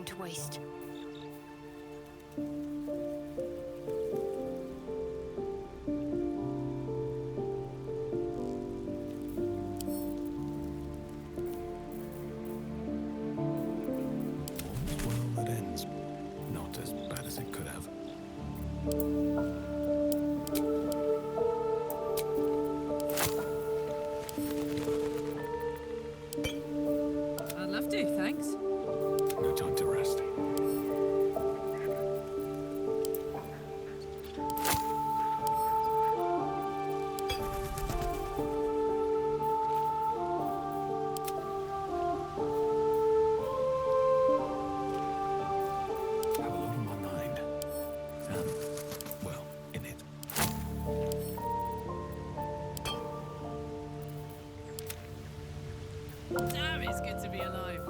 To waste. Well, that ends not as bad as it could have. I'd love to, thanks. No time to rest. Have a lot on my mind. Well, in it. Damn, it's good to be alive.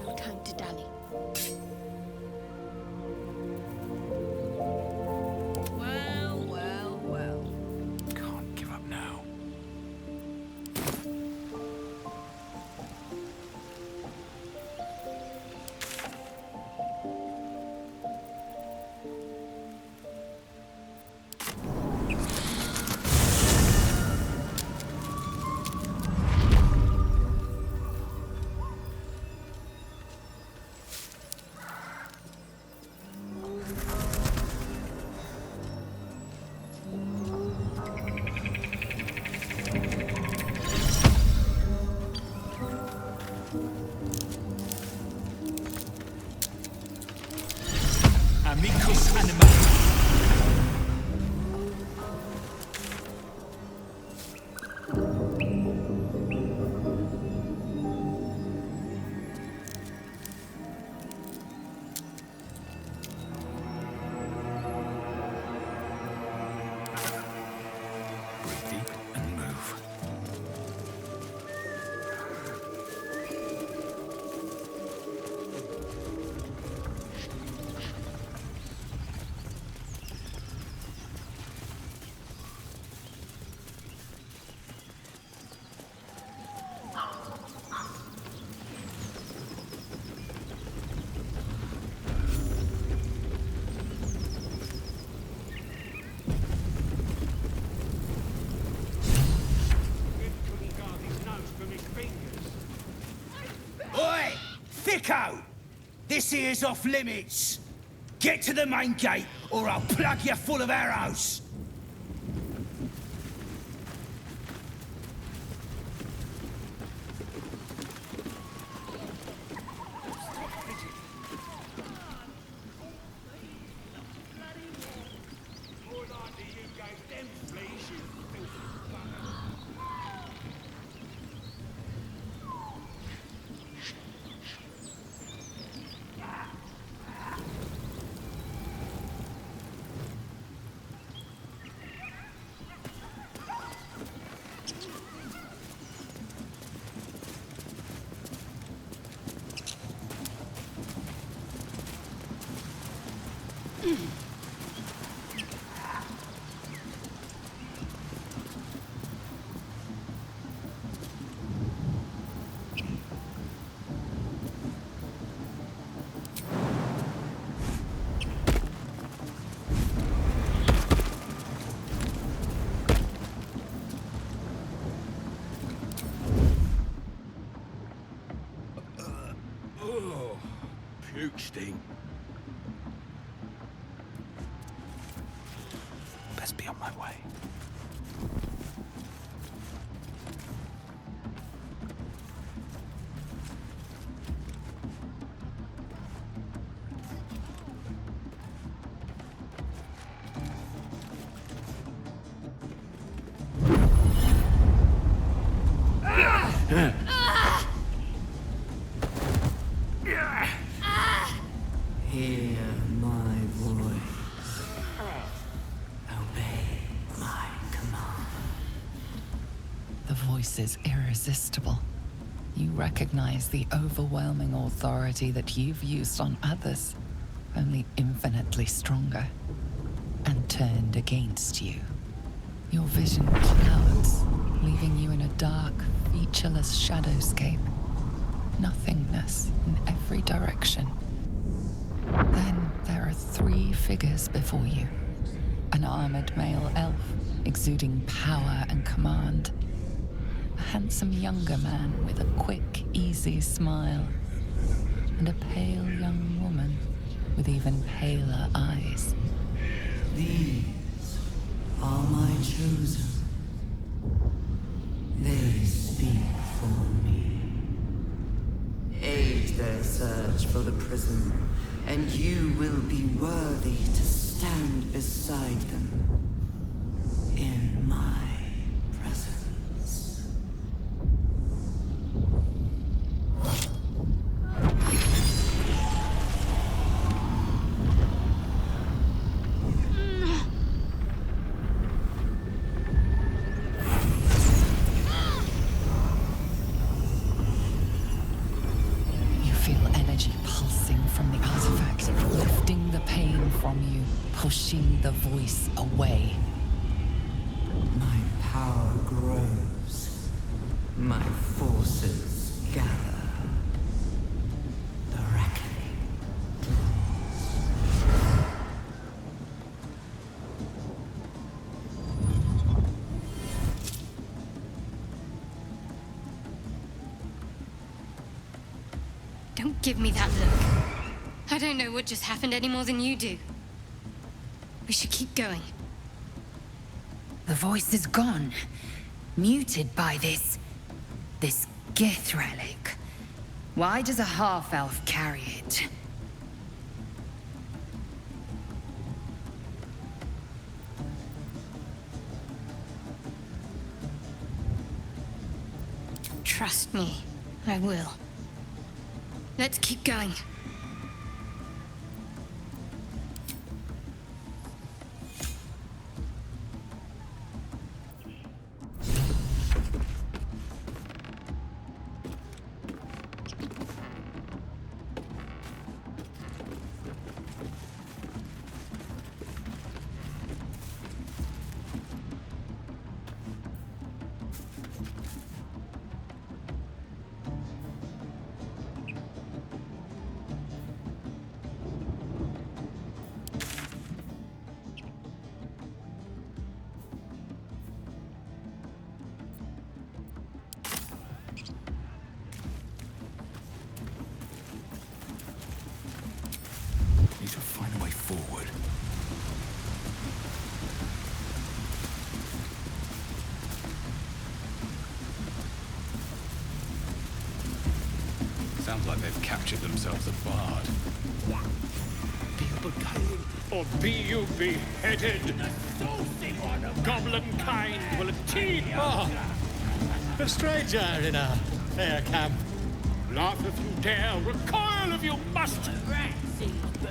No time to dally. Well, well, well. Can't give up now. Amicus animalis. Breathe deep and move. Oi! Thicko! This here's off limits. Get to the main gate, or I'll plug you full of arrows. mooch thing. Best be on my way. Hear my voice. Obey my command. The voice is irresistible. You recognize the overwhelming authority that you've used on others, only infinitely stronger, and turned against you. Your vision clouds, leaving you in a dark, featureless shadowscape. Nothingness in every direction. Then there are 3 figures before you. An armored male elf, exuding power and command. A handsome younger man with a quick, easy smile. And a pale young woman with even paler eyes. These are my chosen. They speak for me. Aid their search for the prison, and you will be worthy to stand beside them in my presence. Pushing the voice away. My power grows. My forces gather. The reckoning Don't give me that look. I don't know what just happened any more than you do. We should keep going. The voice is gone. Muted by this Gith relic. Why does a half-elf carry it? Trust me, I will. Let's keep going. Need to find a way forward. Sounds like they've captured themselves a bard. Or be you beheaded. Goblin kind will teem. A stranger in a fair camp. Laugh if you dare, recoil if you must.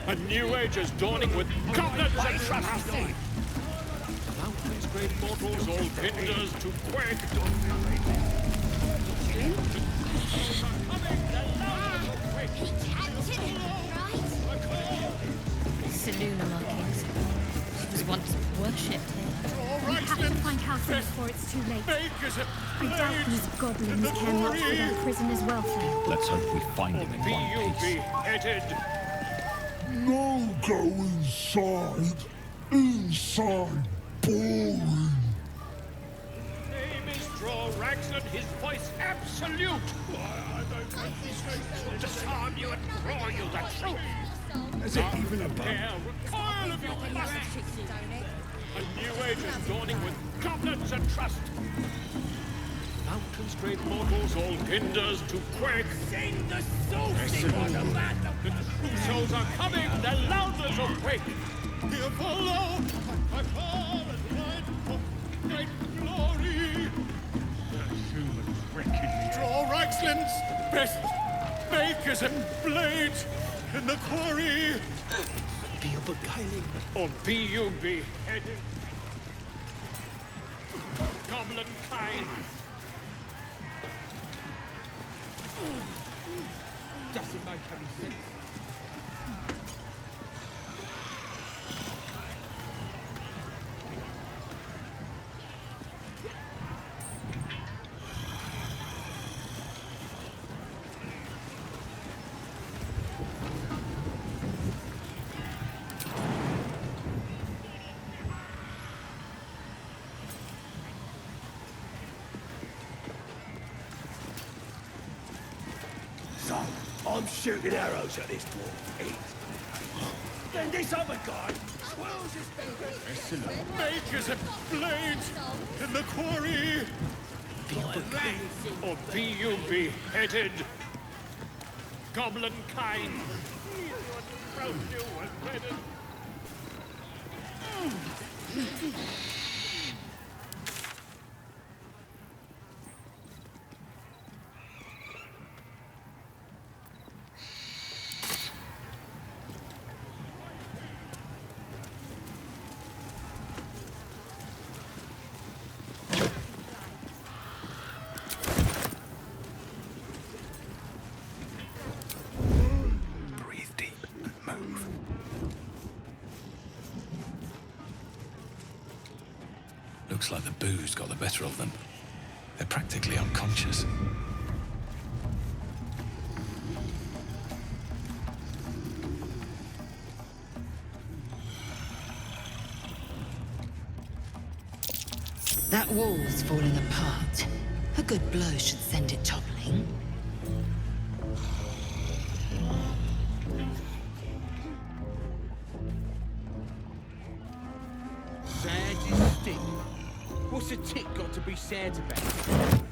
A new age is dawning with goblins and trust. Mountains, great mortals, all benders to quake. Seluna markings. She was once worshipped here. We have to find Halfling before it's too late. I doubt these goblins care much for their prisoner's welfare. Let's hope we find him in Be one you piece. beheaded. No go inside. Inside boring. Name is draw Ragsland his voice absolute. Disarm you and draw you the truth. Is it even a Dare recoil of your lust. A new age is dawning with goblins and trust. Mountains, great mortals, all hinders to quake. Sing the solstice for the battle. The true souls are coming, their louders awake. Here follow, I fall and ride for great glory. The humans wrecking. Draw Ragsland's best makers and blades in the quarry. Be you beguiling, or be you beheaded. Goblin kind. Doesn't make any sense. I'm shooting arrows at this dwarf. Then this other guy swirls his fingers. Makers of blades in the quarry. Or be you beheaded. Goblin kind. Looks like the booze got the better of them. They're practically unconscious. That wall's falling apart. A good blow should send it toppling. Sad is stick. What's a tick got to be sad about?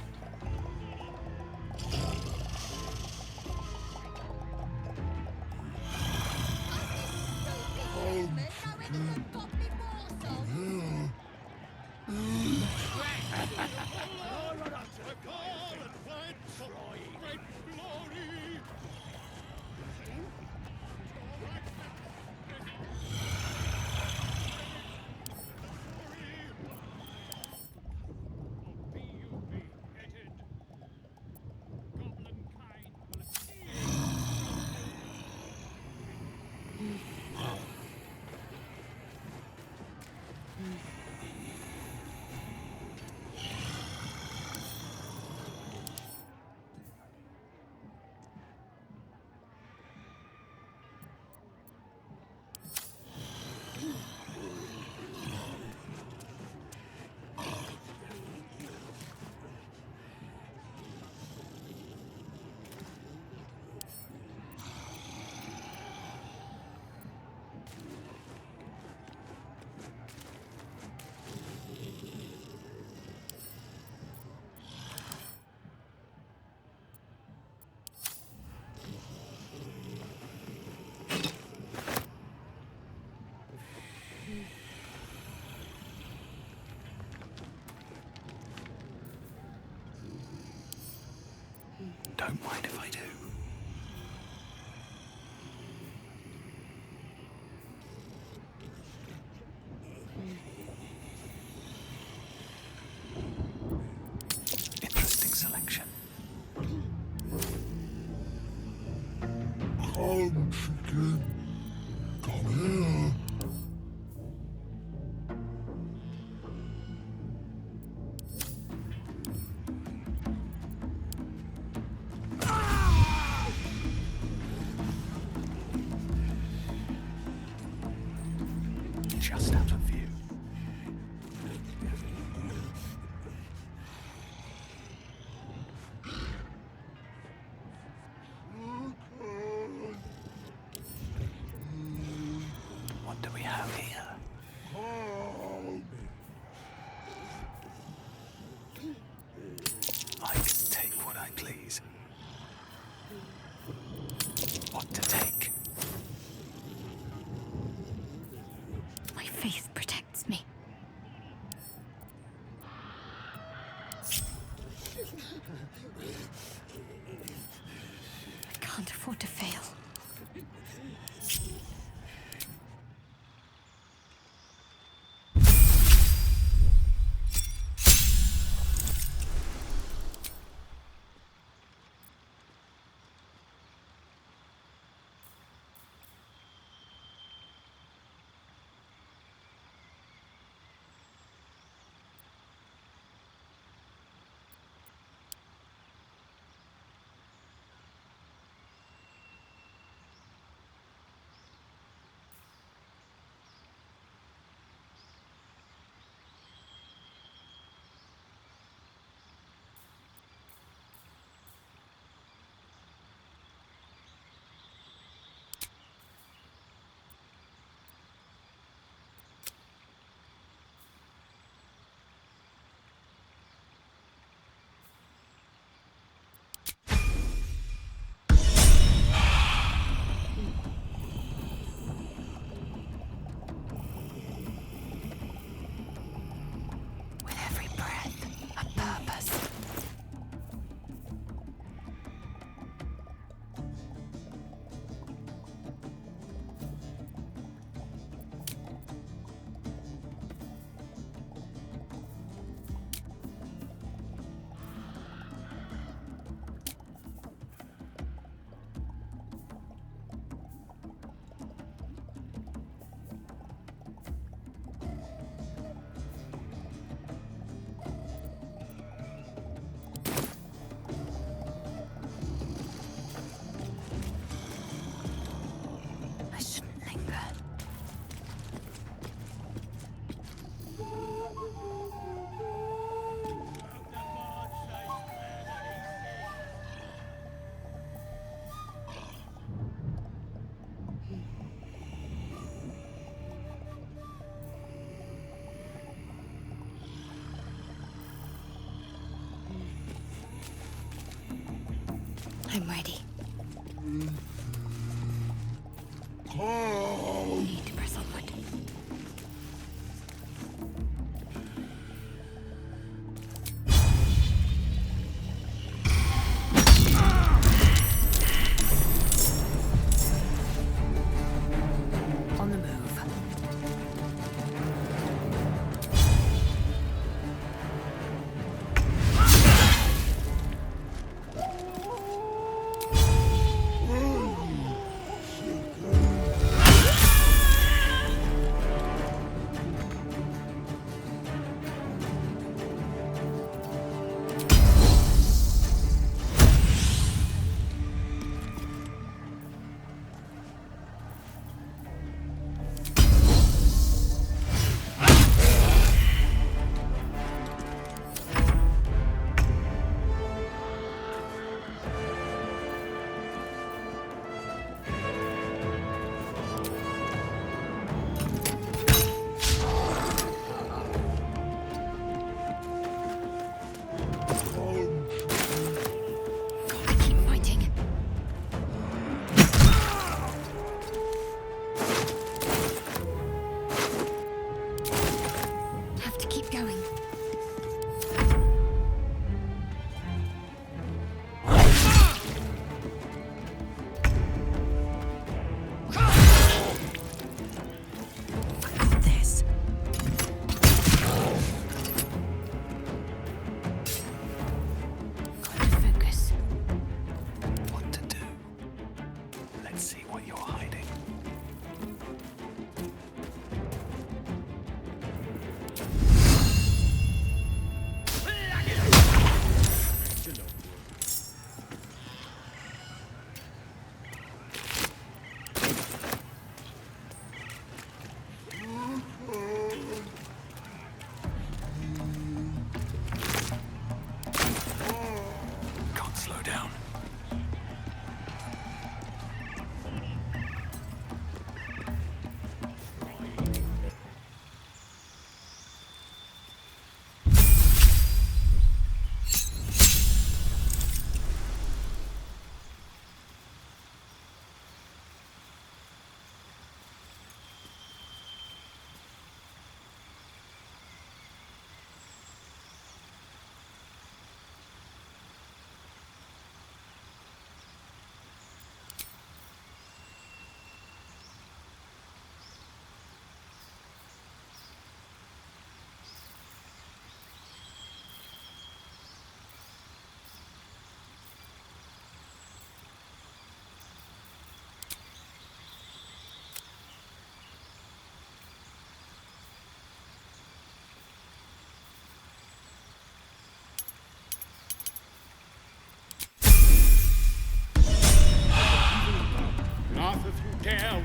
Don't mind if I do. Interesting selection. Come, chicken. Come here. Just out of view. ready. Come. Need to press onward. On the move. Keep fighting. Have to keep going. I got this. Got to focus. What to do? Let's see what you're hiding. Can't slow down. Not if you dare.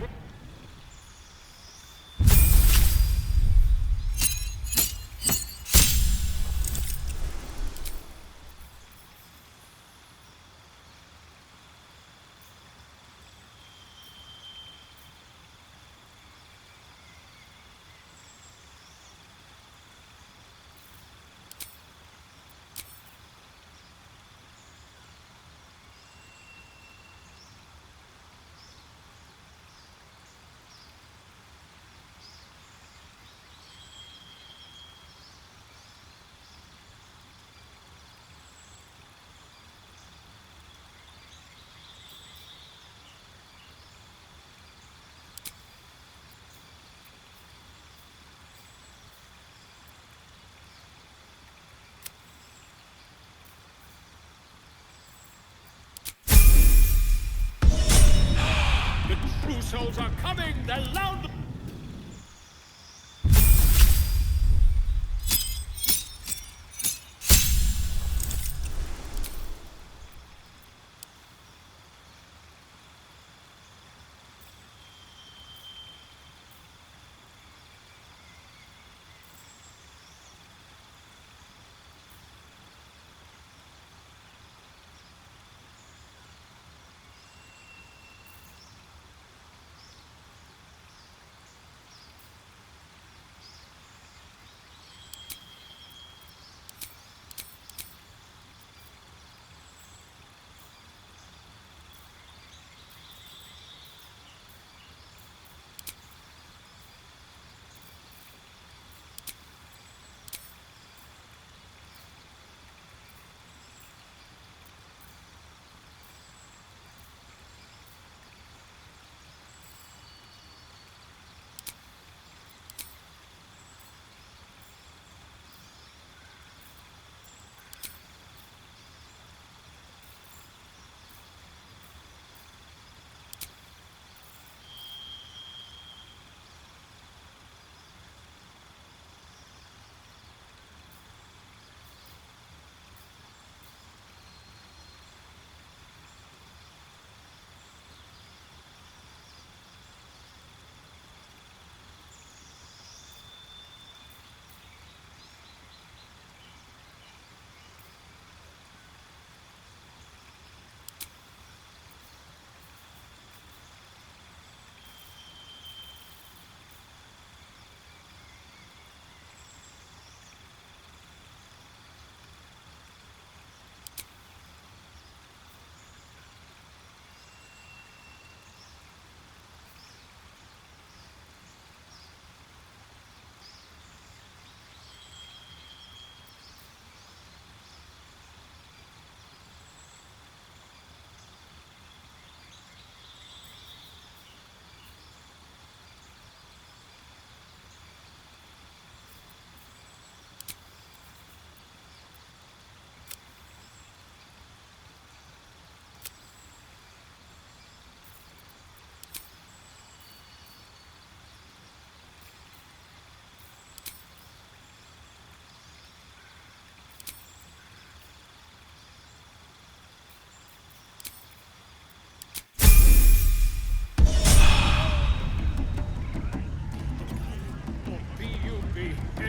The true souls are coming! They're loud!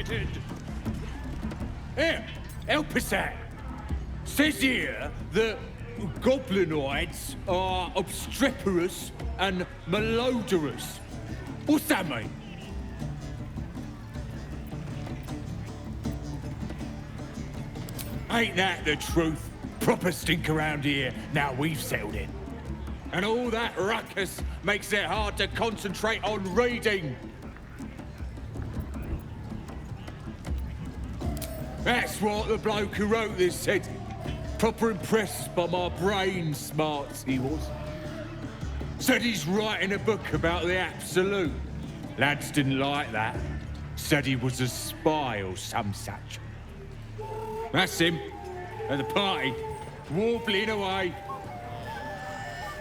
headed? Here, help us out. Says here that goblinoids are obstreperous and malodorous. What's that mean? Ain't that the truth? Proper stink around here, now we've settled it. And all that ruckus makes it hard to concentrate on reading. That's what the bloke who wrote this said. Proper impressed by my brain smarts, he was. Said he's writing a book about the Absolute. Lads didn't like that. Said he was a spy or some such. That's him, at the party, warbling away.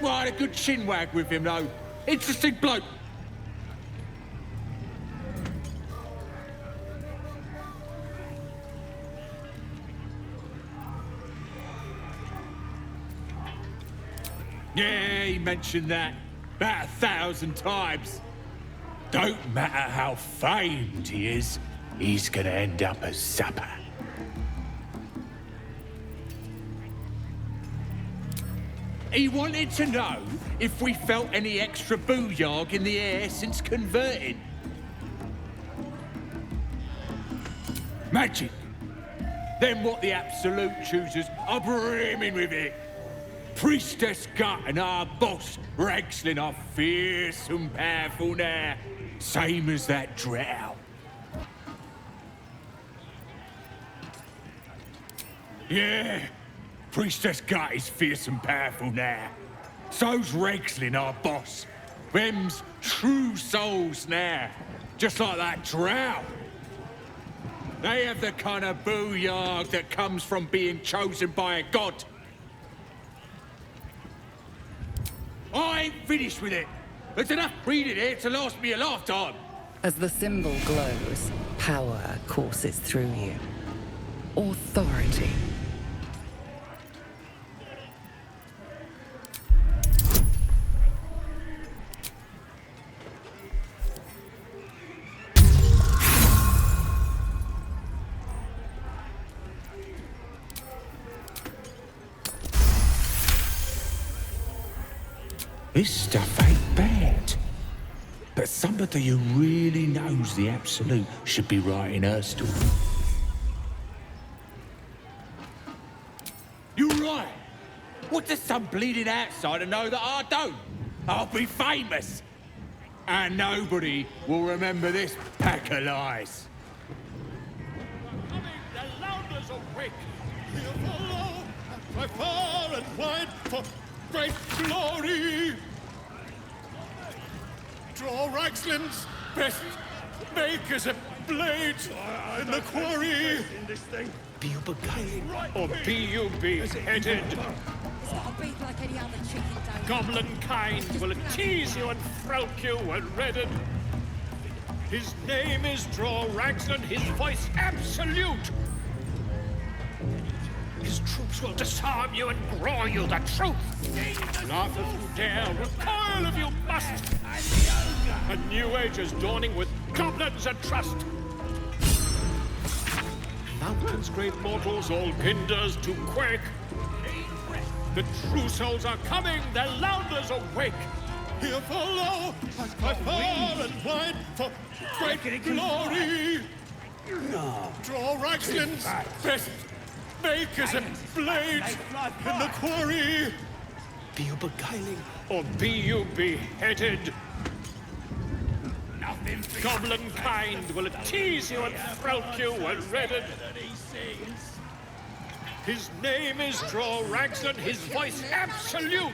Well, I had a good chinwag with him, though. Interesting bloke. Yeah, he mentioned that about 1,000 times. Don't matter how famed he is, he's gonna end up as supper. He wanted to know if we felt any extra booyarg in the air since converting. Magic. Then what the Absolute choosers are brimming with it. Priestess Gut and our boss, Ragslin, are fierce and powerful now. Same as that drow. Yeah, Priestess Gut is fierce and powerful now. So's Ragslin, our boss. Them's true souls now. Just like that drow. They have the kind of booyarg that comes from being chosen by a god. I ain't finished with it. There's enough reading here to last me a lifetime. As the symbol glows, power courses through you. Authority. This stuff ain't bad. But somebody who really knows the Absolute should be writing her story. You're right. What does some bleeding outsider know that I don't? I'll be famous. And nobody will remember this pack of lies. The louders awake. Here follow, by far and wide, for great glory. Draw Ragslin's best makers of blades in the quarry. Be you beguiling, or be you beheaded. Goblin kind will tease you and frowk you and redden. His name is Draw Ragslin, his voice absolute. His troops will disarm you and grow you the truth. Laugh if you dare, recoil if you must. A new age is dawning with goblins and trust. Mountains, great mortals, all hinders to quake. The true souls are coming, their louders awake. Here follow, by far and wide, for great glory. Draw Ragslin's best makers and blades in the quarry. be you beguiling, or be you beheaded. Goblin kind will tease you and frowk you and redden. His name is Draw Ragslin, his voice absolute.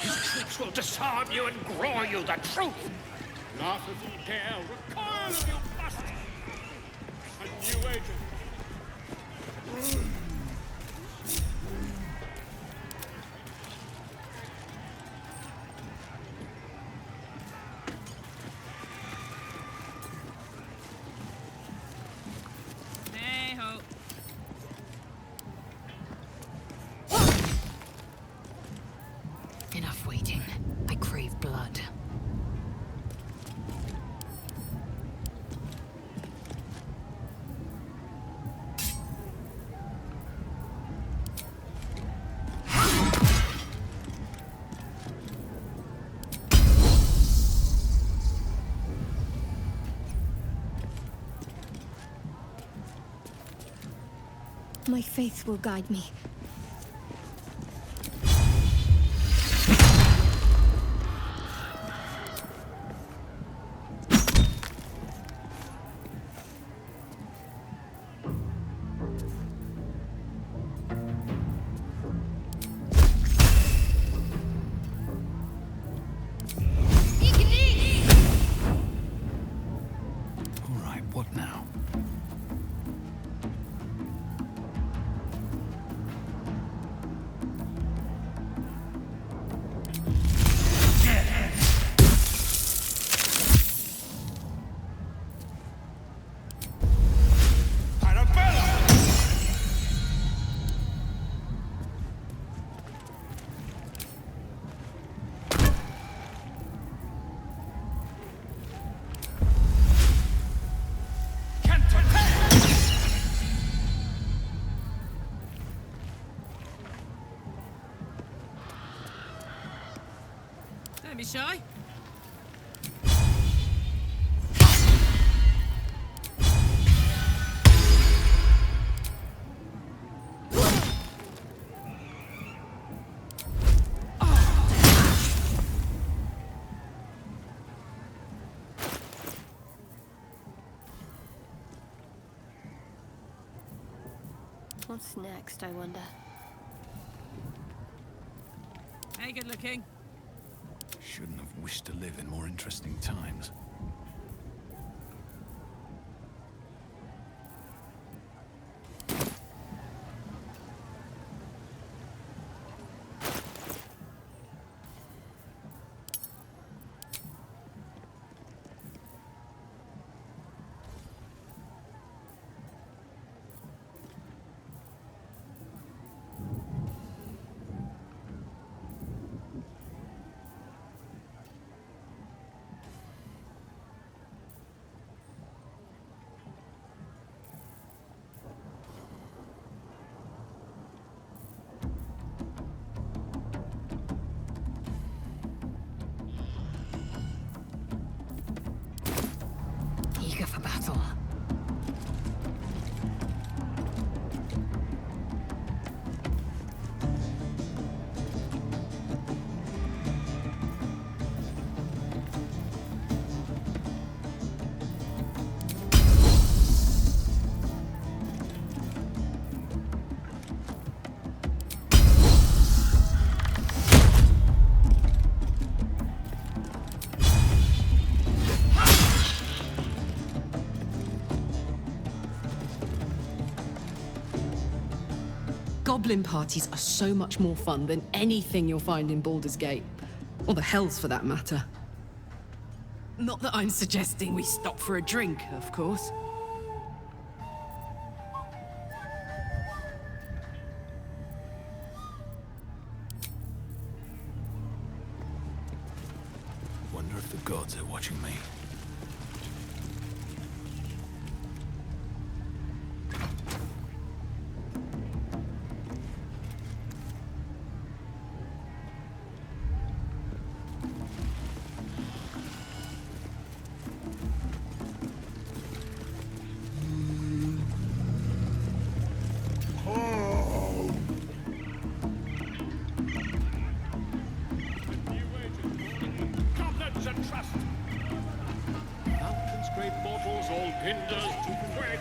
His troops will disarm you and grow you the truth. Laugh if you dare, recoil if you must. A new age. Hey-ho. Enough waiting. I crave blood. My faith will guide me. All right, what now? Don't be shy. What's next, I wonder? Hey, good looking. Shouldn't have wished to live in more interesting times. Eager for battle. Goblin parties are so much more fun than anything you'll find in Baldur's Gate. Or the Hells, for that matter. Not that I'm suggesting we stop for a drink, of course. Wonder if the gods are watching me. Mountains, great mortals, all hinders to wed.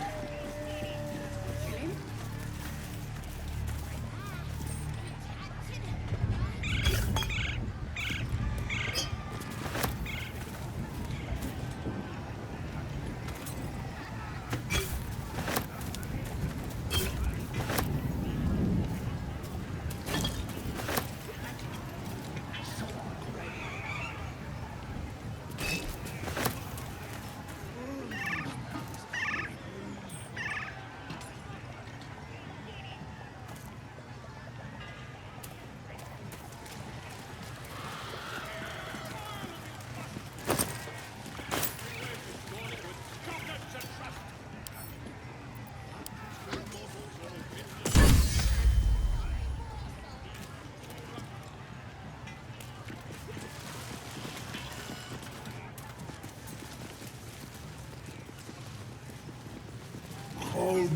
Ange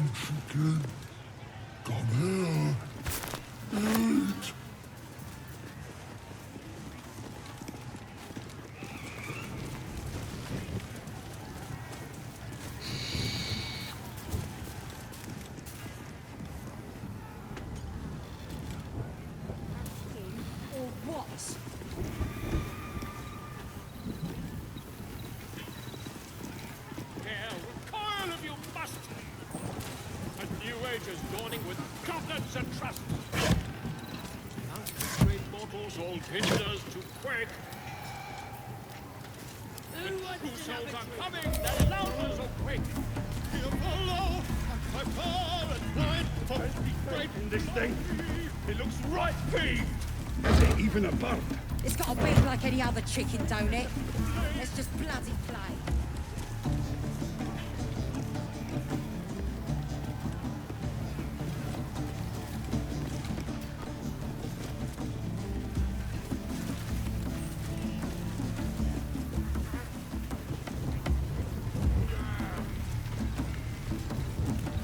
age is dawning with goblins and trust. Now great mortals all hinders to quake. The true souls are coming, the louders awake. Here follow, my power and mine for great In this thing, it looks right peeved. Is it even a bird? It's got a beak like any other chicken, don't it? Let's just bloody play.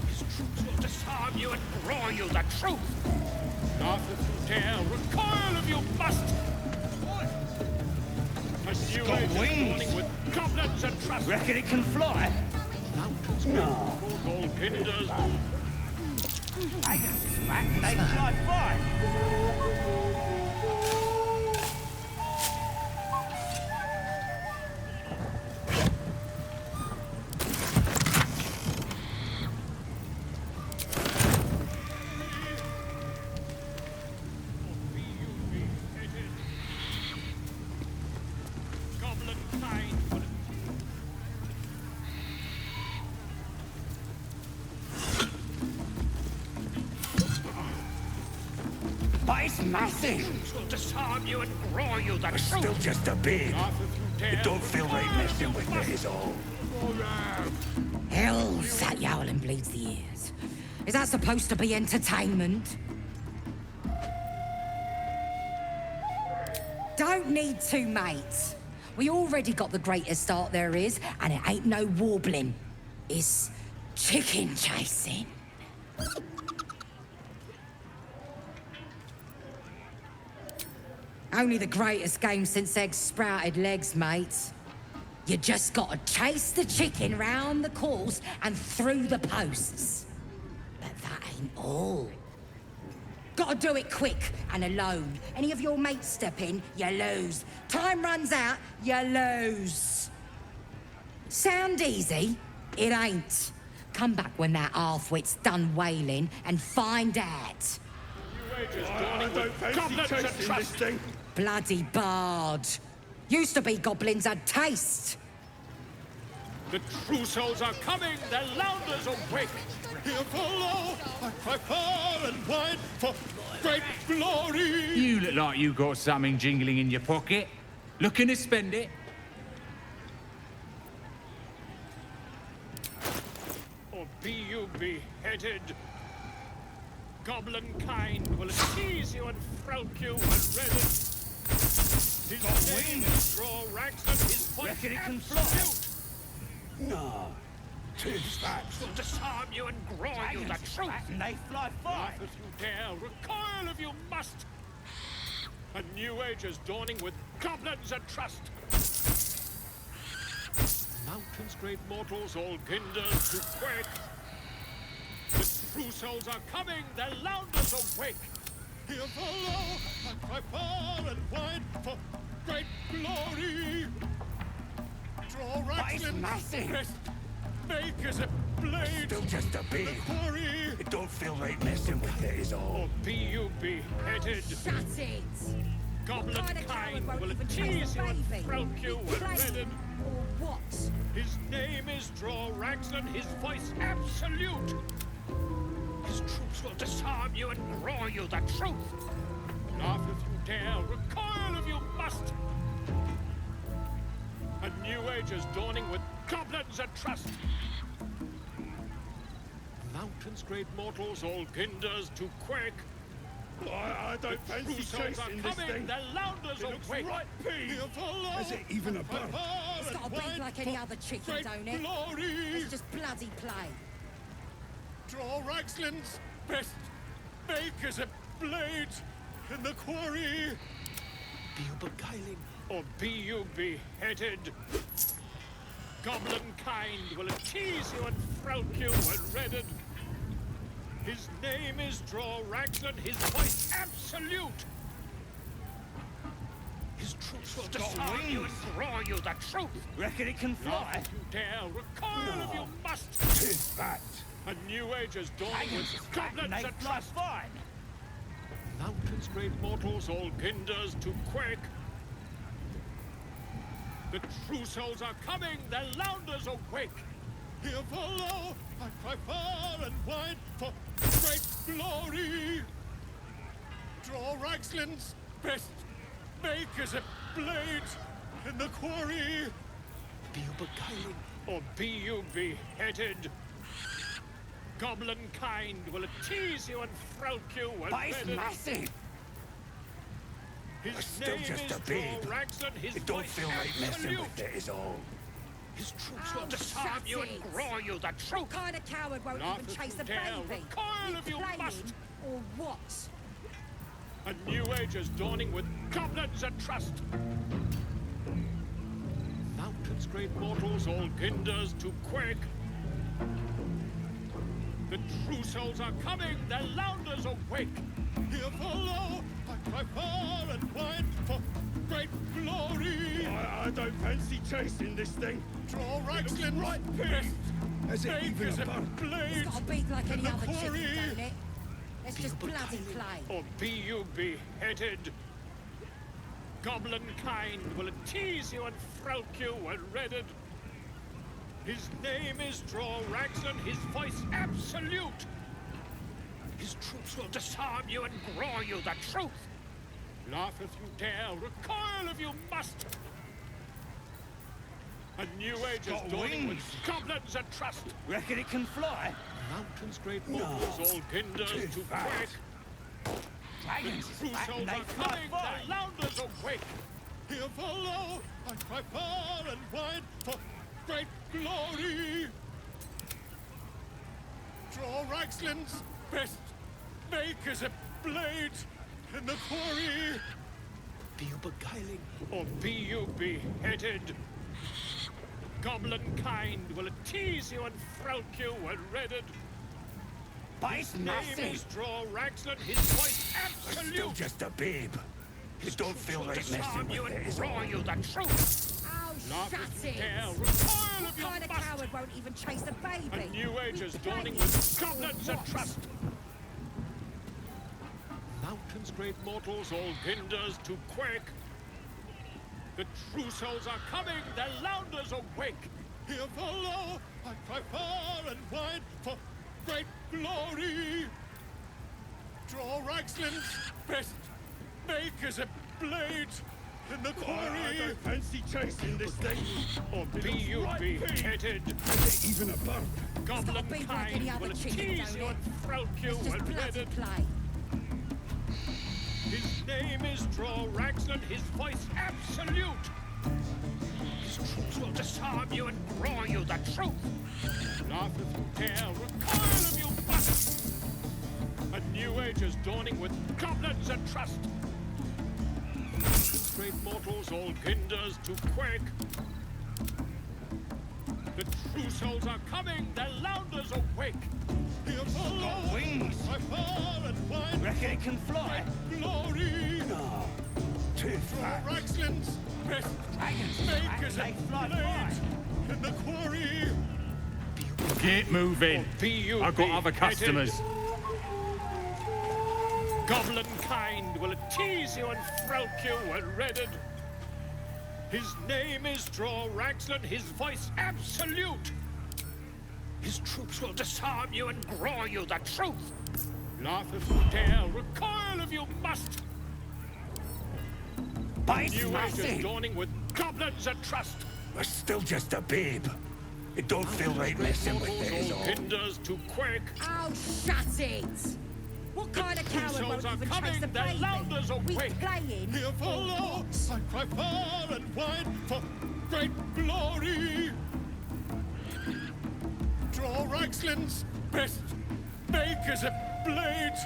His troops will disarm you and roar you the truth. Not if you dare, recoil if you must. A new got age is wings. dawning with goblins and trust. Reckon it can fly? Mountains, No. all hinders. They fly fine. Goblin kind will But it's nothing. will disarm you and roar you the It's truth. still just a bit. Not if you dare, It don't feel right recoil if messing you with must. it is all. Hell's that yowling bleeds the ears. Is that supposed to be entertainment? Don't need to, mate. We already got the greatest art there is, and it ain't no warbling. It's chicken chasing. Only the greatest game since eggs sprouted legs, mate. You just gotta chase the chicken round the course and through the posts. But that ain't all. Gotta do it quick and alone. Any of your mates step in, you lose. Time runs out, you lose. Sound easy? It ain't. Come back when that half-wit's done wailing and find out. New age is I dawning don't with fancy goblins and chasing this trust. thing. Bloody bard. Used to be goblins had taste. The true souls are coming, the louders awake. Here follow, by far and wide, for great glory. You look like you got something jingling in your pocket. Looking to spend it? Or be you beheaded. Goblin kind will tease you and frowk you and redden. His name is draw ranks and his voice Reckon it can fly? absolute. No. Tis that. Will disarm you and grow you the truth. And they fly Laugh fine. if you dare, recoil if you must. A new age is dawning with goblins and trust. Mountains, great mortals, all hinders to quake. The true souls are coming, the louders awake. Here follow, by far and wide, for great glory. Draw But it's ratlins, nothing. best make as a blade. Still just a bit. Quarry. It don't feel right messing with it is all. Or be you beheaded. Shut it! Goblin Kind of kind coward won't will even tease chase you a and baby. frowk you and Play redden. or what? His name is Draw Raxton, his voice absolute. His troops will disarm you and roar you the truth. Laugh if you dare, recoil if you must. A new age is dawning with goblins and trust. Mountains, great mortals, all hinders to quake. I don't fancy True souls are chasing this coming, thing. the louders It looks awake. right peeved. Here follow, Is it even a by bird? far It's and got a beak wide, like any for other chicken, great don't it? glory. Let's just bloody play. Draw Raxlin's best make as a blade in the quarry. Be you beguiling? Or be you beheaded. Goblin kind will tease you and frowk you and redden. His name is Draw Raxlin, his voice absolute. His troops will disarm you and throw you the truth. Reckon it can Laugh fly? if you dare, recoil if you must. Tis that. A new age is dawning with goblins and trust. Mountains, great mortals, all kinders to quake. The true souls are coming, the Lounders awake. Here follow, I cry far and wide for great glory. Draw Ragslin's best, makers of blades in the quarry. Be you beguiling, or be you beheaded? Goblin kind will tease you and frowk you and massive! His still name just is a babe. Raglan, his It don't voice feel right messing absolute. with it is all. His troops will disarm you and grow you the truth. What kind of coward won't Laugh even if chase you a dare, baby? recoil if you Playing must. or what? A new age is dawning with goblins and trust. Mountains, great mortals, all kinders to quake. The true souls are coming, the Lounders awake. Here follow, I cry far and wide for great glory. I don't fancy chasing this thing. Draw Ragslin's right fist. Has it even Makers a of bone? blades. It's got a beat like in any the other quarry. chicken, don't it? Let's just bloody play. Or be you beheaded. Goblin kind will tease you and frowk you and redded. His name is Draw Raglan, his voice absolute. His troops will disarm you and grow you the truth. Laugh if you dare, recoil if you must. A new age is got dawning with wings. goblins and trust. Reckon it can fly? Mountains, great mortals, all kinders to fast. quake. Dragons True back souls and they are fly coming, fine. the Lounders awake. Here follow, I cry far and wide for great glory. Draw Ragslin's best, makers of blades in the quarry. Be you beguiling, or be you beheaded? Goblin kind will tease you and frowk you and redded. His name is Draw Raglan, his voice Still absolute. just a babe. It don't feel Will right messing disarm you with it and is grow all. you the truth. Oh, Laugh shut if you it! dare, recoil What if you kind of must. coward won't even chase a baby? A new age is Playing dawning with or goblins and what? trust. Mountains, great mortals, all kinders to quake. The true souls are coming, the Lounders awake. Here follow, I cry far and wide for great glory. Draw Ragslin's best, makers of blades in the I quarry. don't fancy chasing this thing. Or be you beheaded? Is it even a bone? Goblin beat like any kind other will chicken, tease don't you it? and frowk you Let's just and bloody redded. play. His name is Draw Raglan, his voice absolute. His troops will disarm you and grow you the truth. Laugh if you dare, recoil if you must. A new age is dawning with goblins and trust. Great mortals, all kinders to quake. The true souls are coming, the Lounders awake. Here follow, wings. I far and wide. Reckon it can fly? Glory. No. Too Draw fast. Ragslin's best, Dragons makers back of and they fly blades fine. in the quarry. Get moving. Be you I've got other beheaded. customers. Goblin kind will tease you and frowk you and redded. His name is Draw Raglan, his voice absolute. His troops will disarm you and grow you the truth. Laugh if you dare, recoil if you must. Bite New age is massive. dawning with goblins and trust. We're still just a babe. It don't feel right messing with it is all. Kinders to quake. Oh, shut it! What kind of coward souls won't are even coming, chase a the baby? Lounders We awake. playing Here or follow, what? I cry far and wide for great glory. Draw Ragslin's best, makers of blades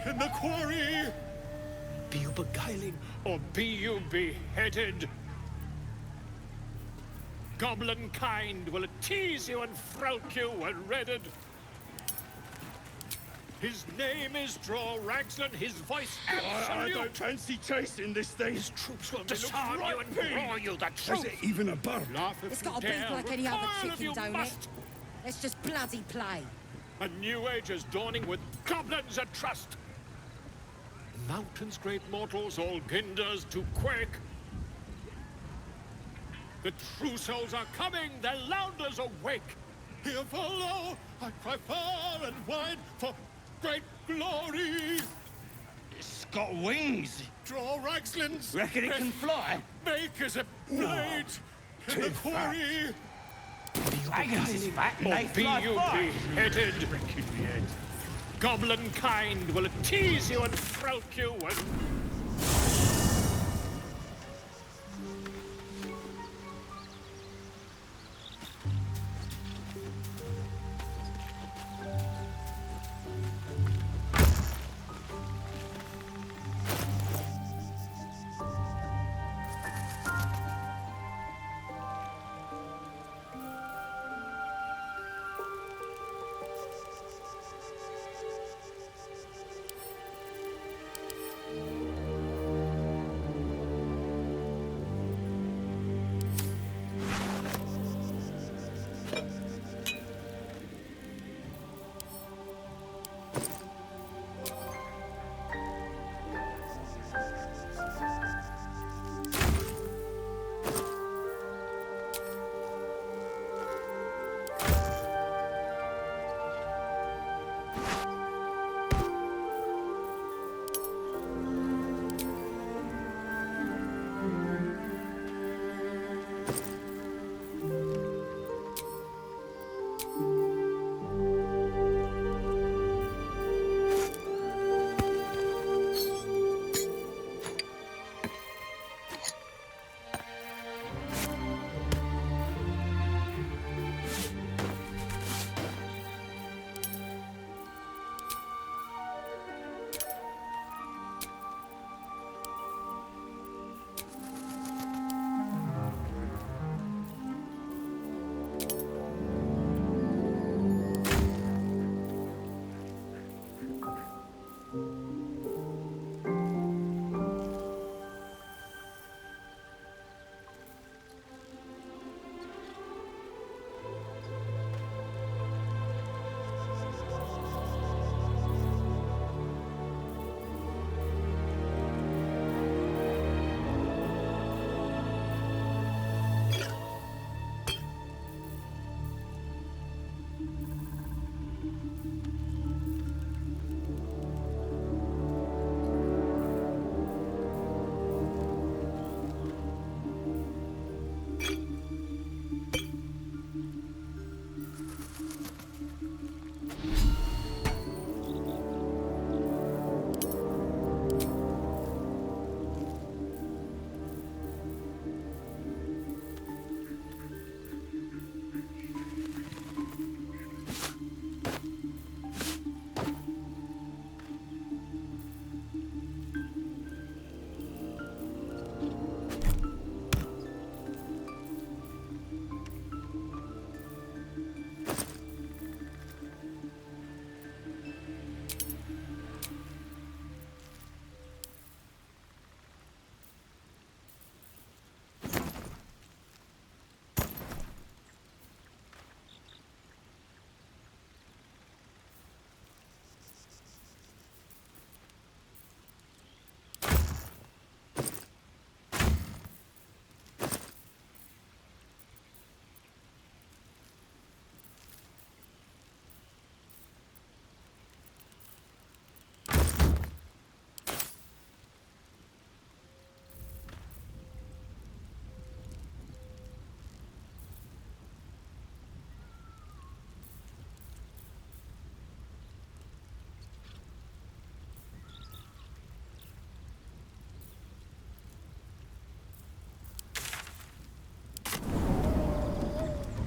in the quarry. Be you beguiling, or be you beheaded? Goblin kind will tease you and frowk you and redded. His name is Draw Raglan, his voice I absolute. don't fancy chasing this thing. His troops will disarm right you and big. grow you the Is truth. it even a bird? Laugh if It's you got a dare, beat like any other recoil if chicken, you don't must. it? Let's just bloody play. A new age is dawning with goblins at trust. Mountains, great mortals, all ginders to quake. The true souls are coming, the Lounders awake. Here follow, I cry far and wide for great glory. It's got wings. Draw Raxlin's. Reckon it can fly? Make as a blade in the quarry. Dragons is fat and they Or be fly you far. beheaded. Goblin kind will tease you and frolic you and...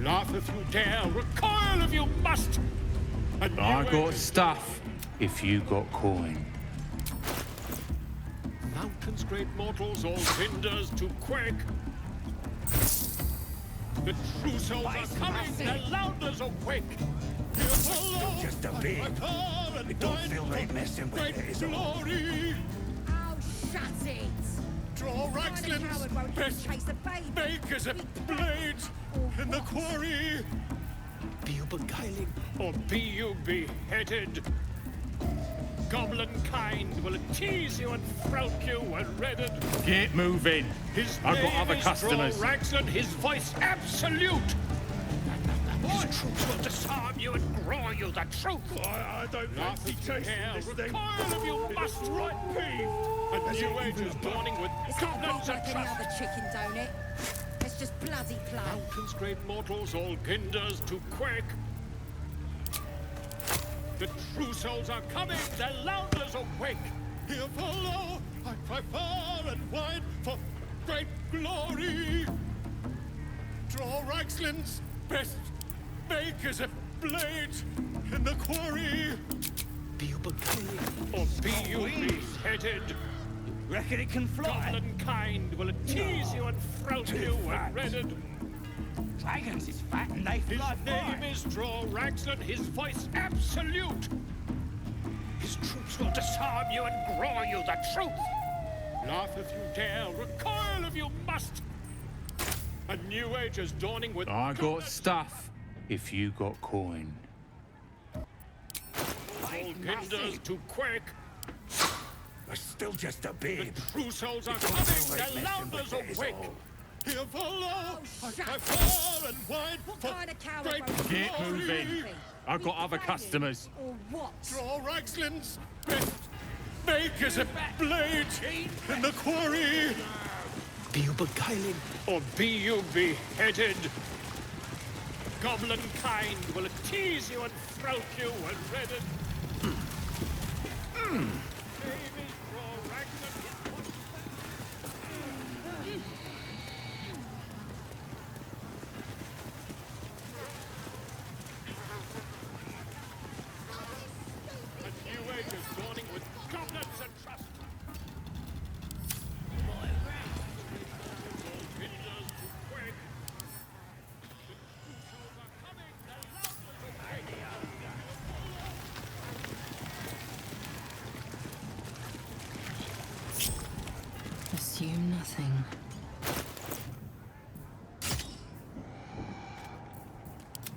Laugh if you dare, recoil if you must. A new I got age- stuff if you got coin. Mountains, great mortals, all cinders to quake. The true souls are coming, the Lounders awake. Here follow, Just a bit. I don't feel right messing with it, is all. glory. Oh, shut it! Draw Raxlin's best chase a baby. make as a blade in the quarry. Be you beguiling, or be you beheaded? Goblin kind will tease you and throat you and redden. Get moving. His I've got name other is customers. Ragsland, his voice absolute. His troops will disarm you and grow you the truth. I don't fancy chasing this thing. Recoil if you must. Right peeved. A new age is dawning with It's not goblins like and any trust. other chicken, don't it? It's just bloody plain. Mountains, great mortals, all ginders to quake. The true souls are coming, their louders awake. Here follow, I cry far and wide for great glory. Draw Ragsland's best, make as a blade in the quarry. Be you beguiling, or be you beheaded? Reckon it can fly? Goblin kind will tease you and throat you and redden. Dragons is fat and they His fly name far. is Draw Ragsland, his voice absolute. His troops will disarm you and grow you the truth. Laugh if you dare, recoil if you must. A new age is dawning with I got stuff if you got coin. all ginders to quake. But still just a bit. The true souls are coming, their louders awake. Here follow, I shut cry up. far and wide What for kind of coward great won't Get glory? moving. I've got other customers. Or what? Draw Ragsland's best, make as a blade in the quarry. Be you beguiling, or be you beheaded? Goblin kind will tease you and throat you and redden. Name is Draw Ragsland, his voice A new age is dawning with goblins and trust. All ginders to quake. The true souls are coming, their louders awake. Assume nothing.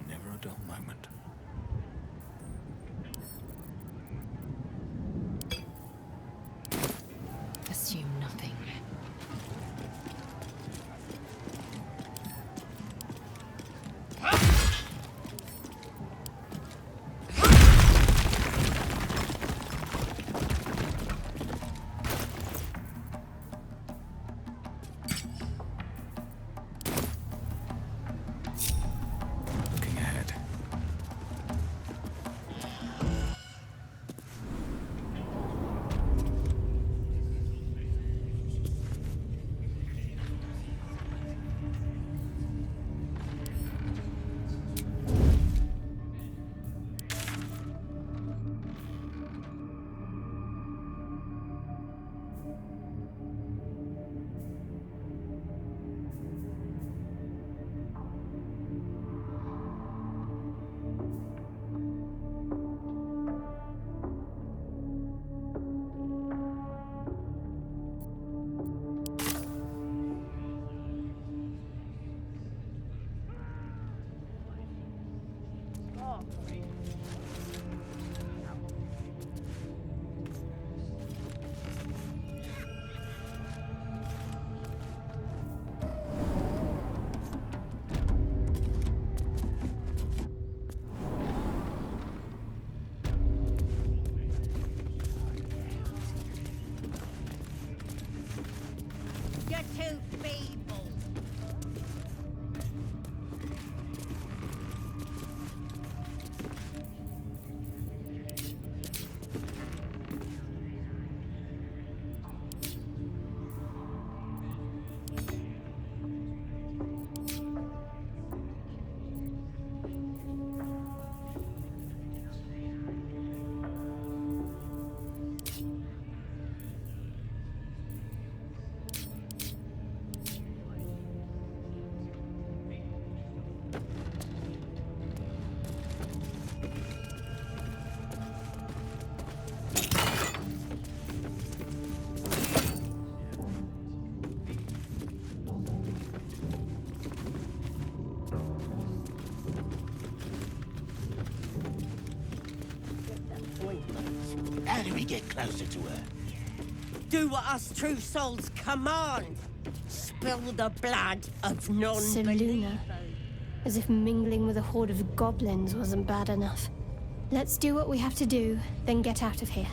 Never a dull moment. Assume nothing. Looking ahead. You're too feeble. do we get closer to her? Do what us true souls command. Spill the blood of non-believers. Seluna. As if mingling with a horde of goblins wasn't bad enough. Let's do what we have to do, then get out of here.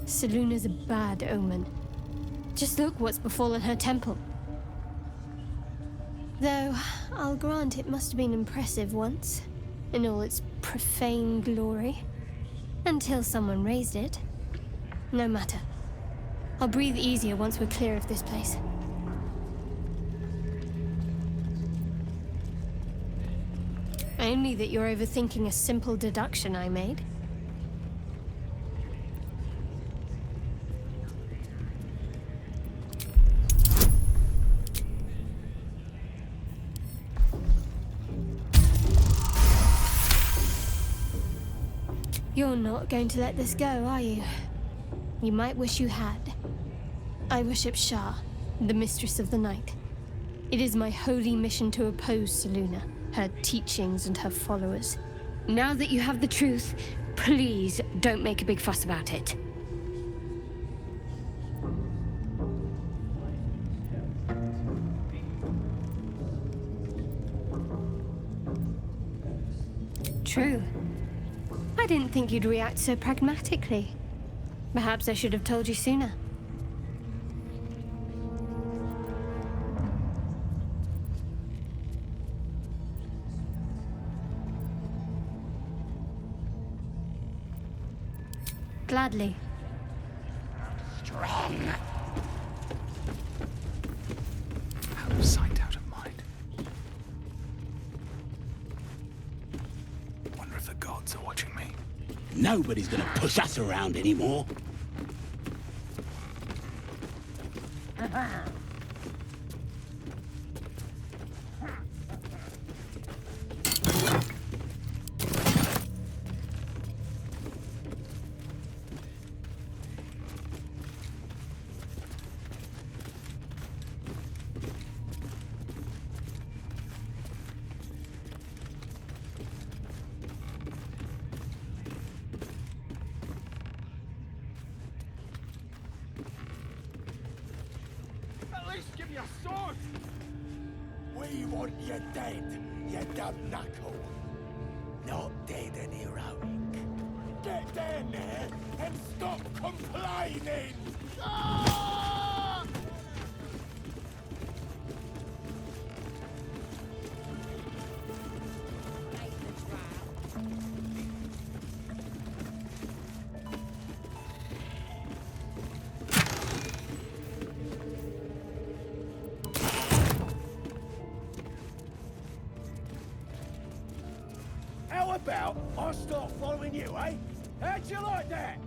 Seluna's a bad omen. Just look what's befallen her temple. Though, I'll grant it must have been impressive once, in all its profane glory. Until someone raised it. No matter. I'll breathe easier once we're clear of this place. Only that you're overthinking a simple deduction I made. You're not going to let this go, are you? You might wish you had. I worship Shah, the Mistress of the Night. It is my holy mission to oppose Seluna, her teachings and her followers. Now that you have the truth, please don't make a big fuss about it. True. I didn't think you'd react so pragmatically. Perhaps I should have told you sooner. Gladly. Strong. Out of sight, out of mind. Wonder if the gods are watching me. Nobody's gonna push us around anymore. Give me a sword! We want you dead, you dumb knuckle. Not dead and heroic. Get down there and stop complaining! Ah! How about I start following you, eh? How'd you like that?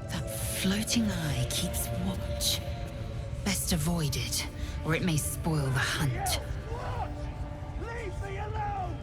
That floating eye keeps watch. Best avoid it, or it may spoil the hunt. Leave me alone!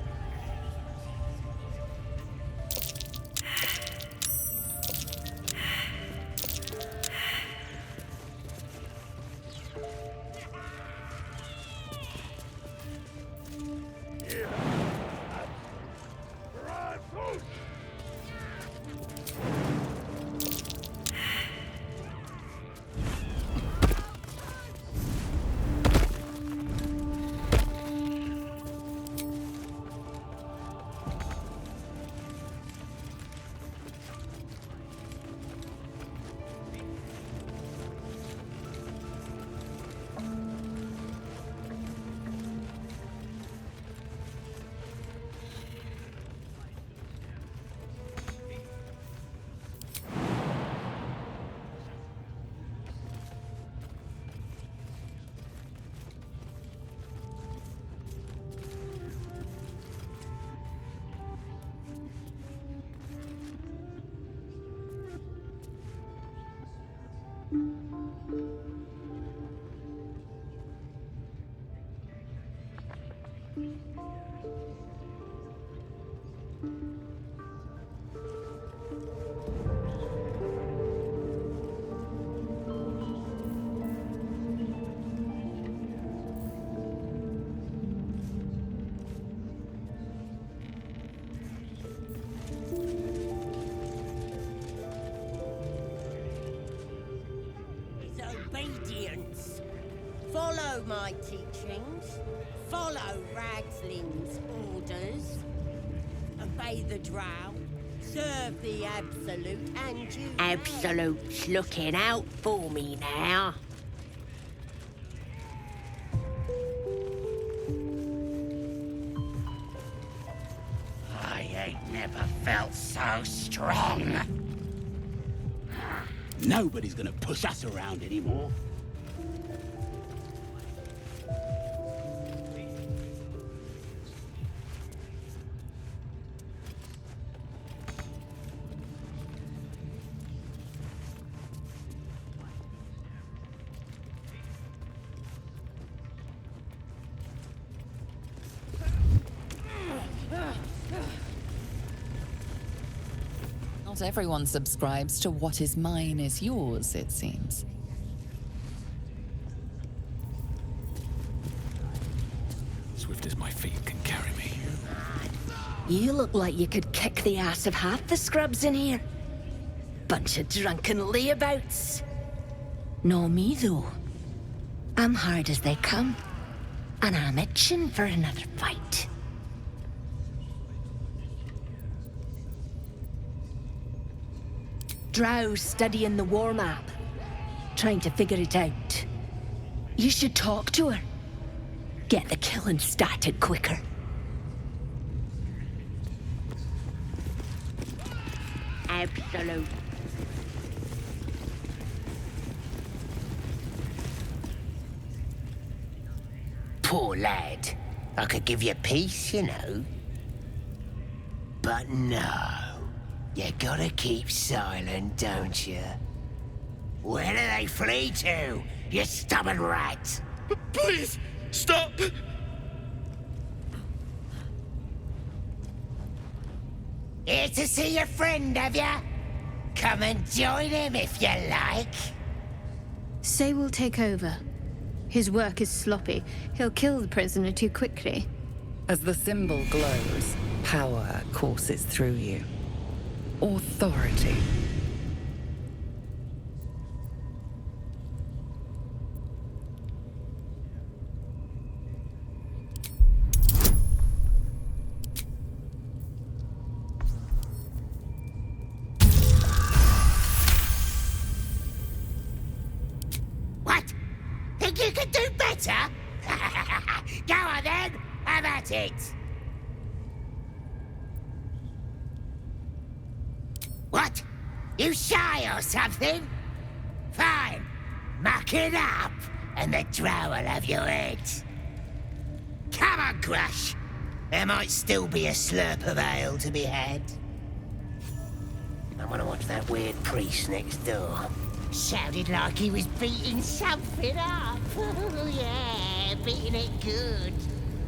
my teachings. Follow Ragsling's orders. Obey the drow. Serve the Absolute, and you... Absolute's looking out for me now. I ain't never felt so strong. Nobody's gonna push us around anymore. Not everyone subscribes to what is mine is yours, it seems. Swift as my feet can carry me. You look like you could kick the ass of half the scrubs in here. Bunch of drunken layabouts. No me, though. I'm hard as they come. And I'm itching for another fight. Drow's studying the war map. Trying to figure it out. You should talk to her. Get the killing started quicker. Absolute. Poor lad. I could give you peace, you know. But no. You gotta keep silent, don't you? Where do they flee to, you stubborn rat? Please, stop! Here to see your friend, have ya? Come and join him if you like. Say we'll take over. His work is sloppy. He'll kill the prisoner too quickly. As the symbol glows, power courses through you. Authority. What? Think you could do better? Go on then, have at it. What? You shy or something? Fine. Muck it up, and the drow will have your head. Come on, Grush. There might still be a slurp of ale to be had. I want to watch that weird priest next door. Sounded like he was beating something up. Yeah, beating it good.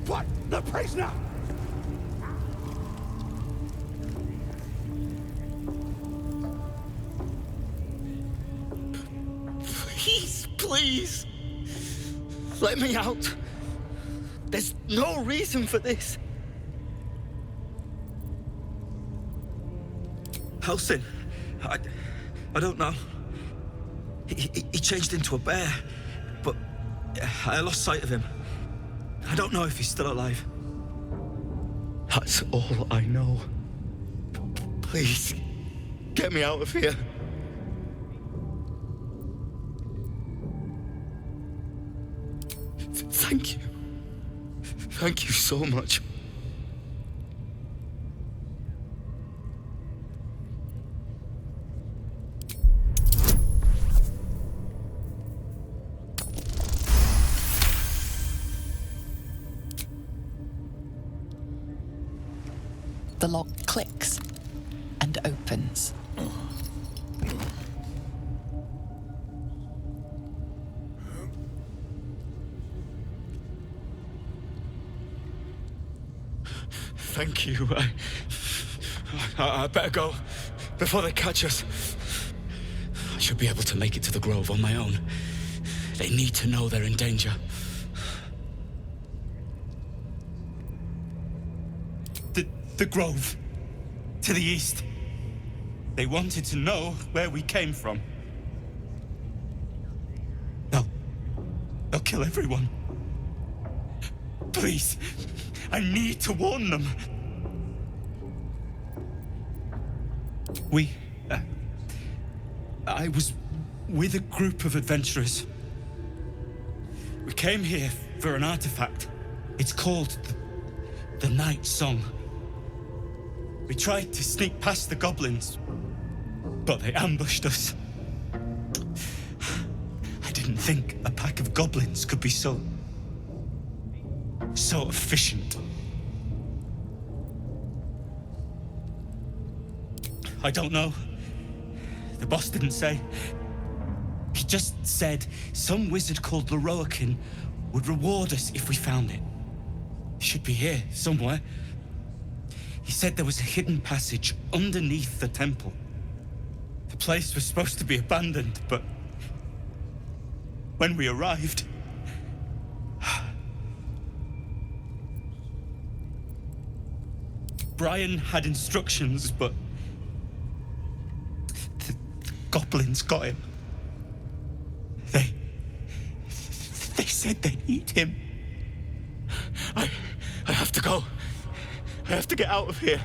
What? The prisoner? Please, let me out. There's no reason for this. Halsin, I don't know. He changed into a bear, but I lost sight of him. I don't know if he's still alive. That's all I know. Please, get me out of here. Thank you. Thank you so much. The lock clicks and opens. Thank you. I better go before they catch us. I should be able to make it to the Grove on my own. They need to know they're in danger. The Grove. To the east. They wanted to know where we came from. They'll kill everyone. Please, I need to warn them. I was with a group of adventurers. We came here for an artifact. It's called the Night Song. We tried to sneak past the goblins, but they ambushed us. I didn't think a pack of goblins could be so efficient. I don't know. The boss didn't say. He just said some wizard called Leroican would reward us if we found it. It should be here, somewhere. He said there was a hidden passage underneath the temple. The place was supposed to be abandoned, but when we arrived, Brian had instructions, but the goblins got him. They said they'd eat him. I have to go. I have to get out of here.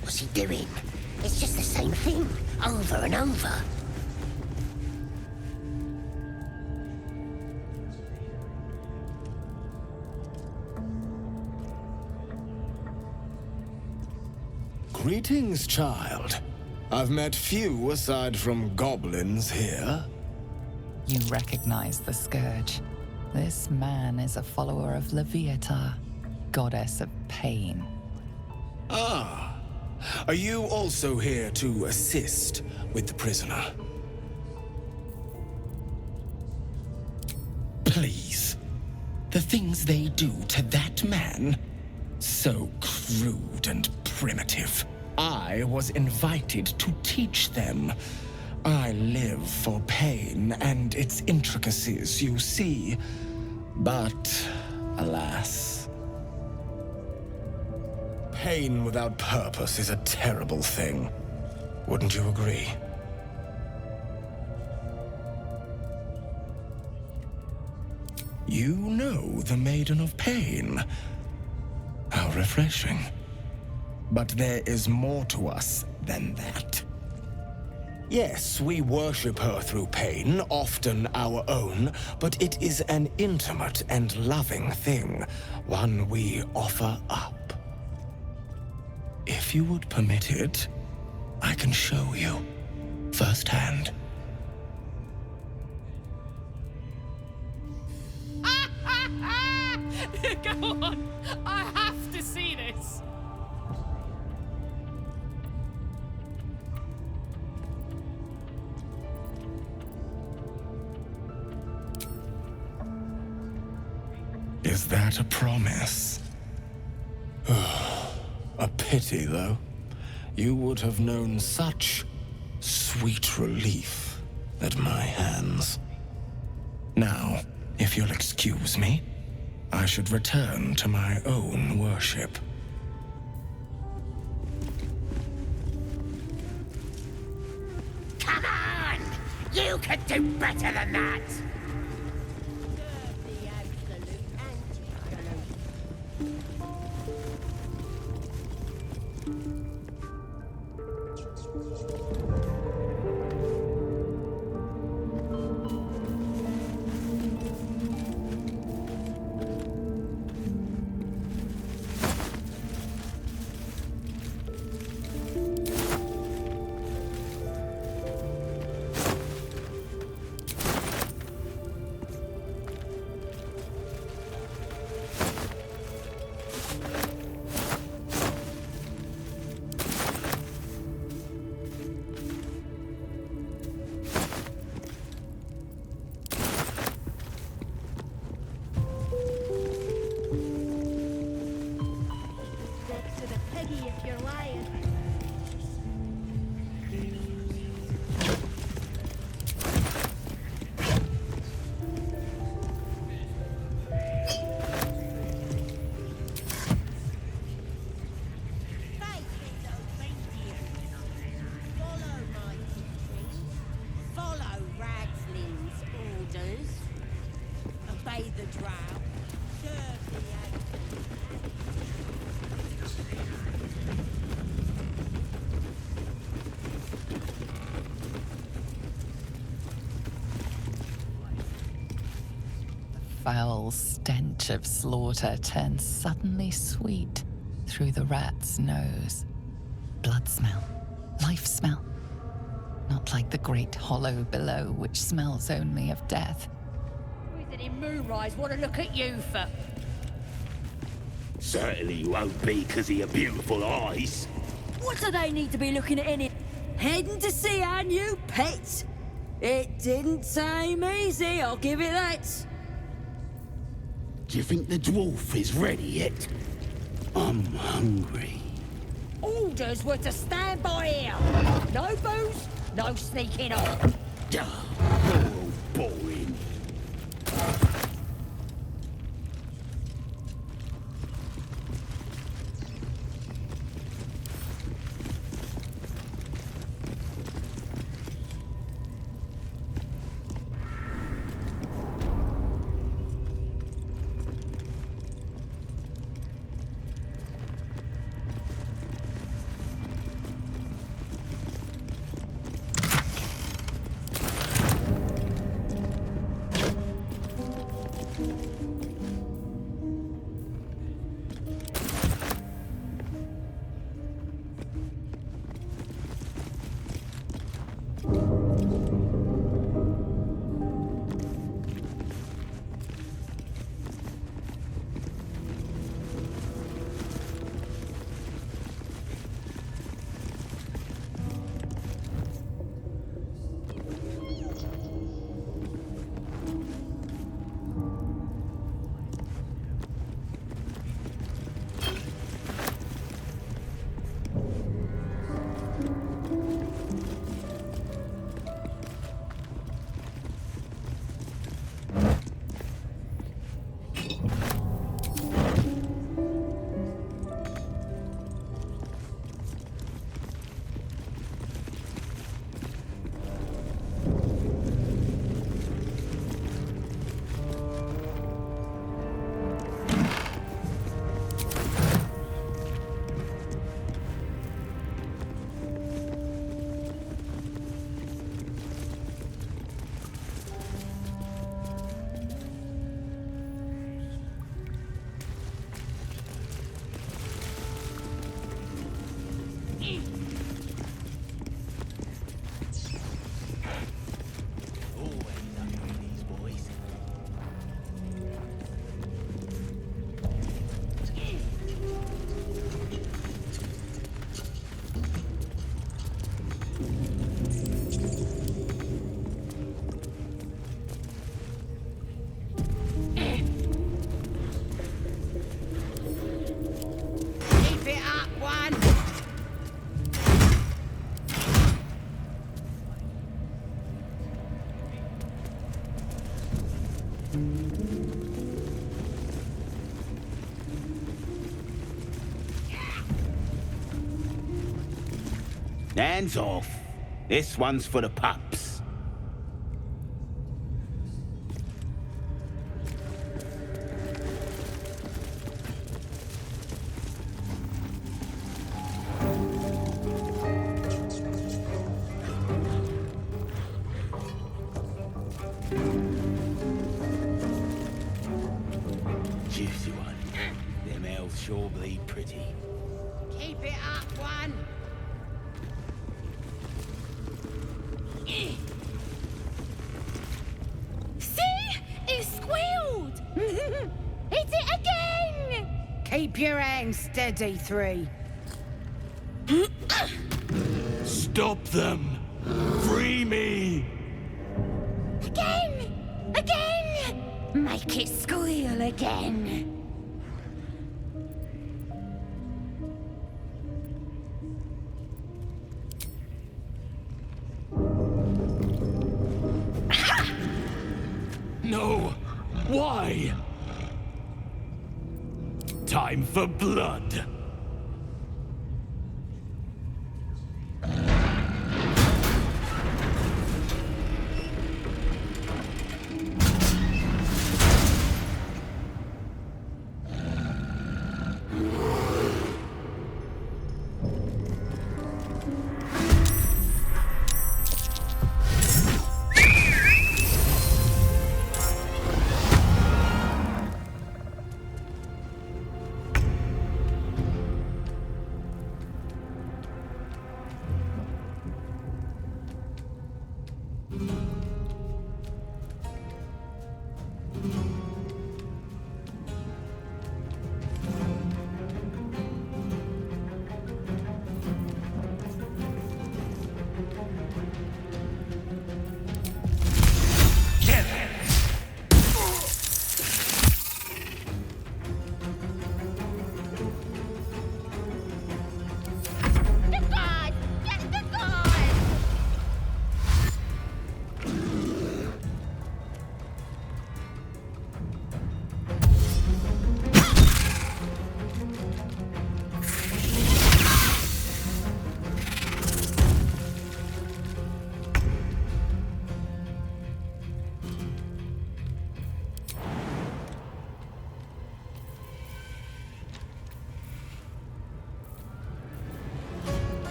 What's he doing? It's just the same thing, over and over. Greetings, child. I've met few aside from goblins here. You recognize the Scourge. This man is a follower of Leviata, goddess of pain. Ah. Are you also here to assist with the prisoner? Please. The things they do to that man? So crude and primitive. I was invited to teach them. I live for pain and its intricacies, you see. But, alas. Pain without purpose is a terrible thing. Wouldn't you agree? You know the Maiden of Pain. How refreshing. But there is more to us than that. Yes, we worship her through pain, often our own, but it is an intimate and loving thing, one we offer up. If you would permit it, I can show you firsthand. Go on! I have to see this! Is that a promise? A pity, though. You would have known such sweet relief at my hands. Now, if you'll excuse me, I should return to my own worship. Come on! You could do better than that! foul stench of slaughter turns suddenly sweet through the rat's nose. Blood smell, life smell. Not like the great hollow below, which smells only of death. Wizard in Moonrise want to look at you for... Certainly you won't be because of your beautiful eyes. What do they need to be looking at any... Heading to see our new pet? It didn't seem easy, I'll give it that. Do you think the dwarf is ready yet? I'm hungry. Orders were to stand by here. No booze, no sneaking off. You're all boring. Hands off. This one's for the pups. Juicy one. Them elves sure bleed pretty. Keep it up, one. See? It squealed! Hit it again! Keep your hands steady, three. Stop them! Free me! Again! Again! Make it squeal again. No! Why? Time for blood!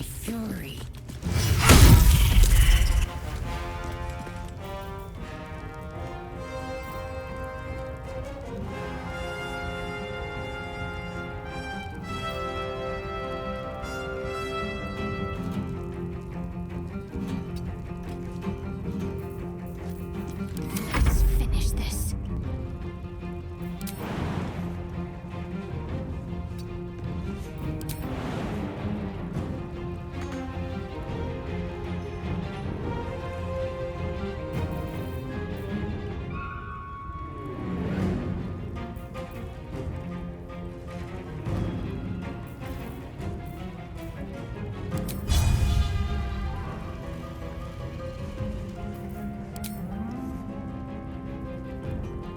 fury. Let's finish this.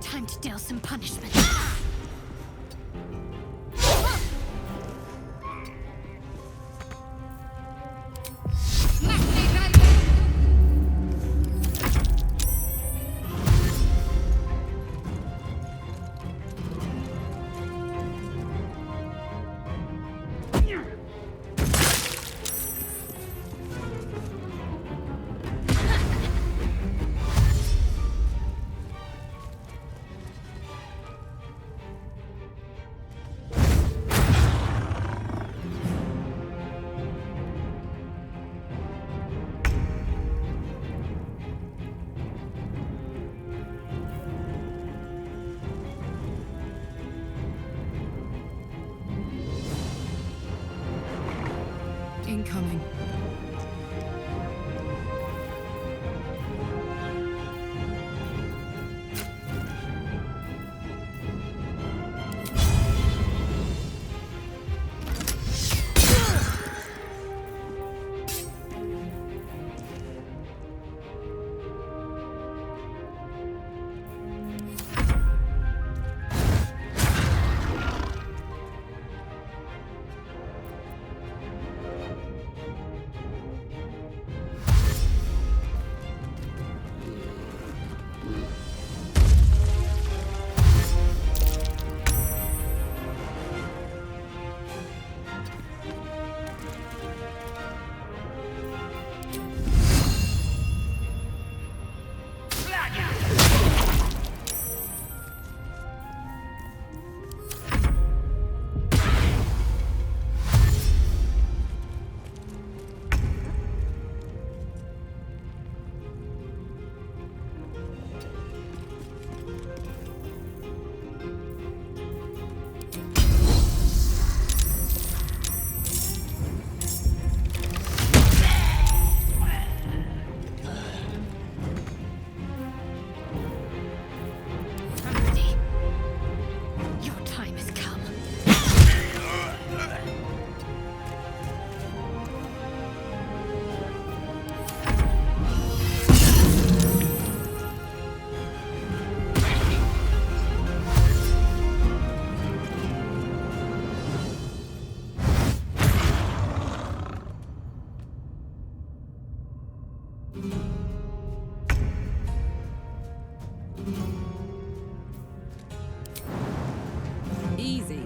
Time to deal some punishment. Incoming. Easy.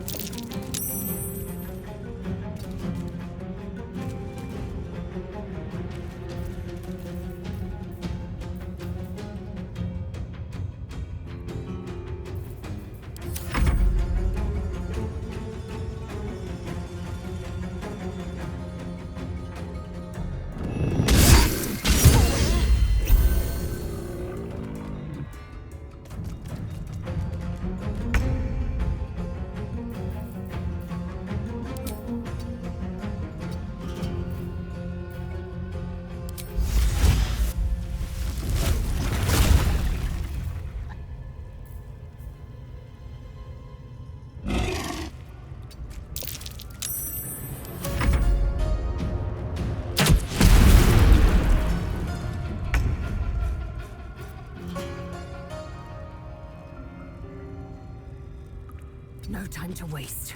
No time to waste.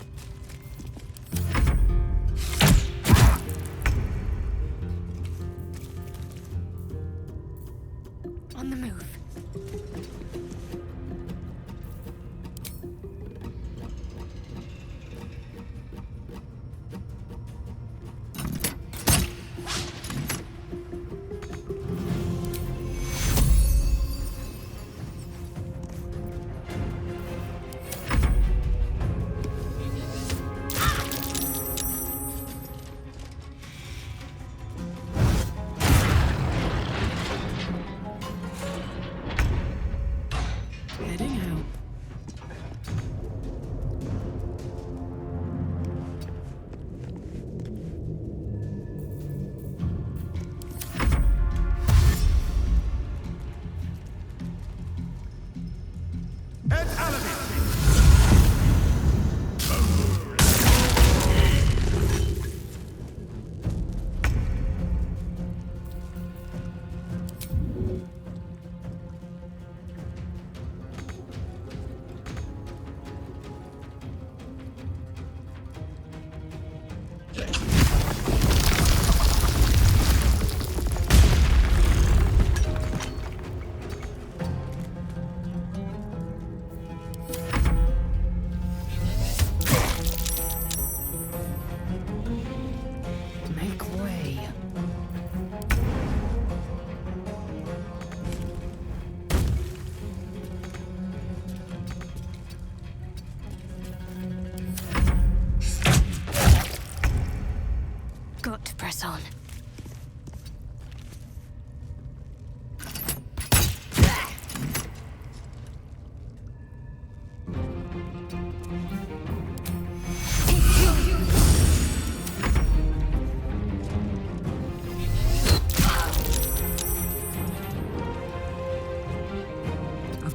On the move.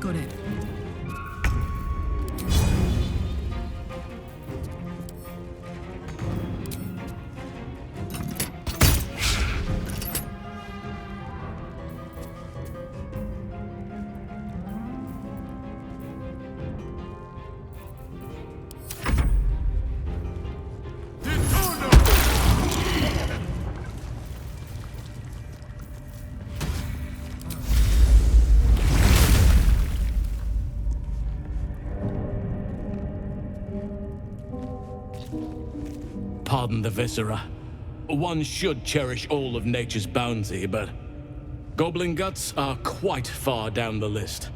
Got it. Pardon the viscera. One should cherish all of nature's bounty, but goblin guts are quite far down the list.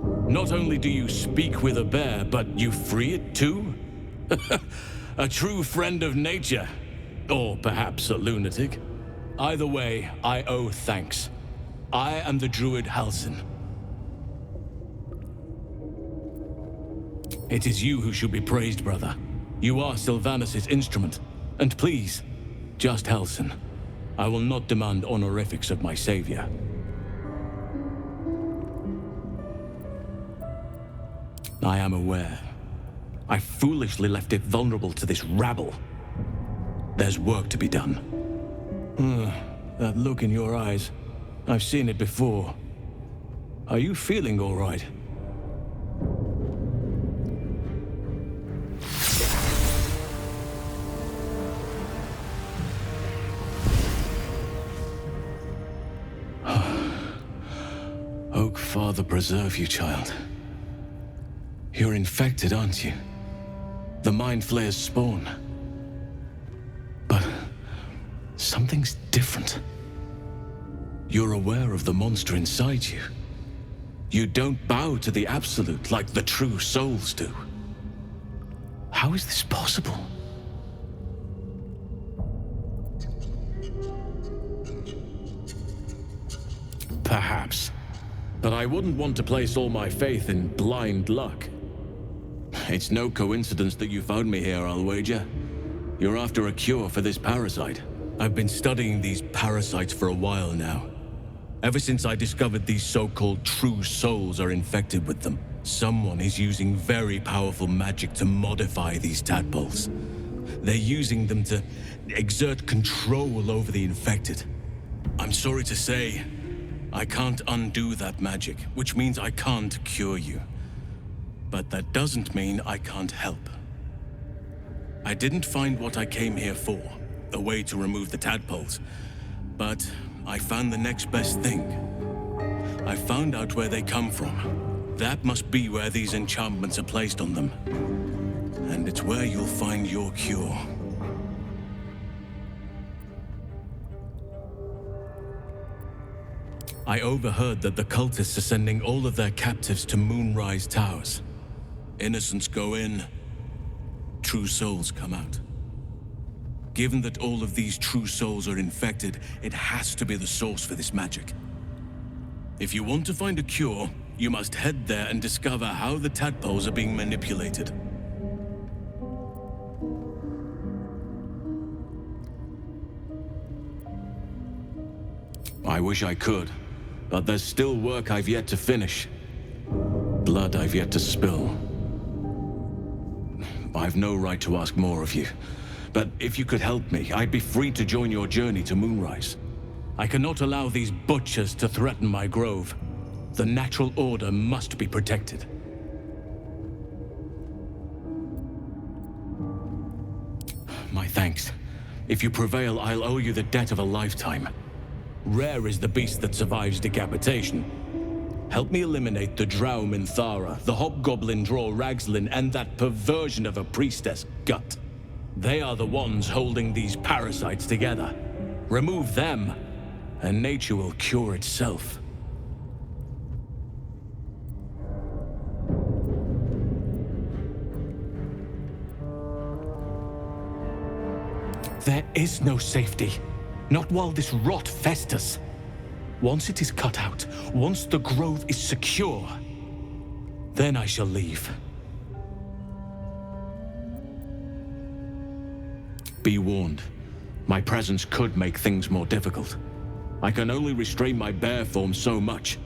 Not only do you speak with a bear, but you free it too? A true friend of nature. Or perhaps a lunatic. Either way, I owe thanks. I am the Druid Halsin. It is you who should be praised, brother. You are Sylvanus' instrument. And please, just Halsin. I will not demand honorifics of my savior. I am aware. I foolishly left it vulnerable to this rabble. There's work to be done. That look in your eyes. I've seen it before. Are you feeling all right? Oak Father preserve you, child. You're infected, aren't you? The Mind Flayer's spawn. But something's different. You're aware of the monster inside you. You don't bow to the Absolute like the true souls do. How is this possible? Perhaps. But I wouldn't want to place all my faith in blind luck. It's no coincidence that you found me here, I'll wager. You're after a cure for this parasite. I've been studying these parasites for a while now. Ever since I discovered these so-called true souls are infected with them, someone is using very powerful magic to modify these tadpoles. They're using them to exert control over the infected. I'm sorry to say, I can't undo that magic, which means I can't cure you. But that doesn't mean I can't help. I didn't find what I came here for, a way to remove the tadpoles, but I found the next best thing. I found out where they come from. That must be where these enchantments are placed on them. And it's where you'll find your cure. I overheard that the cultists are sending all of their captives to Moonrise Towers. Innocents go in, true souls come out. Given that all of these true souls are infected, it has to be the source for this magic. If you want to find a cure, you must head there and discover how the tadpoles are being manipulated. I wish I could. But there's still work I've yet to finish. Blood I've yet to spill. I've no right to ask more of you. But if you could help me, I'd be free to join your journey to Moonrise. I cannot allow these butchers to threaten my grove. The natural order must be protected. My thanks. If you prevail, I'll owe you the debt of a lifetime. Rare is the beast that survives decapitation. Help me eliminate the Drow Minthara, the Hobgoblin Draw Ragslin, and that perversion of a priestess, Gut. They are the ones holding these parasites together. Remove them, and nature will cure itself. There is no safety. Not while this rot festers. Once it is cut out, once the grove is secure, then I shall leave. Be warned. My presence could make things more difficult. I can only restrain my bear form so much.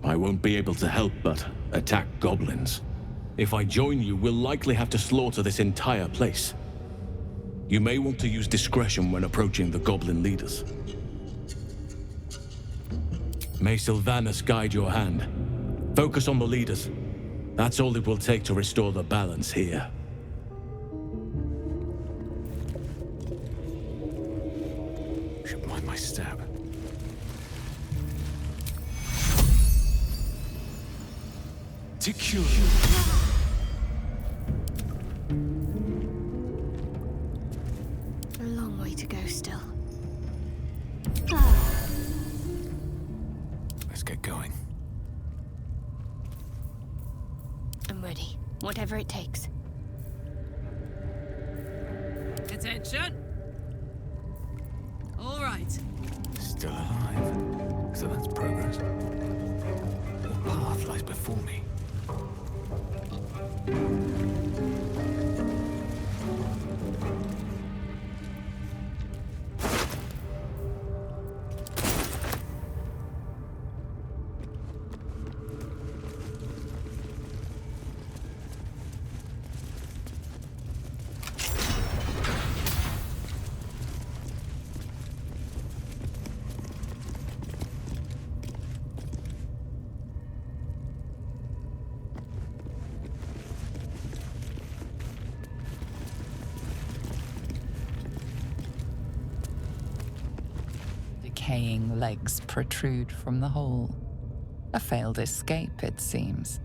I won't be able to help but attack goblins. If I join you, we'll likely have to slaughter this entire place. You may want to use discretion when approaching the goblin leaders. May Sylvanus guide your hand. Focus on the leaders. That's all it will take to restore the balance here. Should mind my step. Secure. A long way to go still. Let's get going. I'm ready. Whatever it takes. Attention! All right. Still alive. So that's progress. What path lies before me? Decaying legs protrude from the hole. A failed escape, it seems.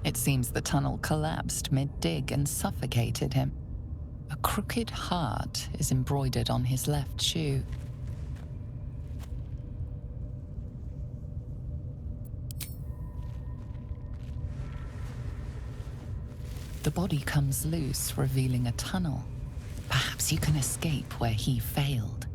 It seems the tunnel collapsed mid-dig and suffocated him. A crooked heart is embroidered on his left shoe. The body comes loose, revealing a tunnel. Perhaps you can escape where he failed.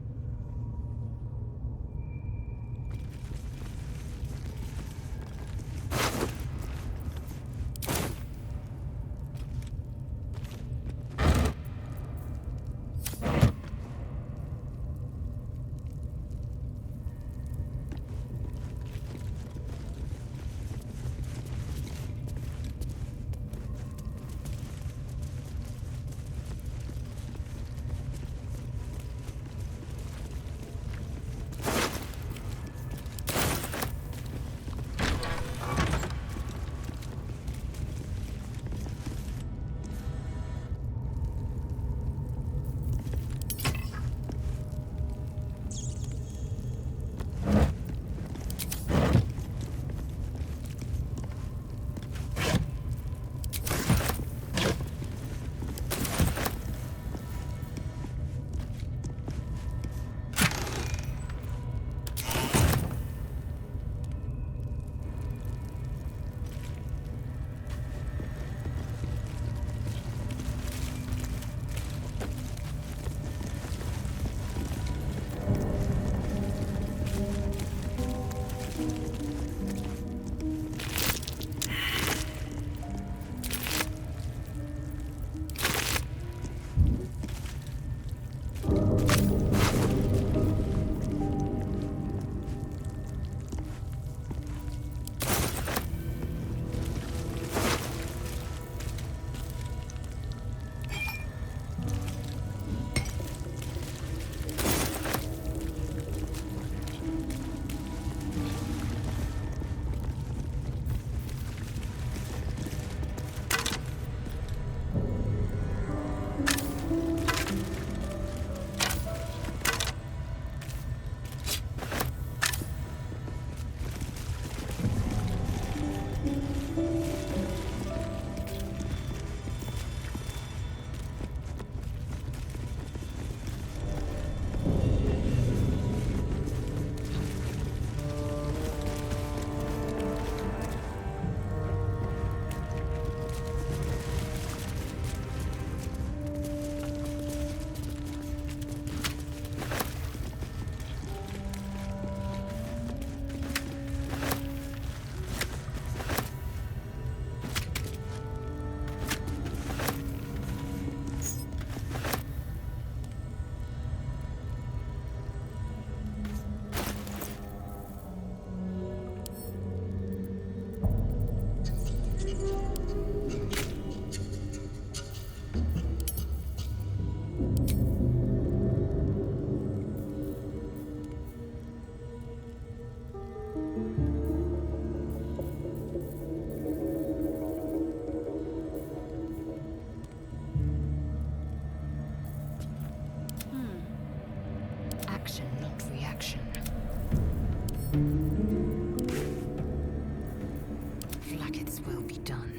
His will be done.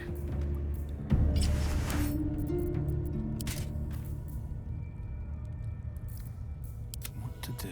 What to do?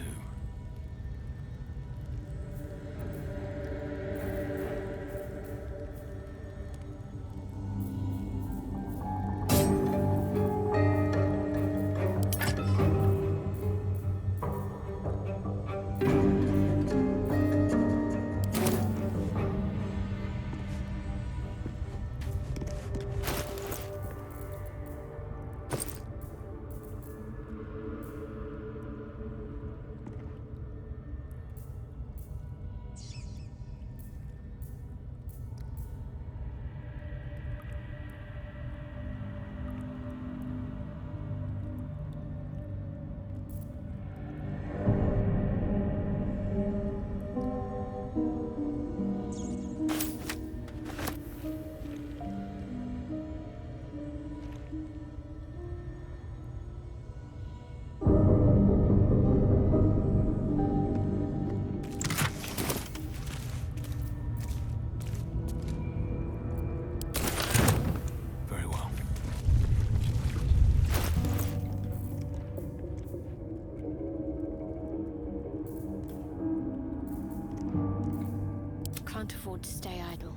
Can't afford to stay idle.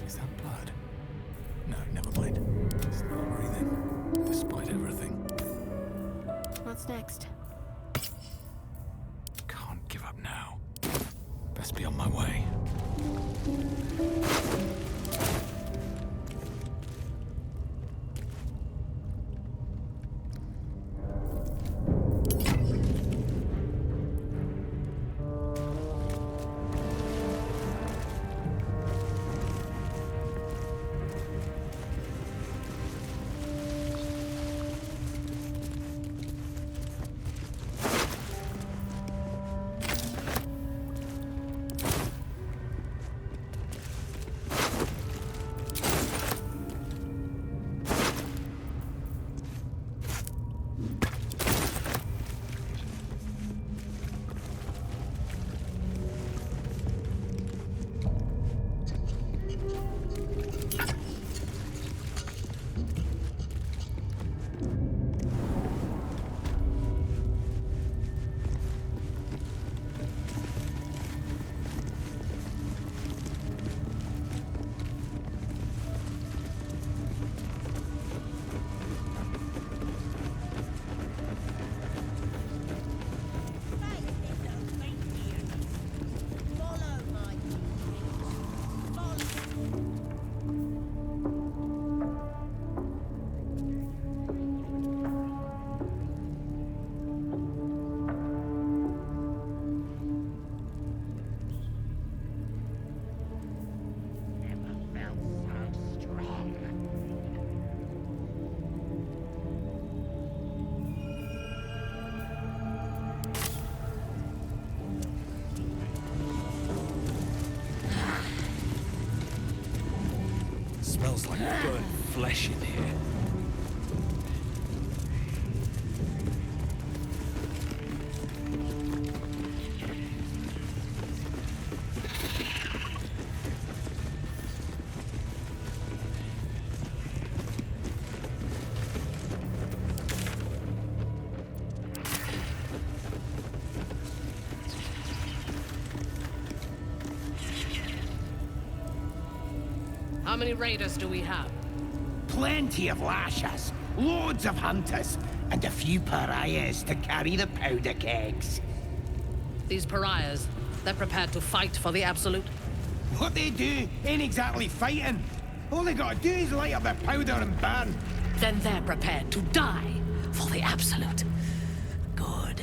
Is that blood? No, never mind. It's not breathing, despite everything. What's next? Can't give up now. Best be on my way. Smells like burnt flesh in here. How many raiders do we have? Plenty of lashers, loads of hunters, and a few pariahs to carry the powder kegs. These pariahs, they're prepared to fight for the Absolute? What they do ain't exactly fighting. All they gotta do is light up their powder and burn. Then they're prepared to die for the Absolute. Good.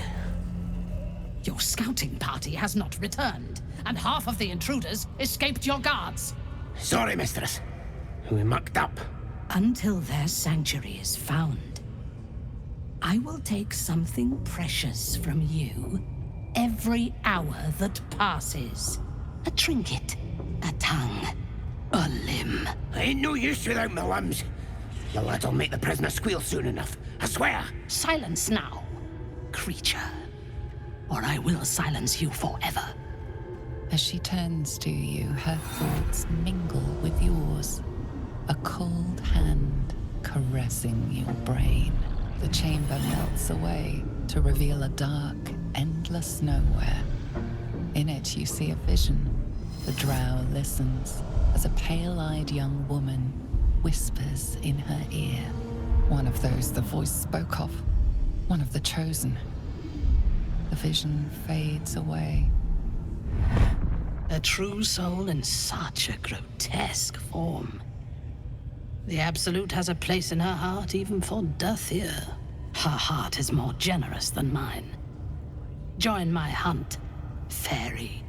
Your scouting party has not returned, and half of the intruders escaped your guards. Sorry, mistress. We mucked up. Until their sanctuary is found, I will take something precious from you every hour that passes. A trinket, a tongue, a limb. Ain't no use without my limbs. The lad'll make the prisoner squeal soon enough, I swear. Silence now, creature, or I will silence you forever. As she turns to you, her thoughts mingle with yours. A cold hand caressing your brain. The chamber melts away to reveal a dark, endless nowhere. In it, you see a vision. The drow listens as a pale-eyed young woman whispers in her ear. One of those the voice spoke of. One of the chosen. The vision fades away. A true soul in such a grotesque form. The Absolute has a place in her heart even for Dothier. Her heart is more generous than mine. Join my hunt, fairy,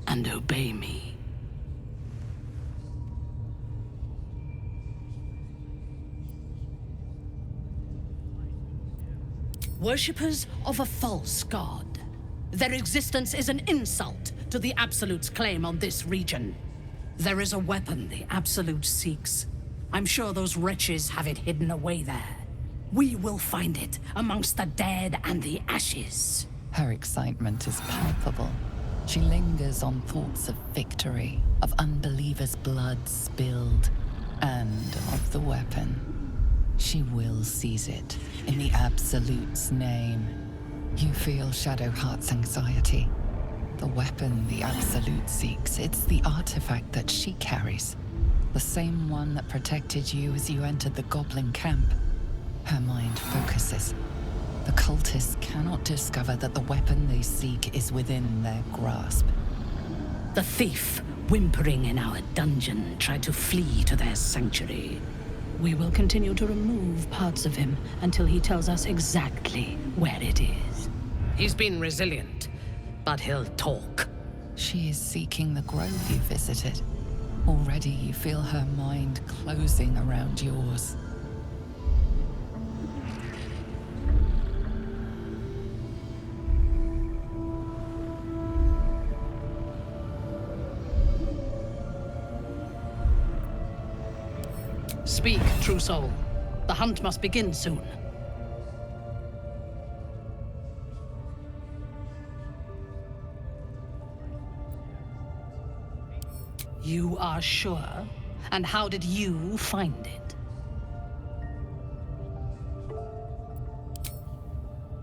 and obey me. Worshippers of a false god. Their existence is an insult to the Absolute's claim on this region. There is a weapon the Absolute seeks. I'm sure those wretches have it hidden away there. We will find it amongst the dead and the ashes. Her excitement is palpable. She lingers on thoughts of victory, of unbelievers' blood spilled, and of the weapon. She will seize it, in the Absolute's name. You feel Shadowheart's anxiety. The weapon the Absolute seeks, it's the artifact that she carries. The same one that protected you as you entered the goblin camp. Her mind focuses. The cultists cannot discover that the weapon they seek is within their grasp. The thief, whimpering in our dungeon, tried to flee to their sanctuary. We will continue to remove parts of him until he tells us exactly where it is. He's been resilient, but he'll talk. She is seeking the grove you visited. Already you feel her mind closing around yours. Speak, true soul. The hunt must begin soon. You are sure? And how did you find it?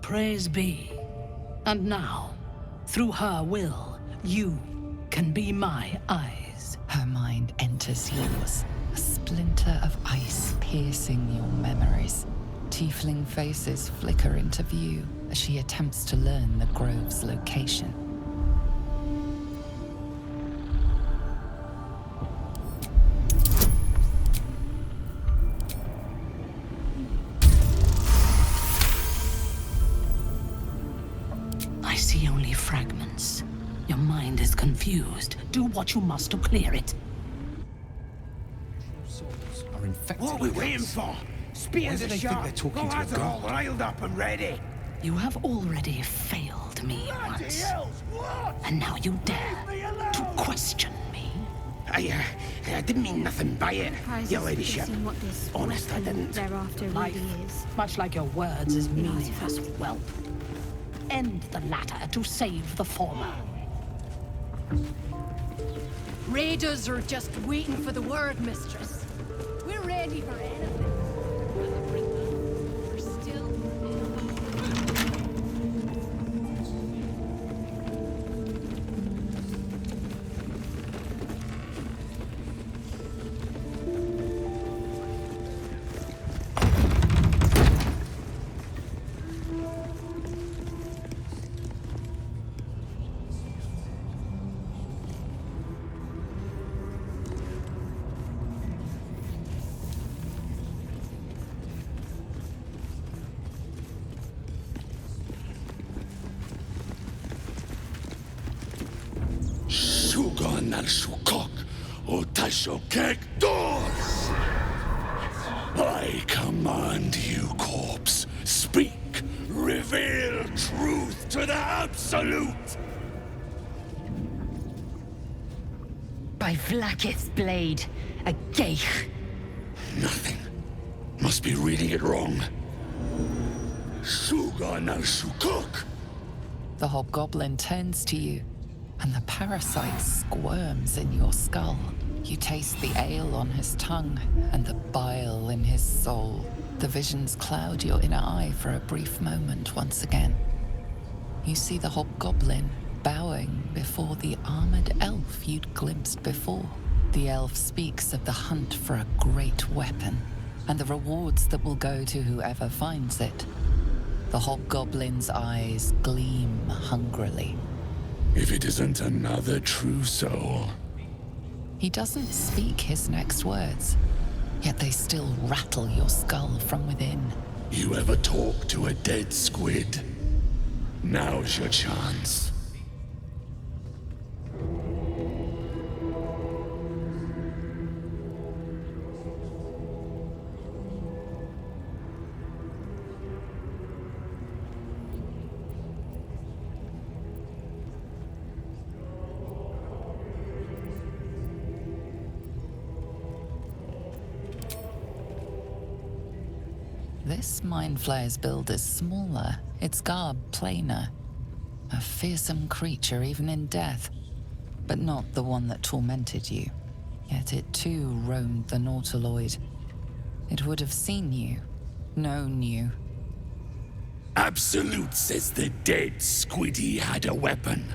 Praise be. And now, through her will, you can be my eyes. Her mind enters yours. A splinter of ice piercing your memories. Tiefling faces flicker into view as she attempts to learn the grove's location. I see only fragments. Your mind is confused. Do what you must to clear it. Are infected. What are we waiting for? Spears Why do are they think sharp. they're talking to a Lads are all god? riled up and ready. You have already failed me once. And now you dare to question me. I didn't mean nothing by it, your ladyship. What this Honest, I weapon didn't. thereafter Life, really is. much like your words, is meaningless whelp. End the latter to save the former. Raiders are just waiting for the word, mistress. We're ready for anything. We're still... I command you, corpse. Speak. Reveal truth to the Absolute. By Vlaakith's blade, a geich. Nothing. Must be reading it wrong. Suga no Shukok. The hobgoblin turns to you. and the parasite squirms in your skull. You taste the ale on his tongue and the bile in his soul. The visions cloud your inner eye for a brief moment once again. You see the hobgoblin bowing before the armored elf you'd glimpsed before. The elf speaks of the hunt for a great weapon and the rewards that will go to whoever finds it. The hobgoblin's eyes gleam hungrily. If it isn't another true soul. He doesn't speak his next words, yet they still rattle your skull from within. You ever talk to a dead squid? Now's your chance. This Mind Flayer's build is smaller, its garb plainer. A fearsome creature even in death, but not the one that tormented you. Yet it too roamed the Nautiloid. It would have seen you, known you. Absolute says the dead squiddy had a weapon.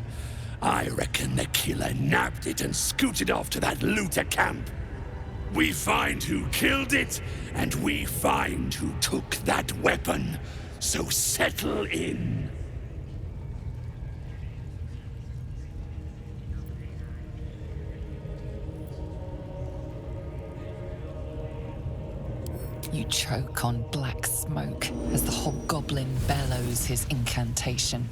I reckon the killer nabbed it and scooted off to that looter camp. We find who killed it, and we find who took that weapon. So settle in. You choke on black smoke as the hobgoblin bellows his incantation.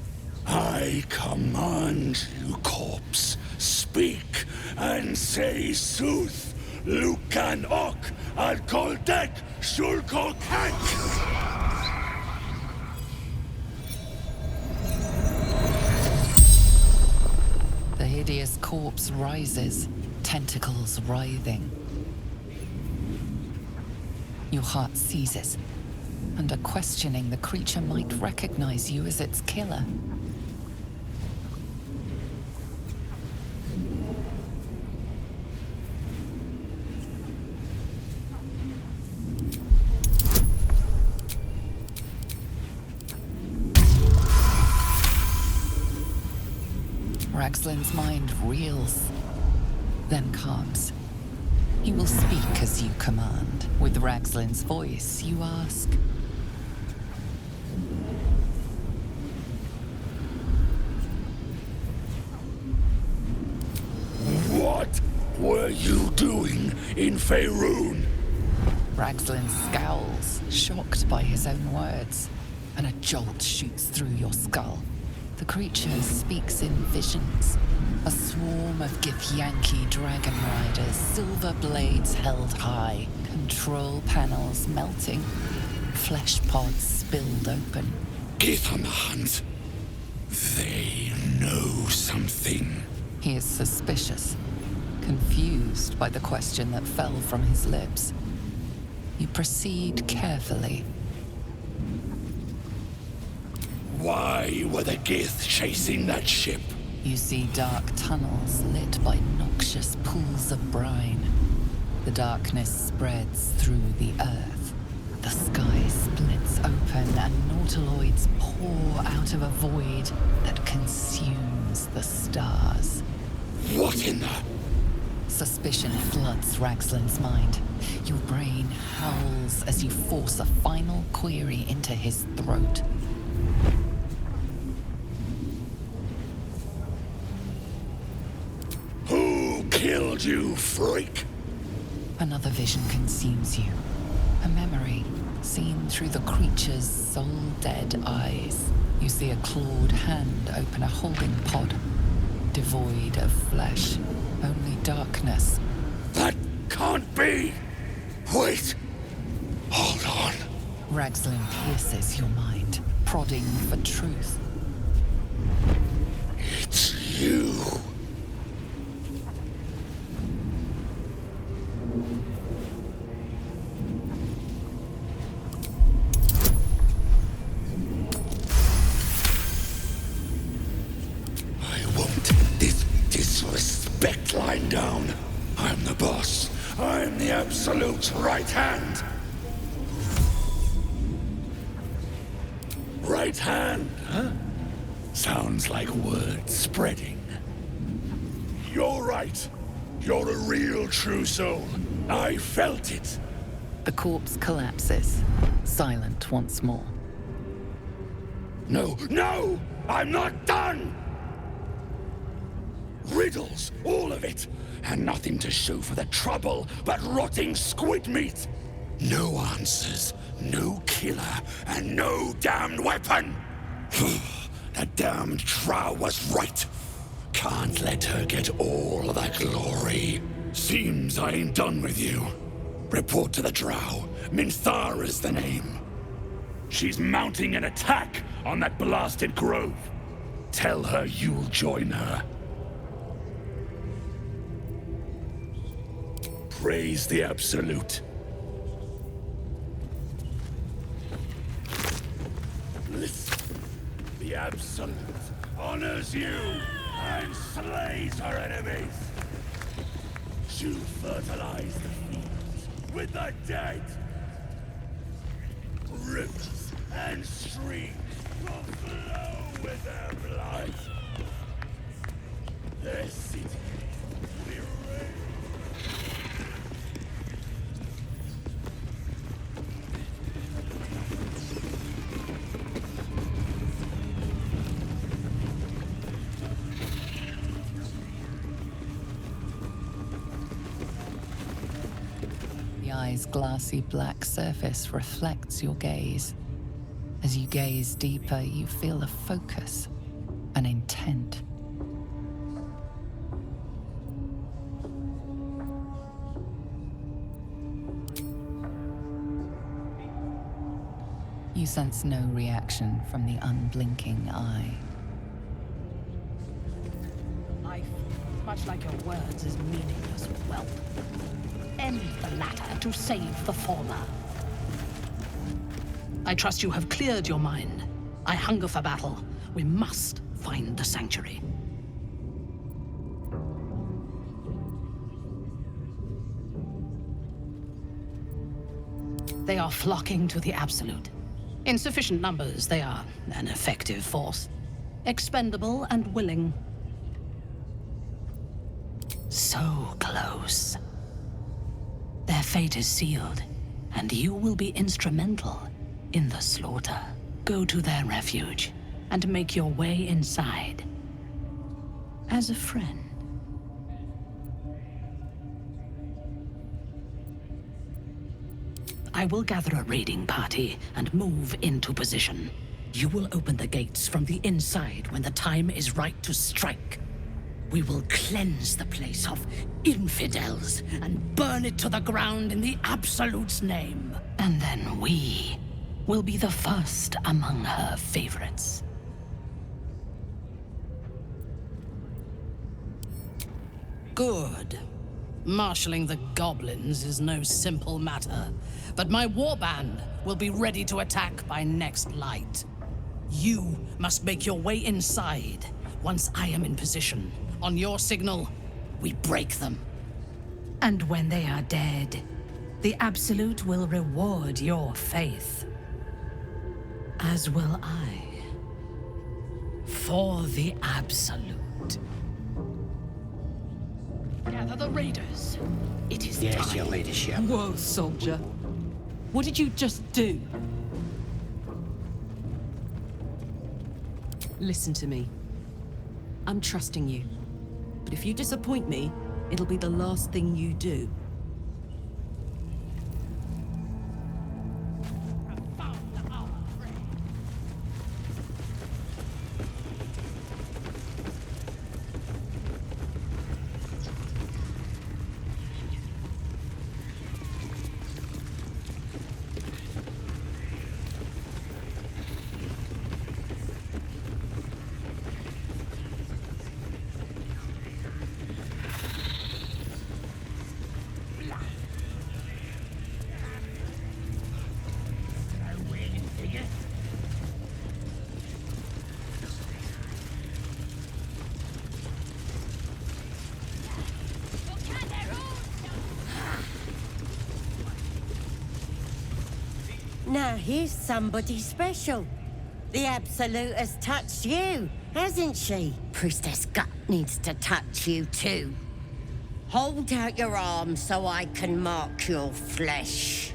I command you, corpse, speak and say sooth. Lucan ok al koldek shulkok hank. The hideous corpse rises, tentacles writhing. Your heart seizes. Under questioning, the creature might recognize you as its killer. Ragslin's mind reels, then calms. He will speak as you command. With Ragslin's voice, you ask. What were you doing in Faerun? Ragslin scowls, shocked by his own words, and a jolt shoots through your skull. The creature speaks in visions. A swarm of Githyanki dragon riders, silver blades held high, control panels melting, flesh pods spilled open. Gith on the hunt. They know something. He is suspicious, confused by the question that fell from his lips. You proceed carefully. Why were the Gith chasing that ship? You see dark tunnels lit by noxious pools of brine. The darkness spreads through the earth. The sky splits open and nautiloids pour out of a void that consumes the stars. What in the... Suspicion floods Ragslin's mind. Your brain howls as you force a final query into his throat. Who killed you, freak? Another vision consumes you. A memory seen through the creature's soul-dead eyes. You see a clawed hand open a holding pod, devoid of flesh, only darkness. That can't be! Wait! Hold on. Ragslin pierces your mind, prodding for truth. It's you. I won't this I'm the absolute right hand. Right hand, huh? Sounds like word spreading. You're right. You're a real true soul. I felt it. The corpse collapses, silent once more. No, no! I'm not done! Riddles, all of it. And nothing to show for the trouble but rotting squid meat. No answers, no killer, and no damned weapon. That damned Drow was right. Can't let her get all the glory. Seems I ain't done with you. Report to the Drow. Minthara's the name. She's mounting an attack on that blasted grove. Tell her you'll join her. Praise the Absolute. Listen. The Absolute honors you and slays her enemies. She'll fertilize the fields with the dead. Rivers and streams will flow with their blood. Their city will be ready. The eye's glassy black surface reflects your gaze. As you gaze deeper, you feel a focus, an intent. You sense no reaction from the unblinking eye. Life, much like your words, is meaningless whelp. End the latter to save the former. I trust you have cleared your mind. I hunger for battle. We must find the sanctuary. They are flocking to the Absolute. In sufficient numbers, they are an effective force. Expendable and willing. So close. Their fate is sealed, and you will be instrumental in the slaughter. Go to their refuge and make your way inside. As a friend. I will gather a raiding party and move into position. You will open the gates from the inside when the time is right to strike. We will cleanse the place of infidels and burn it to the ground in the Absolute's name. And then we will be the first among her favorites. Good. Marshalling the goblins is no simple matter, but my warband will be ready to attack by next light. You must make your way inside. Once I am in position, on your signal, we break them. And when they are dead, the Absolute will reward your faith. As will I. For the Absolute. Gather the raiders. It is Yes, time. your ladyship. Whoa, soldier. What did you just do? Listen to me. I'm trusting you. But if you disappoint me, it'll be the last thing you do. Now here's somebody special. The Absolute has touched you, hasn't she? Priestess Gut needs to touch you too. Hold out your arm so I can mark your flesh.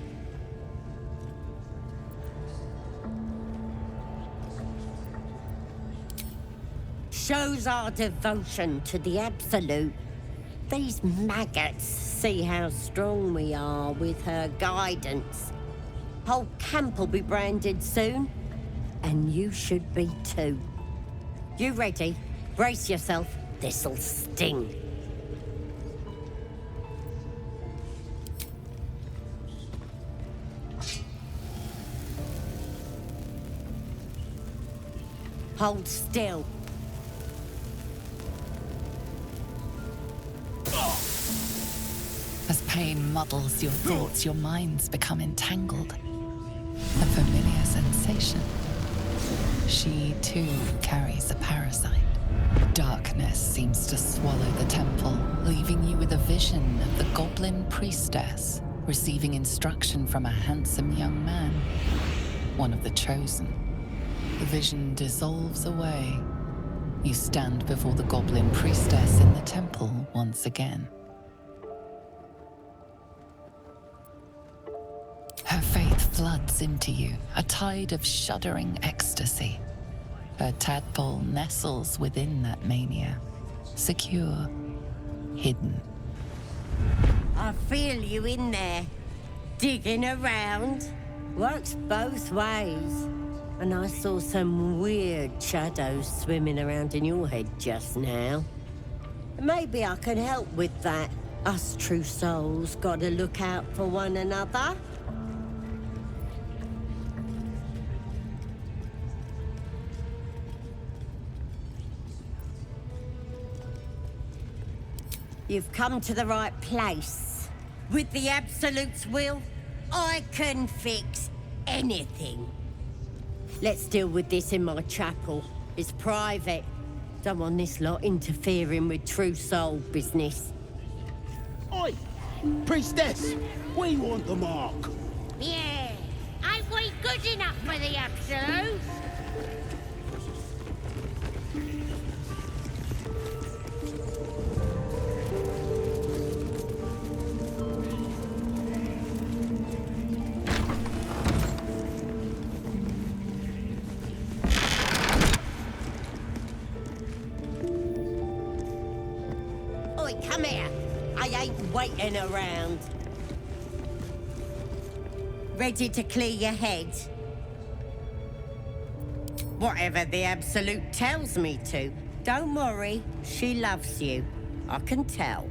Shows our devotion to the Absolute. These maggots see how strong we are with her guidance. Whole camp will be branded soon, and you should be too. You ready? Brace yourself, this'll sting. Hold still. As pain muddles your thoughts, your minds become entangled. A familiar sensation. She too carries a parasite. Darkness seems to swallow the temple, leaving you with a vision of the goblin priestess receiving instruction from a handsome young man, one of the chosen. The vision dissolves away. You stand before the goblin priestess in the temple once again. Her faith floods into you, a tide of shuddering ecstasy. Her tadpole nestles within that mania, secure, hidden. I feel you in there, digging around. Works both ways. And I saw some weird shadows swimming around in your head just now. Maybe I can help with that. Us true souls gotta look out for one another. You've come to the right place. With the Absolute's will, I can fix anything. Let's deal with this in my chapel. It's private. Don't want this lot interfering with true soul business. Oi! Priestess! We want the mark! Yeah, ain't we good enough for the Absolute? Come here. I ain't waiting around. Ready to clear your head? Whatever the Absolute tells me to. Don't worry, she loves you. I can tell.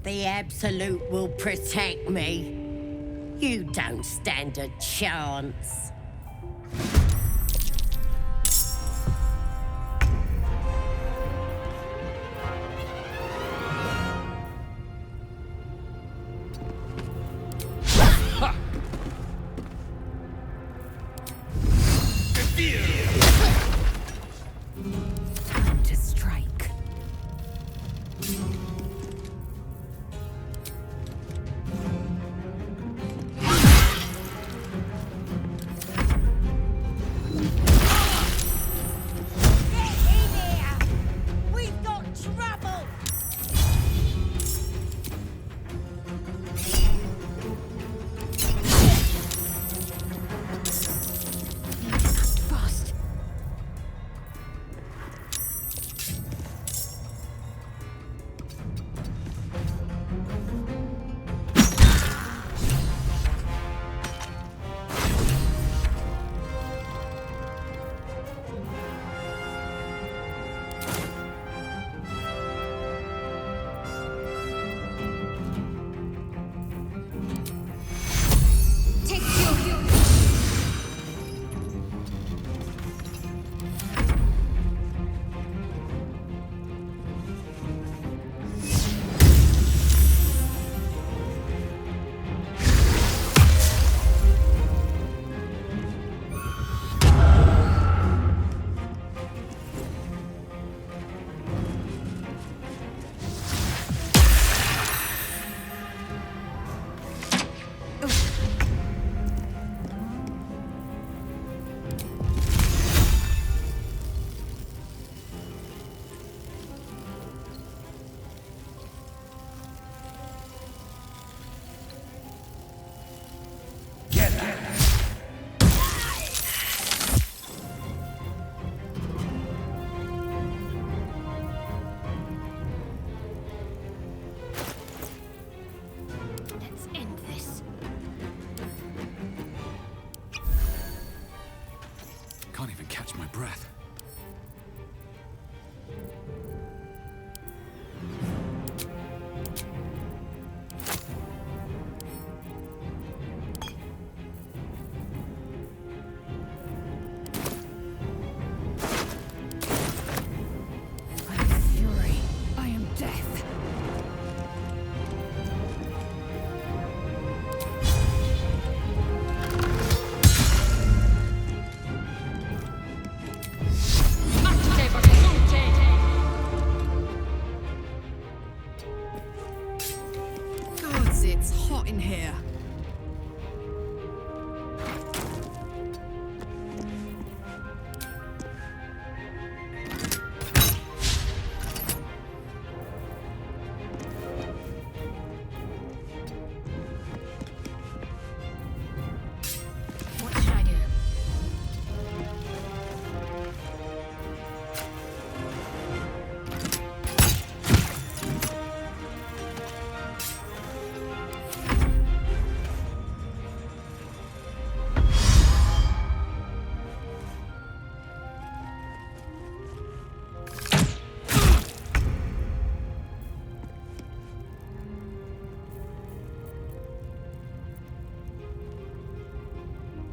The Absolute will protect me. You don't stand a chance. Time to strike. death. Gods, it's hot in here. What should I do?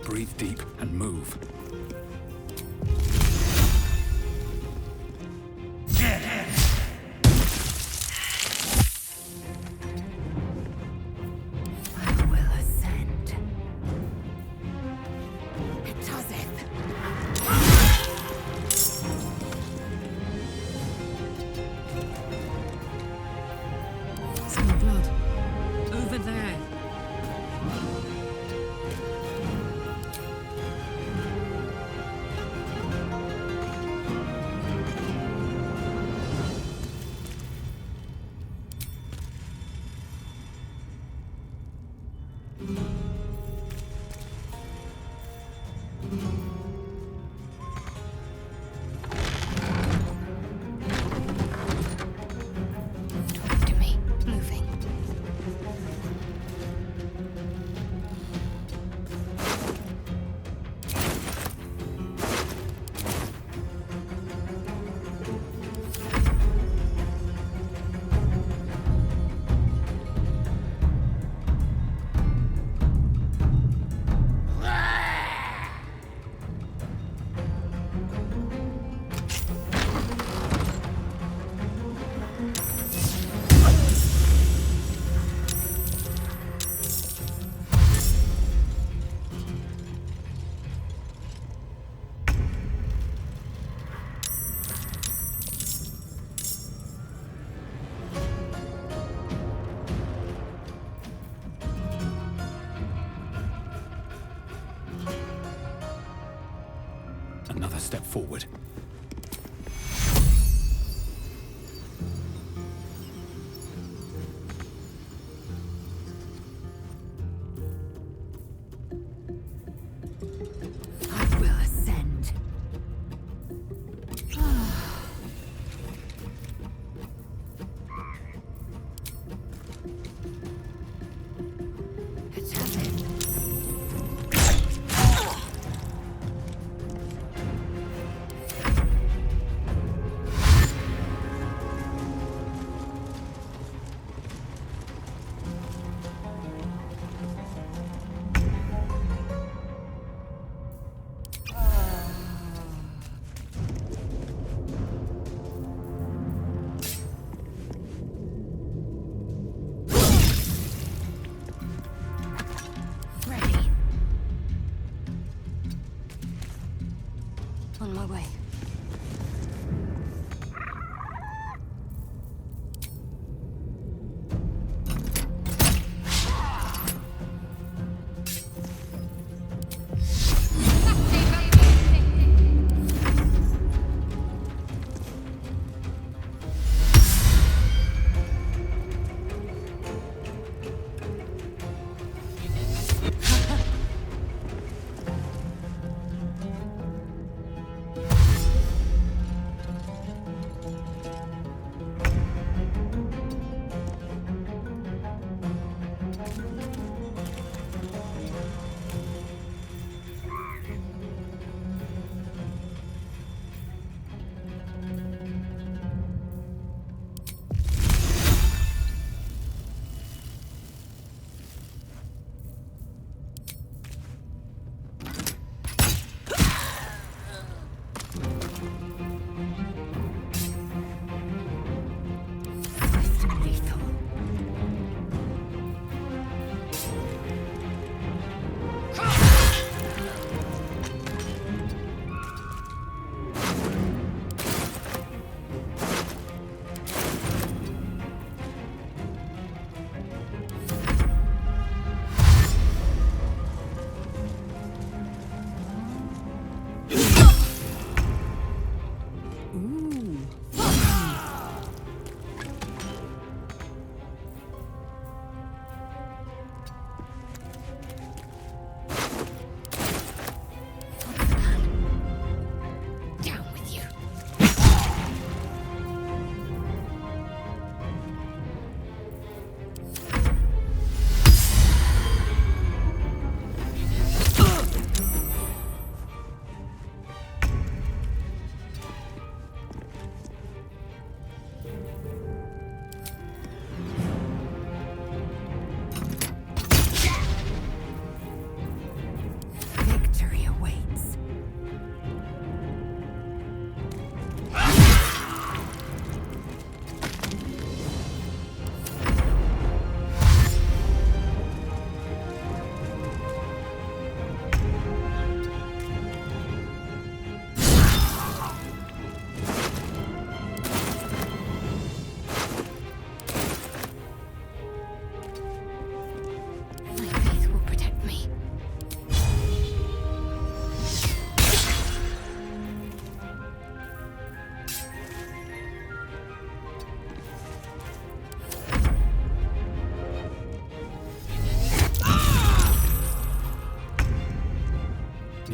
Breathe deep and move. I will ascend. It doesn't. Some blood. Over there. Talk to me. Moving. Another step forward. I will ascend. It doesn't.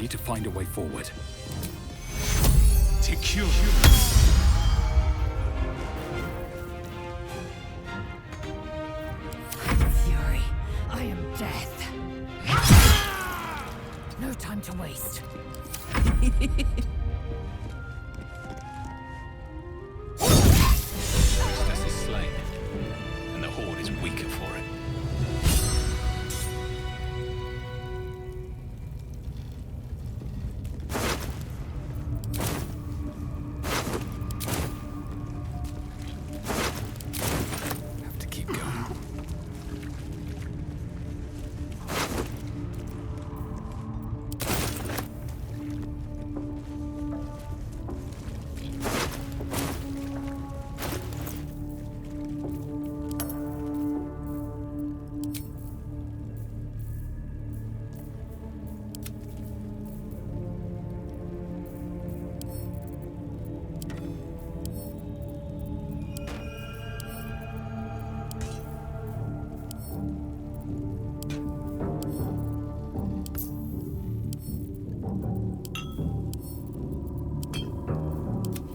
need to find a way forward. Secure. Fury, I am death. No time to waste. Priestess is slain, and the Horde is weaker for it. Have to keep going.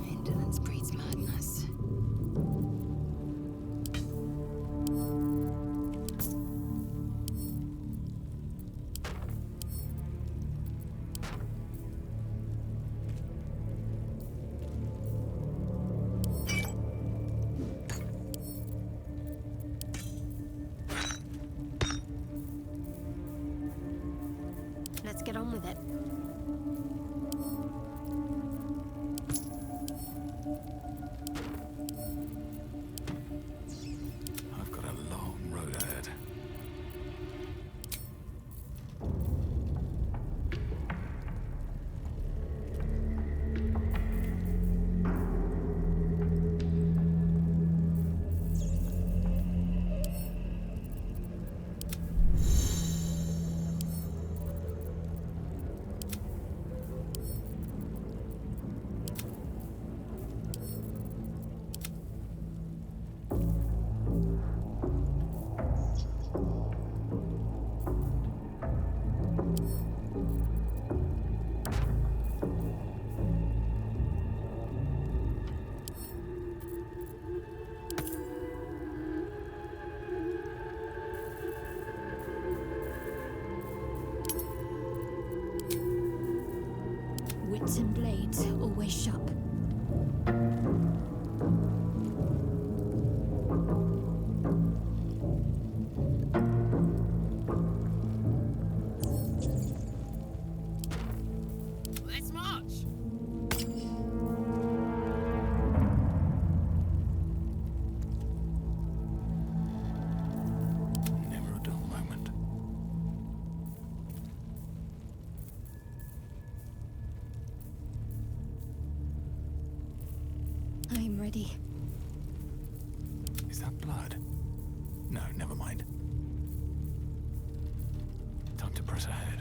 Indolence breeds madness. Let's get on with it. I've got a long road ahead. Wits and blades always sharp. Let's march! Never a dull moment. I am ready. Is that blood? No, never mind. Time to press ahead.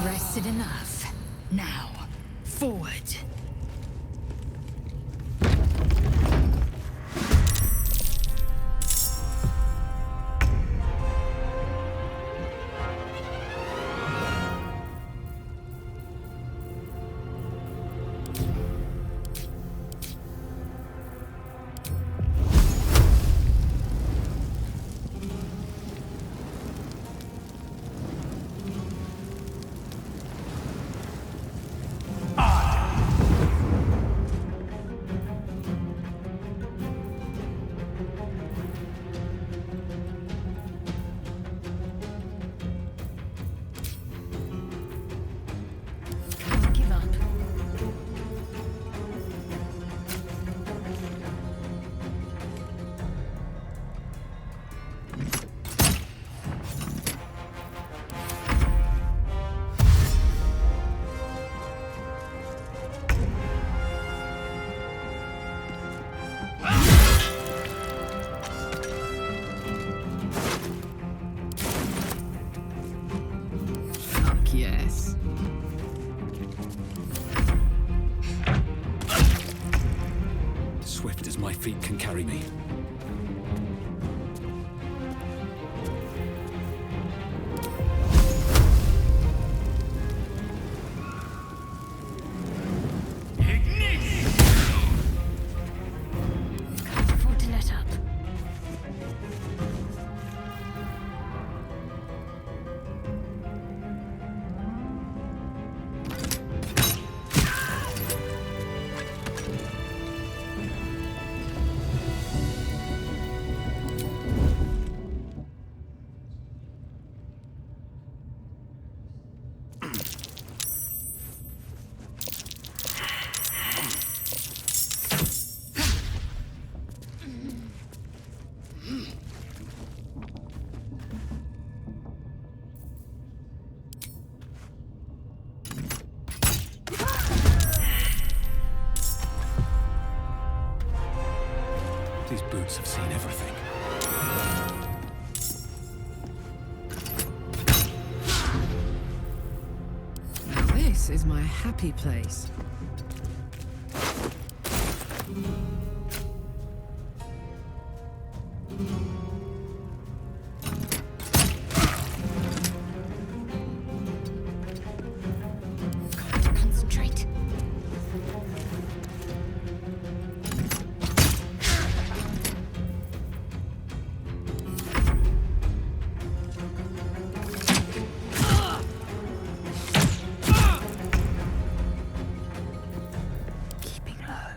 Rested enough. Now, forward. this. Swift as my feet can carry me. Can't afford to let up. These boots have seen everything. Now this is my happy place. Concentrate. Keeping low.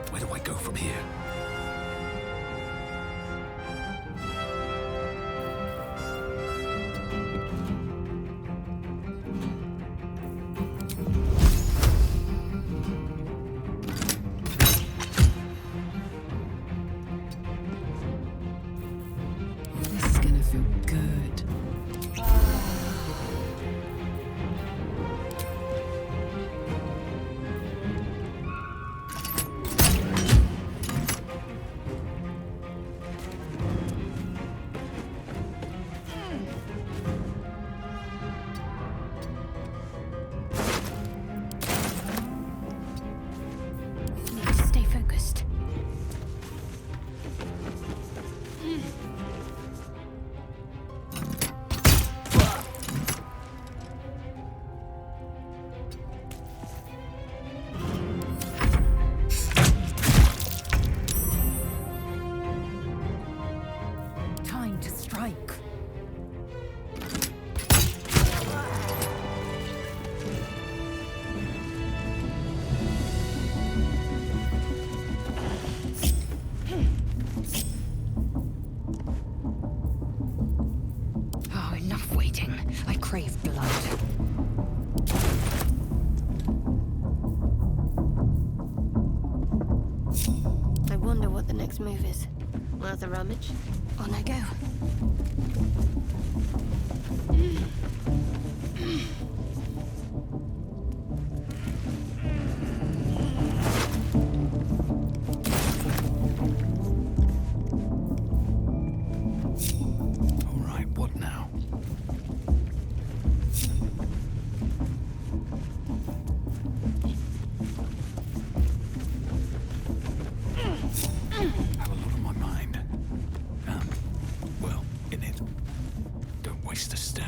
Where do I go from here? This is gonna feel good. Need to stay focused. Time to strike. Oh, enough waiting. I crave blood. I wonder what the next move is. Worth a rummage? On I go. All right, what now? Have a lot on my mind. Well, in it. Don't waste a step.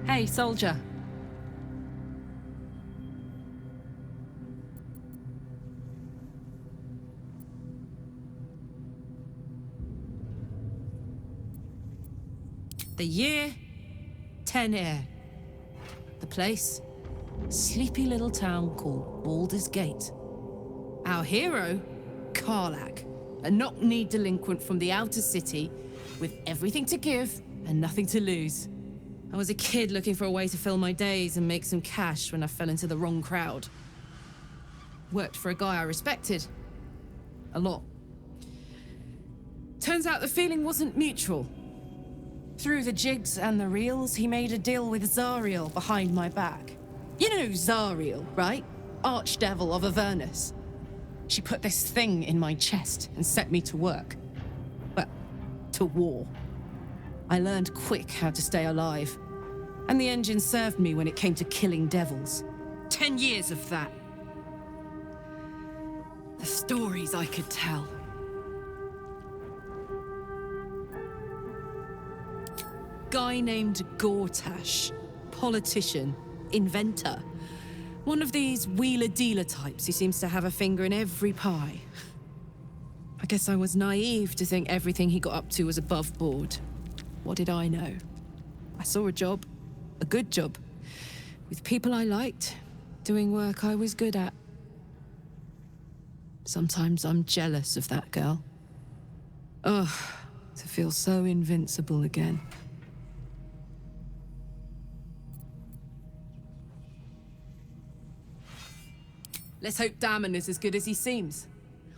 Hey, soldier. The year, 10 air. The place, sleepy little town called Baldur's Gate. Our hero, Karlach, a knock-kneed delinquent from the outer city with everything to give and nothing to lose. I was a kid looking for a way to fill my days and make some cash when I fell into the wrong crowd. Worked for a guy I respected. A lot. Turns out the feeling wasn't mutual. Through the jigs and the reels, he made a deal with Zariel behind my back. You know Zariel, right? Archdevil of Avernus. She put this thing in my chest and set me to work. Well, to war. I learned quick how to stay alive. And the engine served me when it came to killing devils. 10 years of that. The stories I could tell. Guy named Gortash. Politician. Inventor. One of these wheeler-dealer types who seems to have a finger in every pie. I guess I was naive to think everything he got up to was above board. What did I know? I saw a job. A good job. With people I liked. Doing work I was good at. Sometimes I'm jealous of that girl. Ugh, to feel so invincible again. Let's hope Damon is as good as he seems.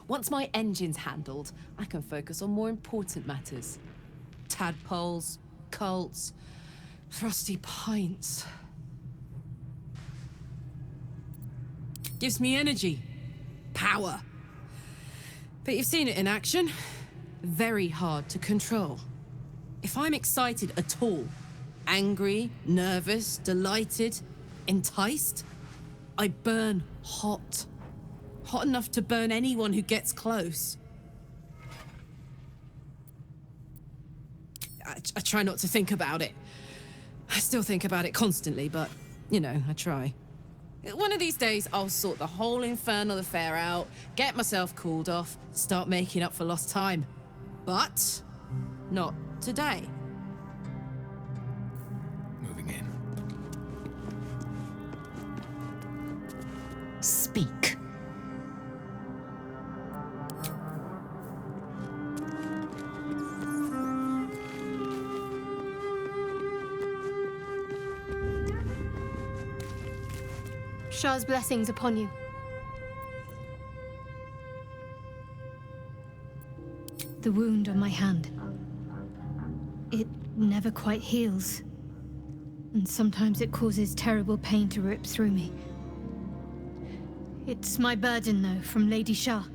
Once my engine's handled, I can focus on more important matters. Tadpoles, cults, frosty pints. Gives me energy, power. But you've seen it in action. Very hard to control. If I'm excited at all, angry, nervous, delighted, enticed, I burn hot. Hot enough to burn anyone who gets close. I try not to think about it. I still think about it constantly, but, you know, I try. One of these days, I'll sort the whole infernal affair out, get myself cooled off, start making up for lost time. But not today. Moving in. Speak. Shah's blessings upon you. The wound on my hand. It never quite heals. And sometimes it causes terrible pain to rip through me. It's my burden, though, from Lady Shah.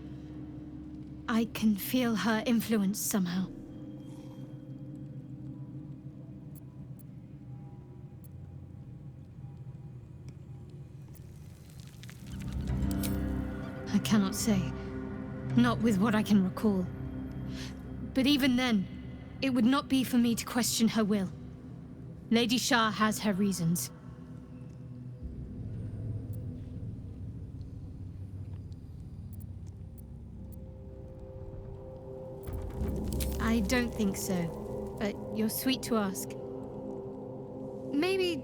I can feel her influence somehow. I cannot say. Not with what I can recall. But even then, it would not be for me to question her will. Lady Shah has her reasons. I don't think so, but you're sweet to ask. Maybe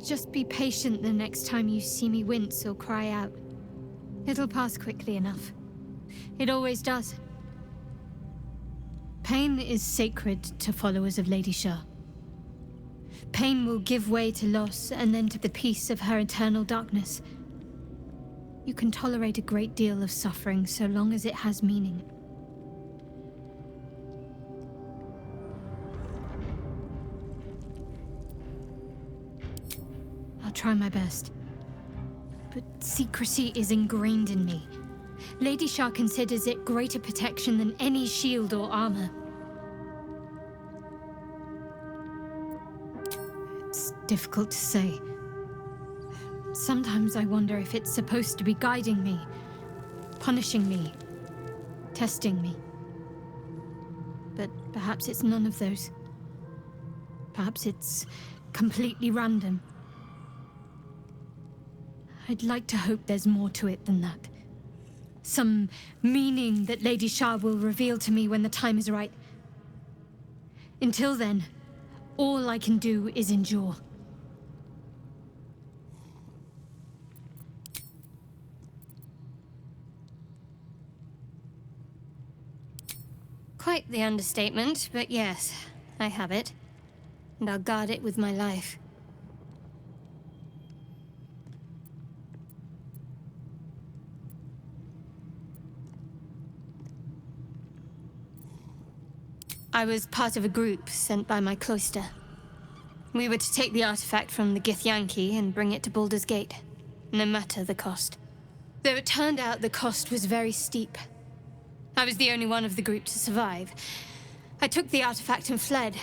just be patient the next time you see me wince or cry out. It'll pass quickly enough. It always does. Pain is sacred to followers of Lady Shah. Pain will give way to loss and then to the peace of her eternal darkness. You can tolerate a great deal of suffering so long as it has meaning. I'll try my best. But secrecy is ingrained in me. Lady Shah considers it greater protection than any shield or armor. It's difficult to say. Sometimes I wonder if it's supposed to be guiding me, punishing me, testing me. But perhaps it's none of those. Perhaps it's completely random. I'd like to hope there's more to it than that. Some meaning that Lady Shah will reveal to me when the time is right. Until then, all I can do is endure. Quite the understatement, but yes, I have it. And I'll guard it with my life. I was part of a group sent by my cloister. We were to take the artifact from the Githyanki and bring it to Baldur's Gate, no matter the cost. Though it turned out the cost was very steep. I was the only one of the group to survive. I took the artifact and fled,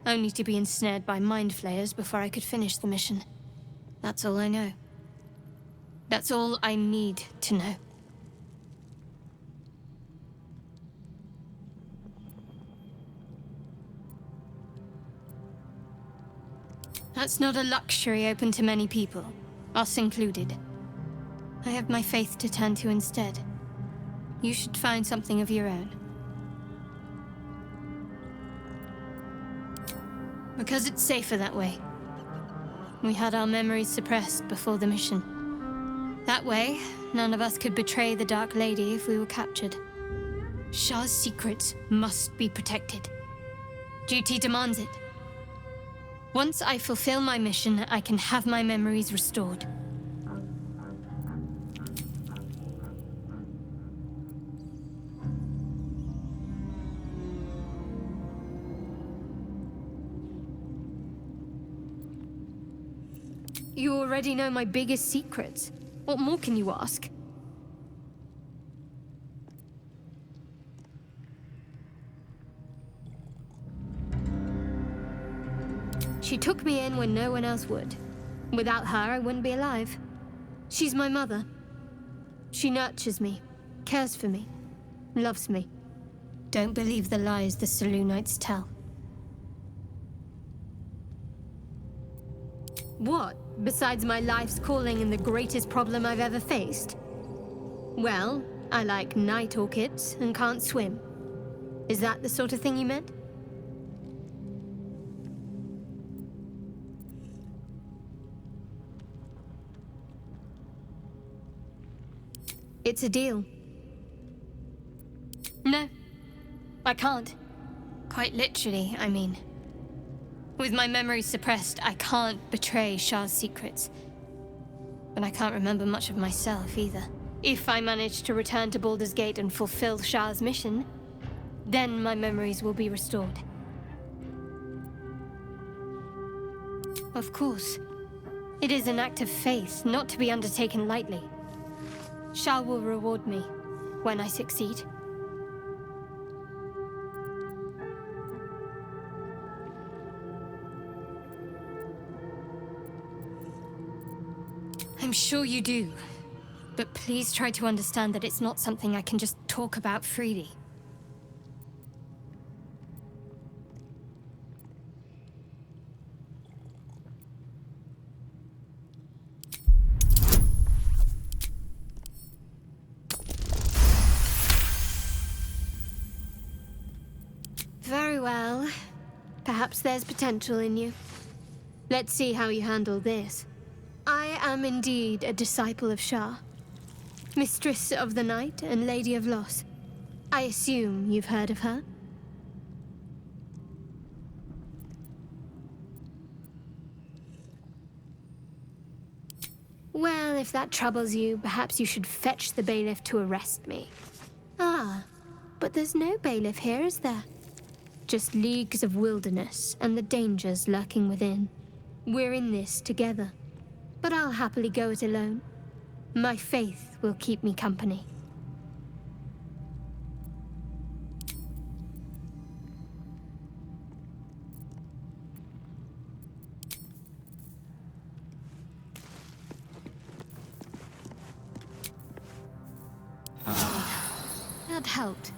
only to be ensnared by mind flayers before I could finish the mission. That's all I know. That's all I need to know. That's not a luxury open to many people, us included. I have my faith to turn to instead. You should find something of your own. Because it's safer that way. We had our memories suppressed before the mission. That way, none of us could betray the Dark Lady if we were captured. Shah's secrets must be protected. Duty demands it. Once I fulfill my mission, I can have my memories restored. You already know my biggest secrets. What more can you ask? She took me in when no one else would. Without her, I wouldn't be alive. She's my mother. She nurtures me, cares for me, loves me. Don't believe the lies the Selûnites tell. What, besides my life's calling and the greatest problem I've ever faced? Well, I like night orchids and can't swim. Is that the sort of thing you meant? It's a deal. No, I can't. Quite literally, I mean. With my memories suppressed, I can't betray Shah's secrets. But I can't remember much of myself either. If I manage to return to Baldur's Gate and fulfill Shah's mission, then my memories will be restored. Of course. It is an act of faith, not to be undertaken lightly. Shah will reward me when I succeed. I'm sure you do, but please try to understand that it's not something I can just talk about freely. Very well. Perhaps there's potential in you. Let's see how you handle this. I am indeed a disciple of Shah, Mistress of the Night and Lady of Loss. I assume you've heard of her? Well, if that troubles you, perhaps you should fetch the bailiff to arrest me. Ah, but there's no bailiff here, is there? Just leagues of wilderness and the dangers lurking within. We're in this together. But I'll happily go it alone. My faith will keep me company. That helped.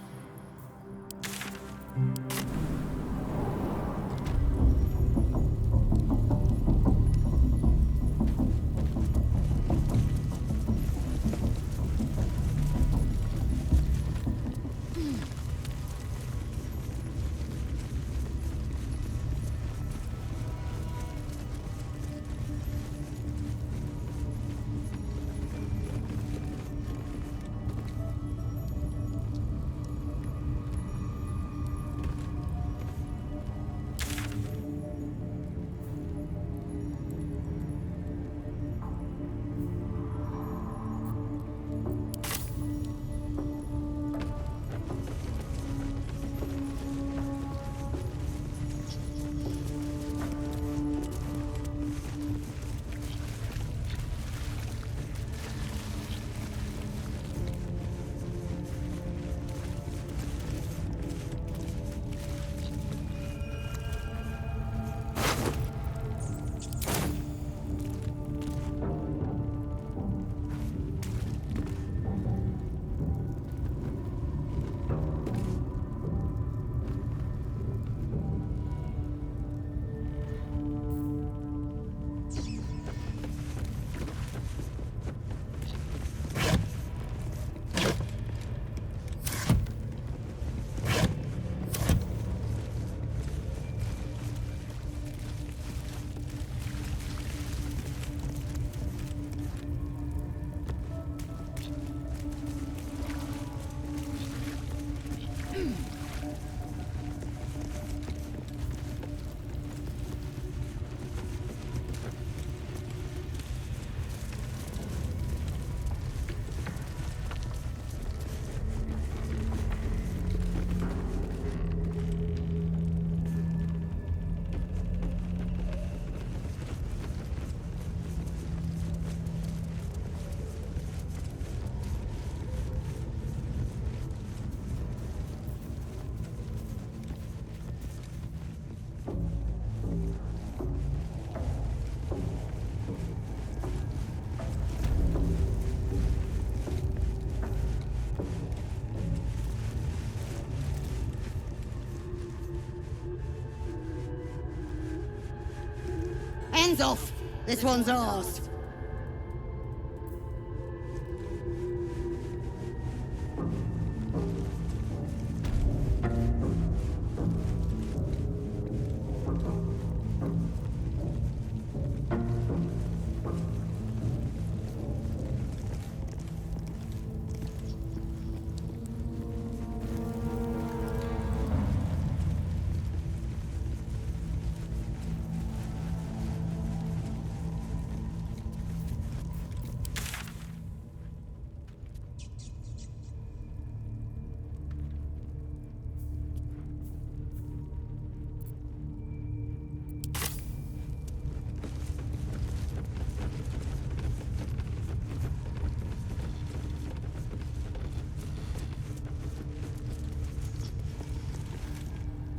Hands off! This one's ours.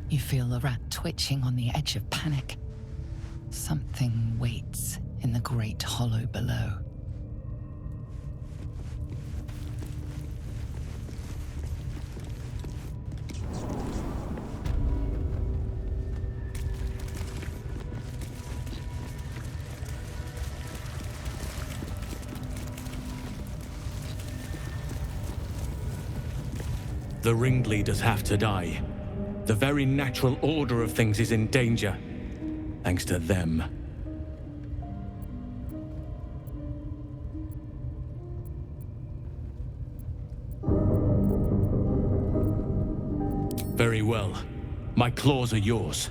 You feel the rat twitching on the edge of panic. Something waits in the great hollow below. The ringleaders have to die. The very natural order of things is in danger, thanks to them. Very well. My claws are yours.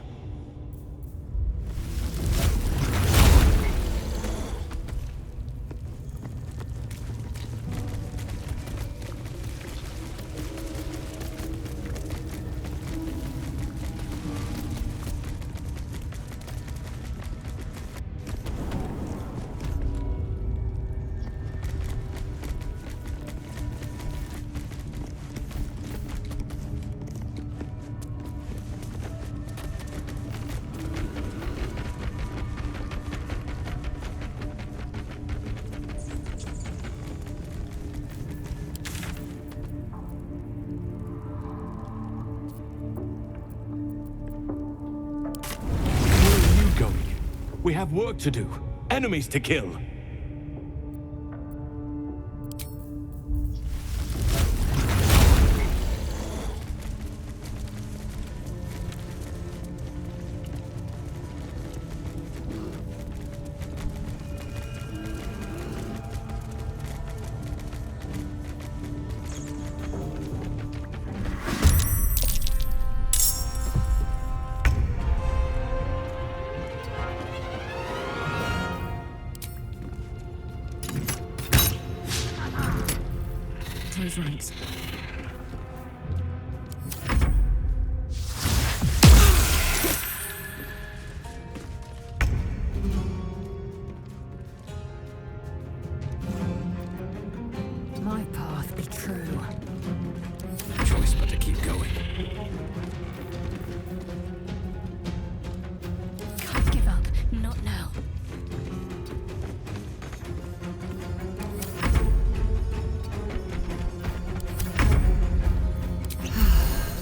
We have work to do, enemies to kill. Close ranks. My path be true. No choice but to keep going. Can't give up. Not now.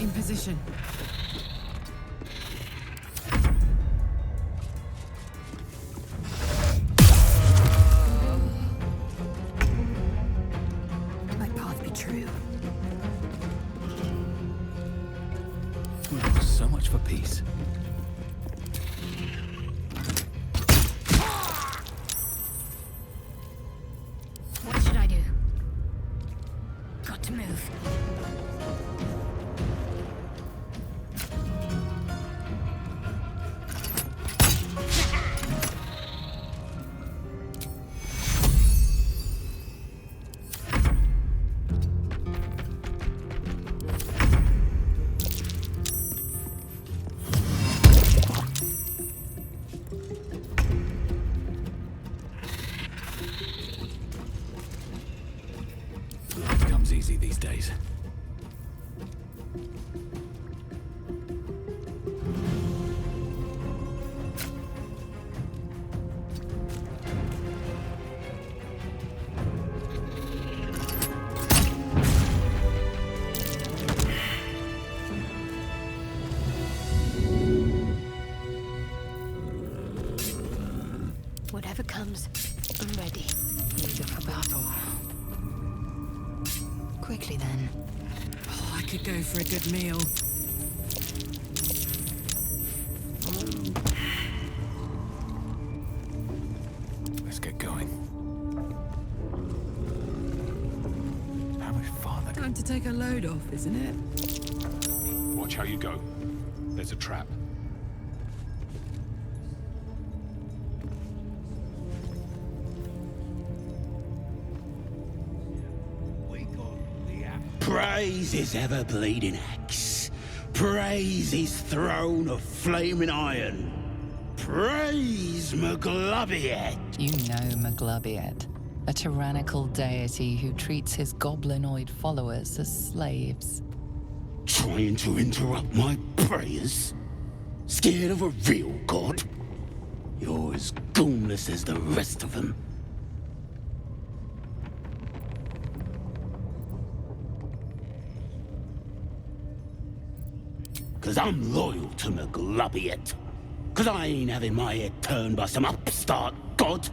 In position. My path be true. Well, so much for peace. What should I do? Got to move. Whatever comes, I'm ready. Eager for battle. Quickly then. Oh, I could go for a good meal. Let's get going. How much farther? Time to take a load off, isn't it? Watch how you go. There's a trap. Praise his ever-bleeding axe. Praise his throne of flaming iron. Praise Maglobiet. You know Maglobiet, a tyrannical deity who treats his goblinoid followers as slaves. Trying to interrupt my prayers? Scared of a real god? You're as goonless as the rest of them. Cause I'm loyal to Maglobiet. Cause I ain't having my head turned by some upstart god.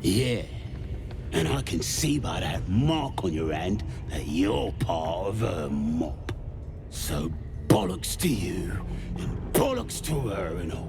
Yeah, and I can see by that mark on your hand that you're part of her mob. So bollocks to you, and bollocks to her and all.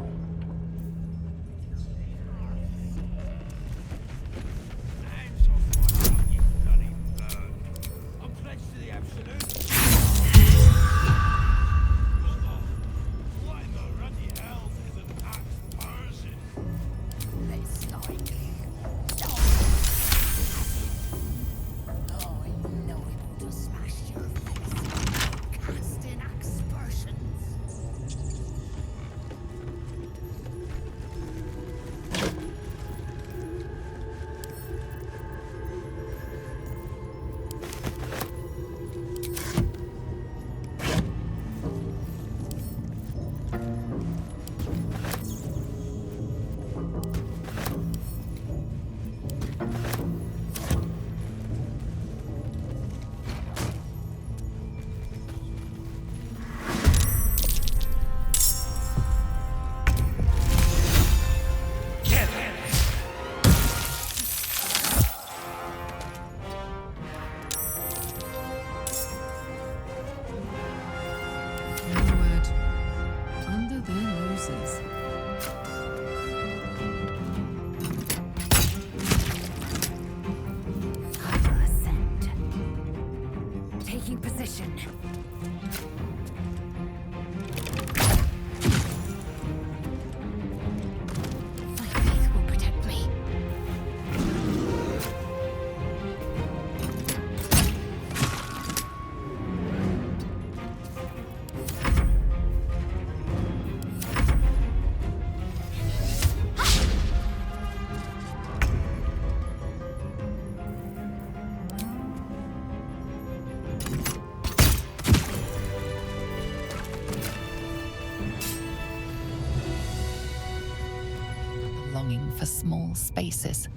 For small spaces,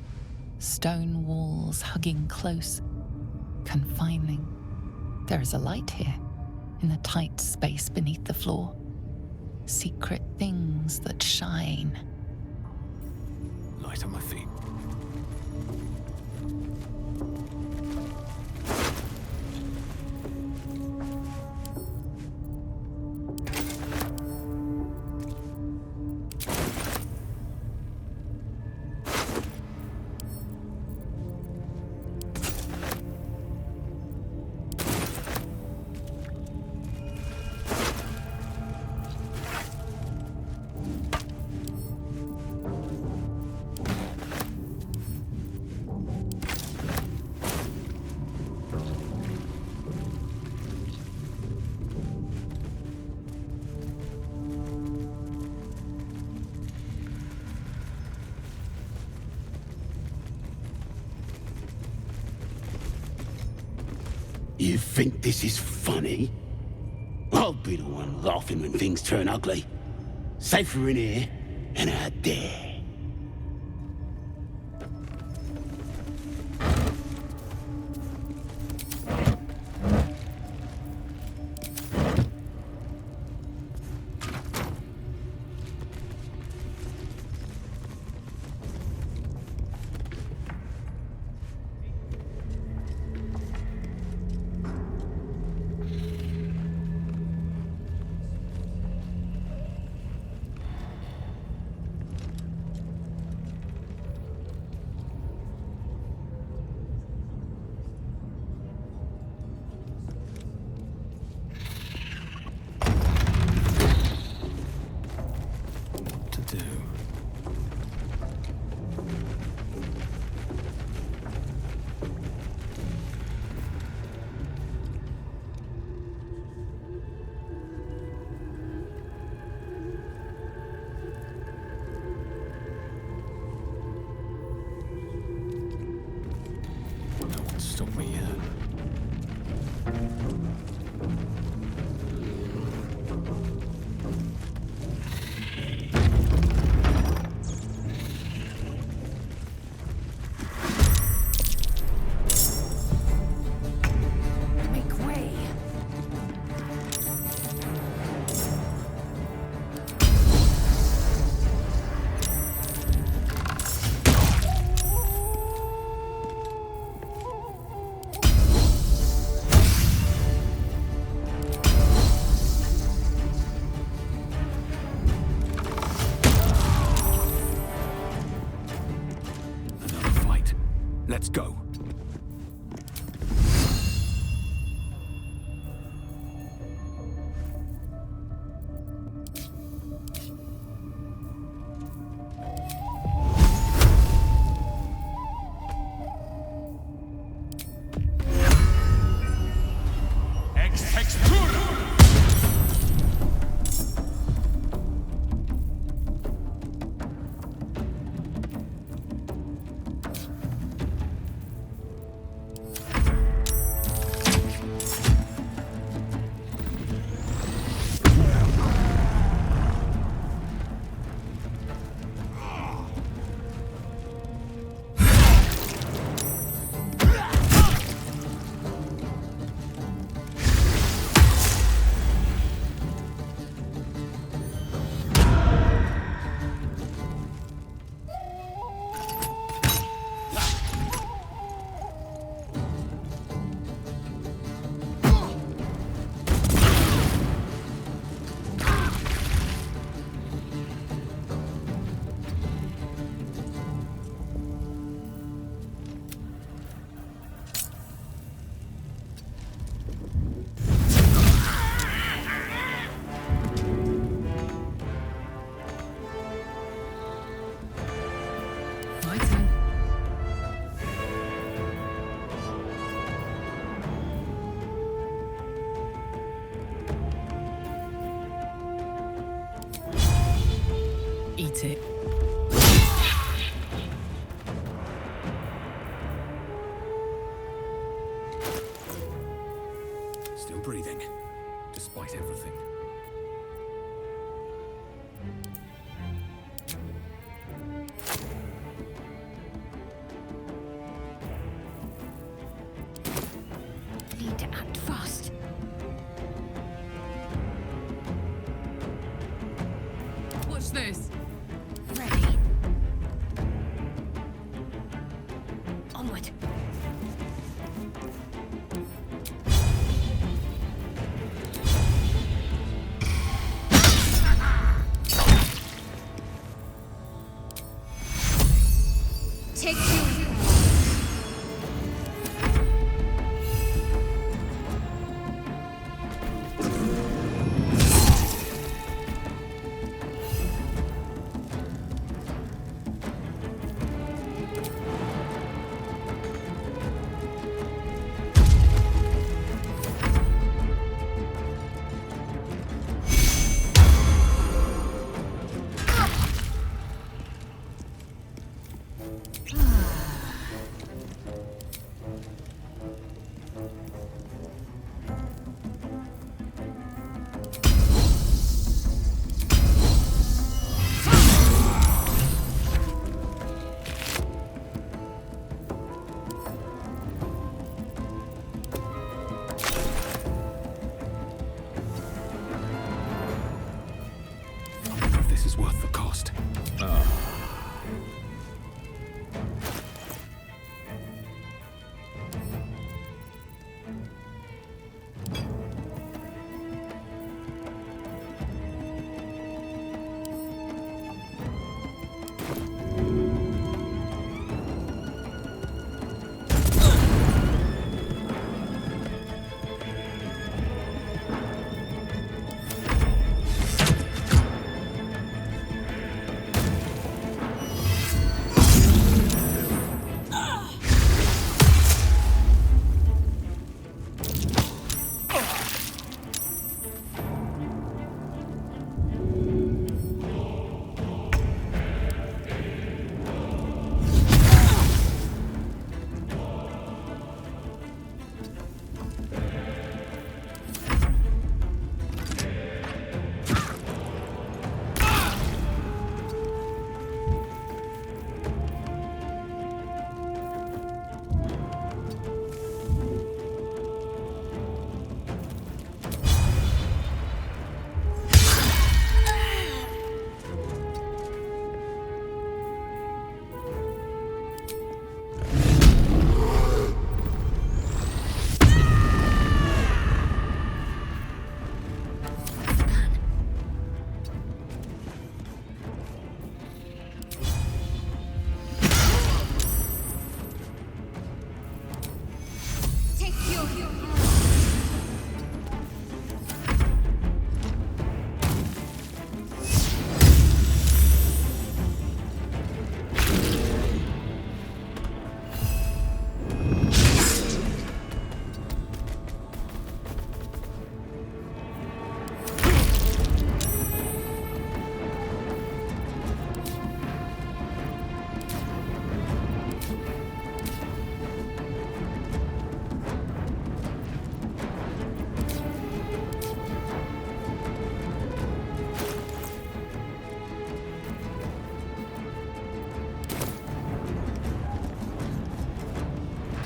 stone walls hugging close, confining. There is a light here, in the tight space beneath the floor. Secret things that shine. Light on my feet. You think this is funny? I'll be the one laughing when things turn ugly. Safer in here and out there. Let's go. Eat it. Still breathing, despite everything. Need to act fast. What's this? Ready. Onward. Take two.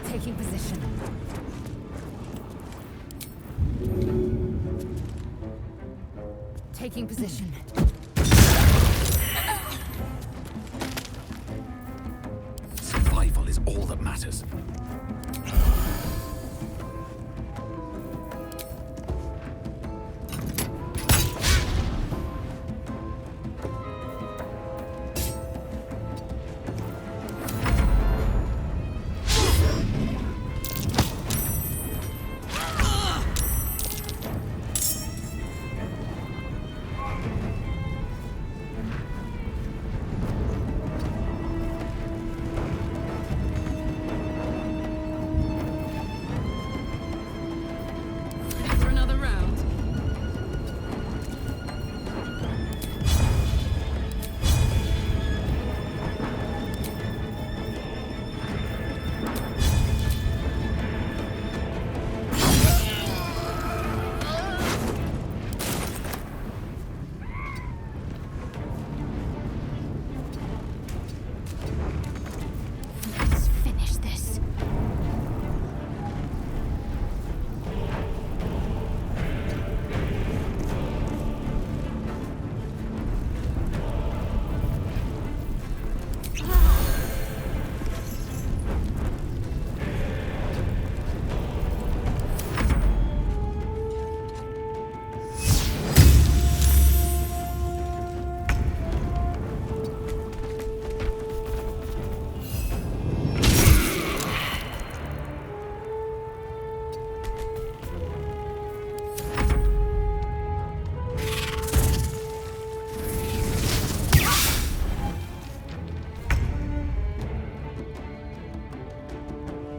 Taking position. Taking position. Survival is all that matters. For another round. Let's finish this.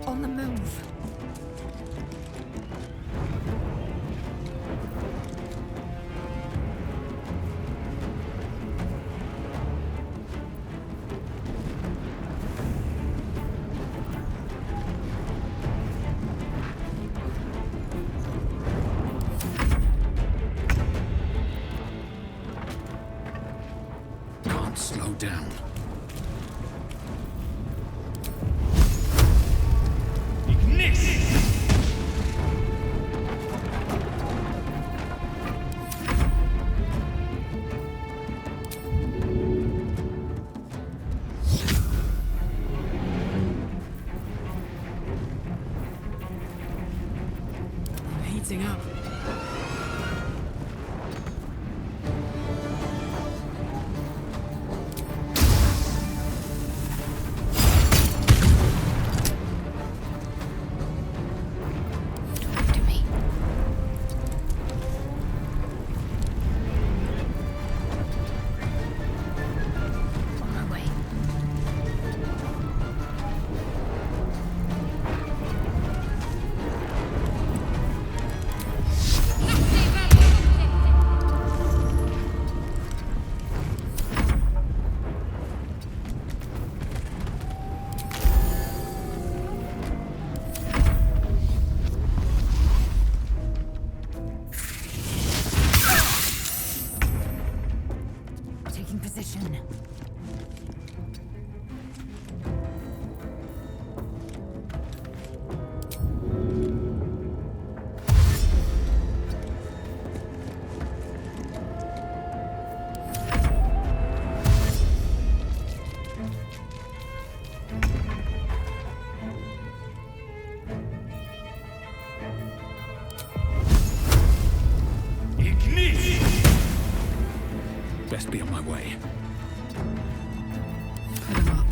On the move. Can't slow down. I'm heating up. Talk to me. On my way. Taking position. Best be on my way. Put him up.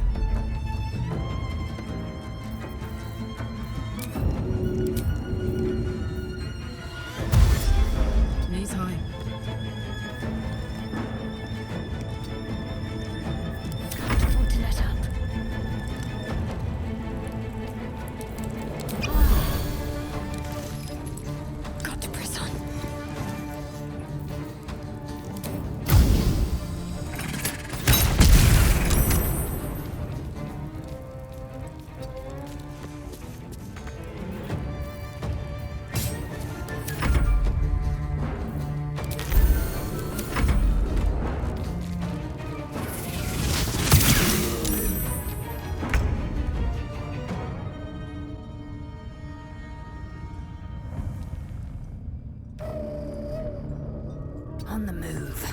On the move.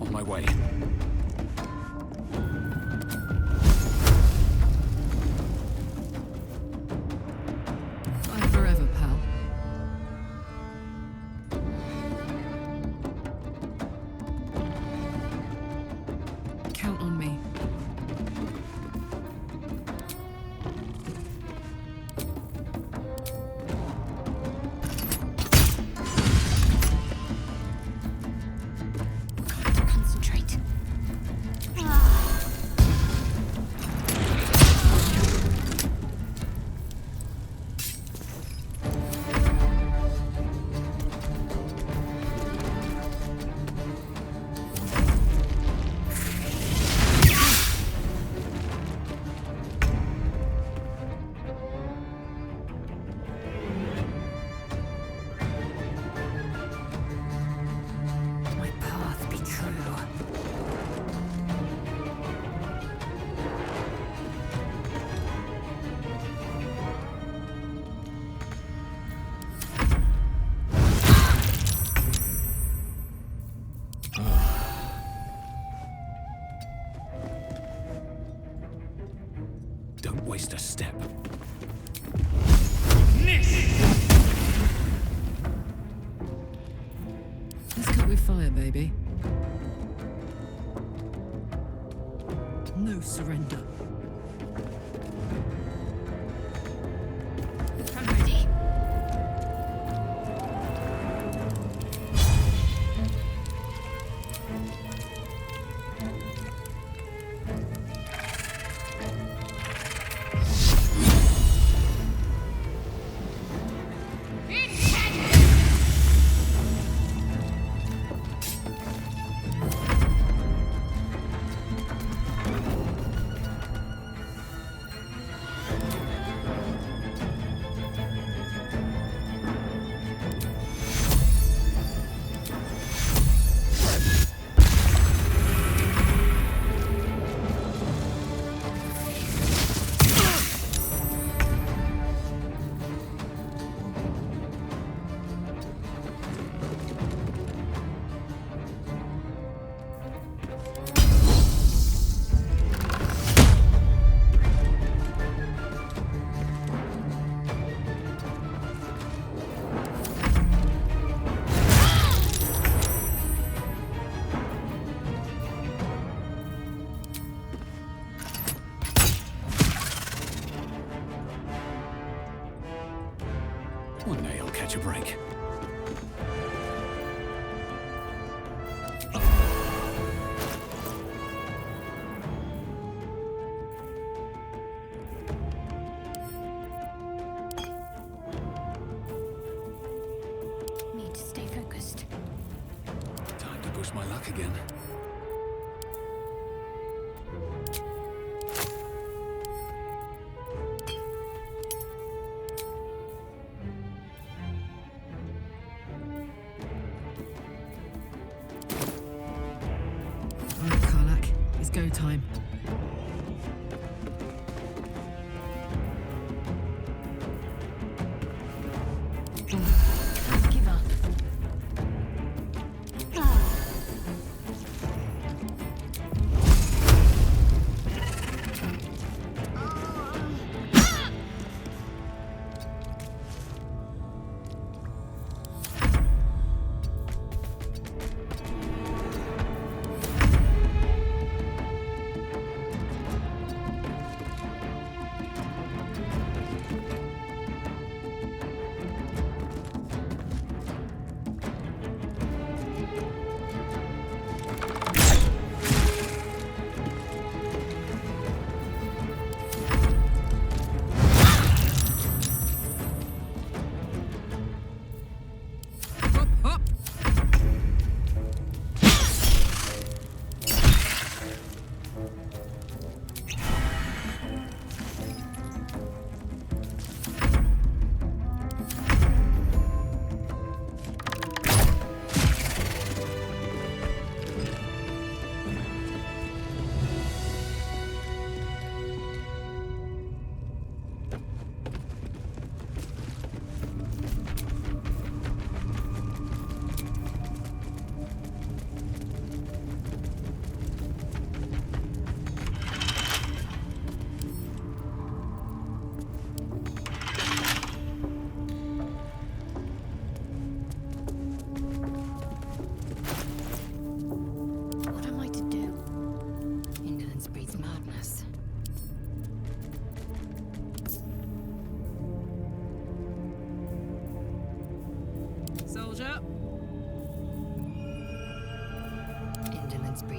On my way. Bye forever, pal. Count on me. Concentrate. My path be true. Don't waste a step. Let's cut with fire, baby. No surrender. I'm ready. One day I'll catch a break. Need to stay focused. Time to push my luck again. Alright, Karlak. It's go time. Give up.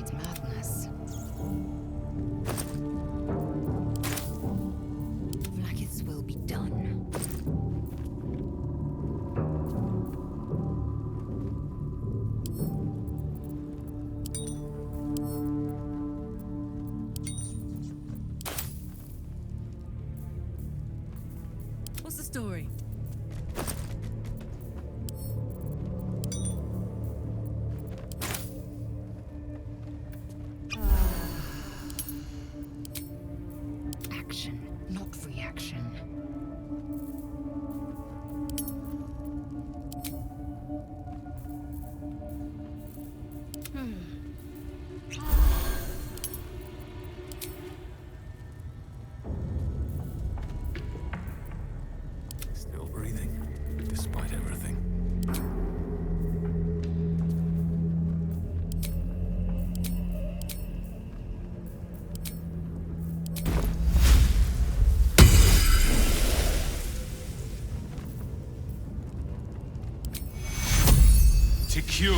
avoid madness. Vlaakith's will be done. What's the story? Action, not reaction. Still breathing, despite everything. Secure.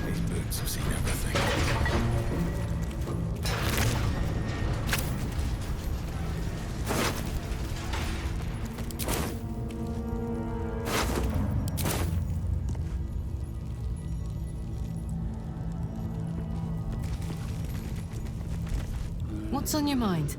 These boots have seen everything. What's on your mind?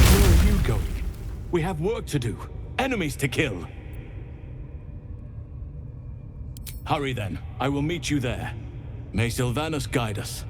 Where are you going? We have work to do. Enemies to kill. Hurry then. I will meet you there. May Sylvanus guide us.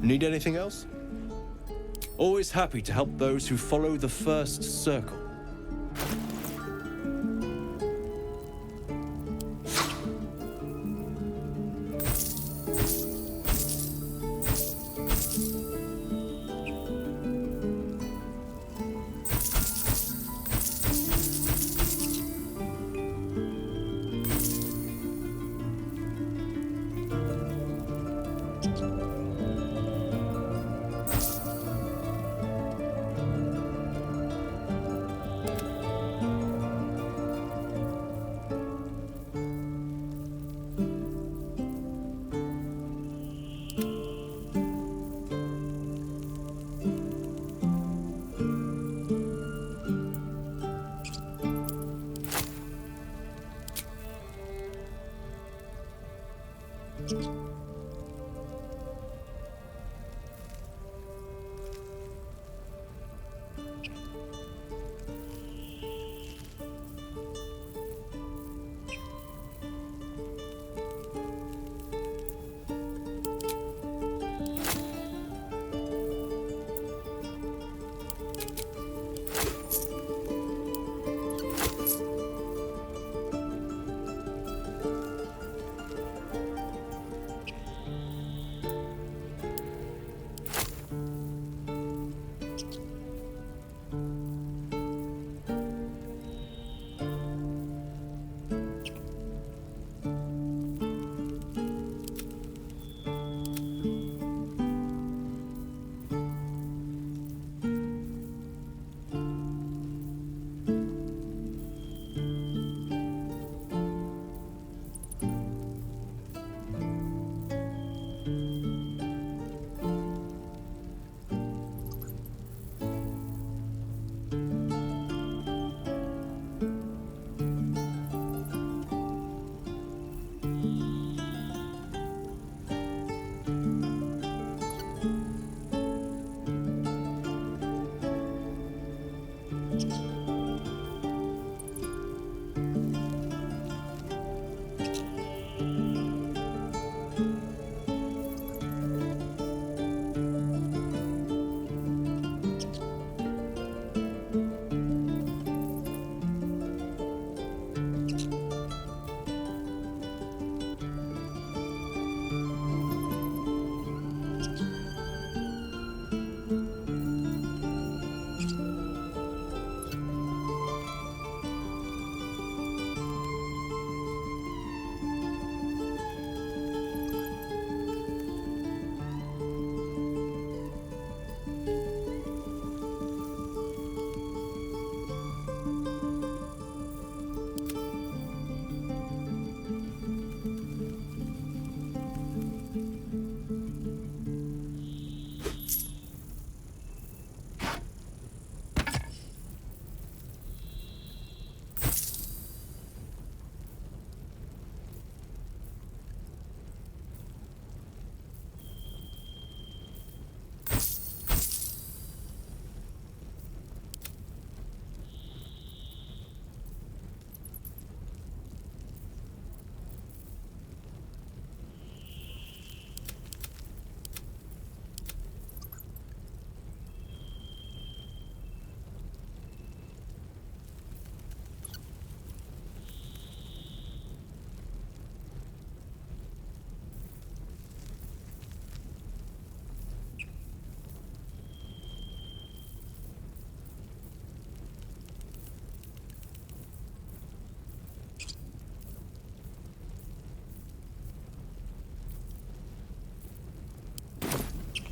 Need anything else? Always happy to help those who follow the first circle.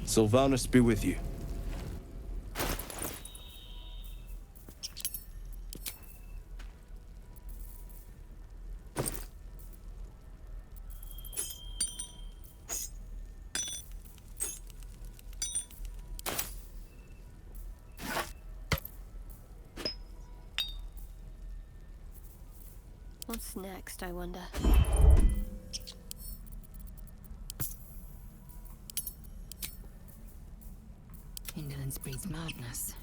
Sylvanus be with you. What's next, I wonder? Indolence breeds madness.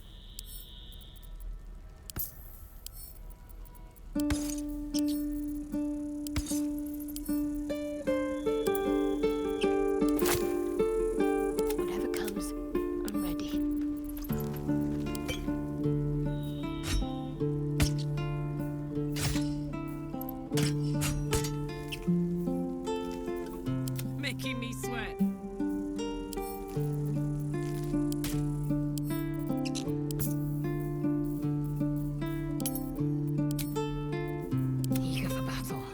Whatever making me sweat. Eager for battle.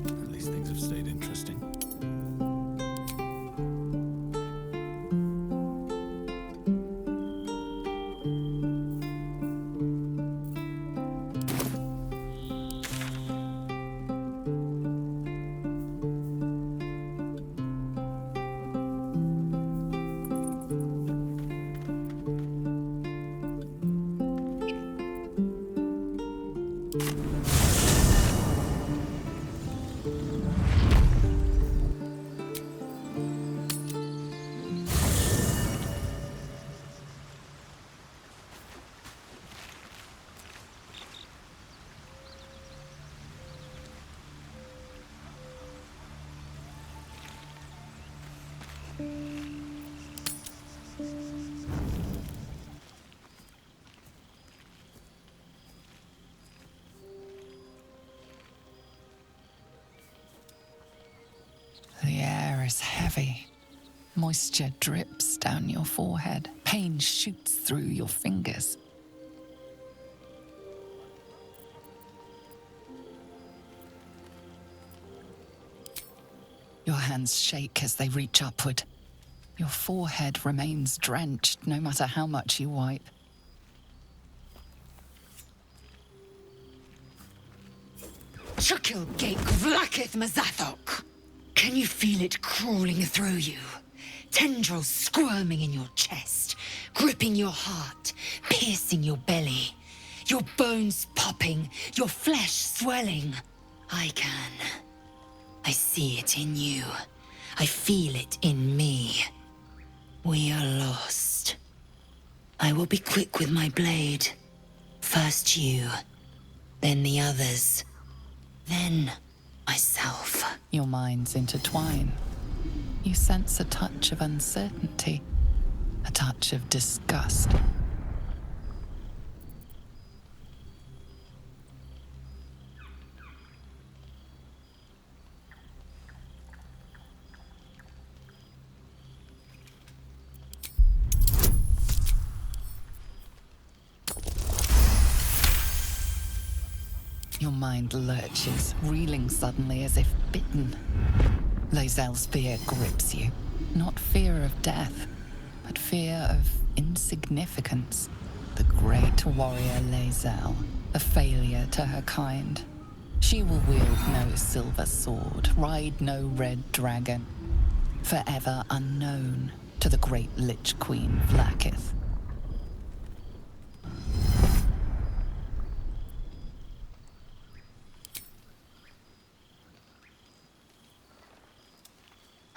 At least things have stayed interesting. The air is heavy. Moisture drips down your forehead. Pain shoots through your fingers. Your hands shake as they reach upward. Your forehead remains drenched no matter how much you wipe. Chukil Gate Vlakith Mazathok! Can you feel it crawling through you? Tendrils squirming in your chest, gripping your heart, piercing your belly. Your bones popping, your flesh swelling. I can. I see it in you. I feel it in me. We are lost. I will be quick with my blade. First you, then the others, then myself. Your minds intertwine. You sense a touch of uncertainty, a touch of disgust. Your mind lurches, reeling suddenly as if bitten. Lae'zel's fear grips you. Not fear of death, but fear of insignificance. The great warrior Lae'zel, a failure to her kind. She will wield no silver sword, ride no red dragon. Forever unknown to the great Lich Queen Vlakith.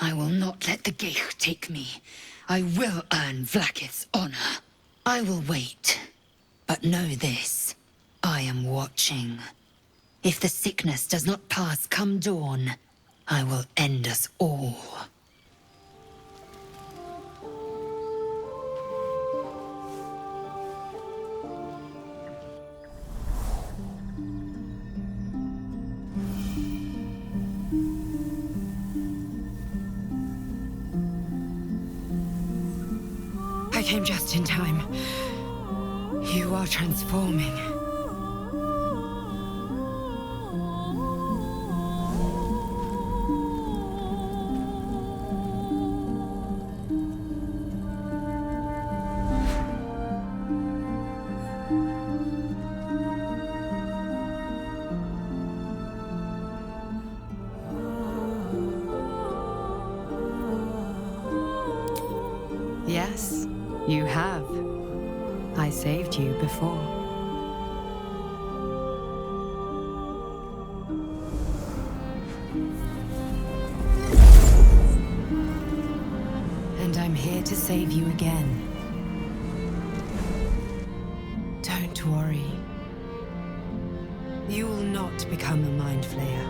I will not let the Geich take me. I will earn Vlakith's honor. I will wait. But know this. I am watching. If the sickness does not pass come dawn, I will end us all. I came just in time. You are transforming. Yes, you have. I saved you before. And I'm here to save you again. Don't worry. You will not become a Mind Flayer.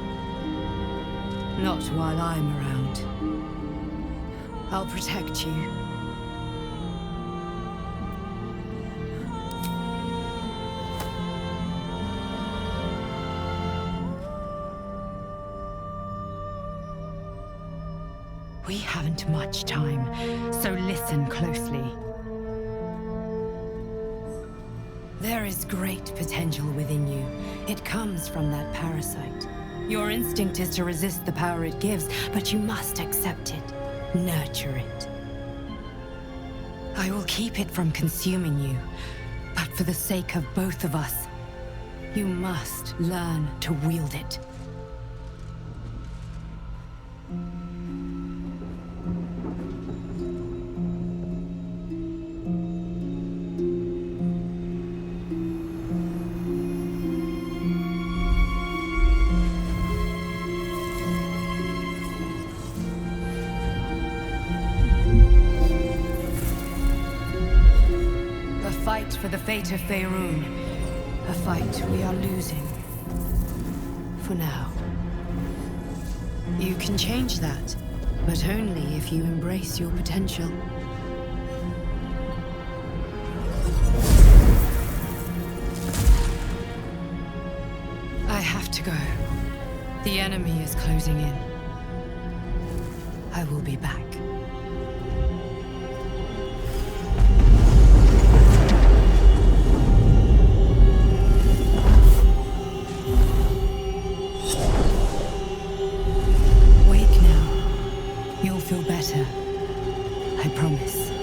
Not while I'm around. I'll protect you. We haven't much time, so listen closely. There is great potential within you. It comes from that parasite. Your instinct is to resist the power it gives, but you must accept it, nurture it. I will keep it from consuming you, but for the sake of both of us, you must learn to wield it. For the fate of Faerun, a fight we are losing. For now. You can change that, but only if you embrace your potential. I have to go. The enemy is closing in. I will be back. Feel better. I promise.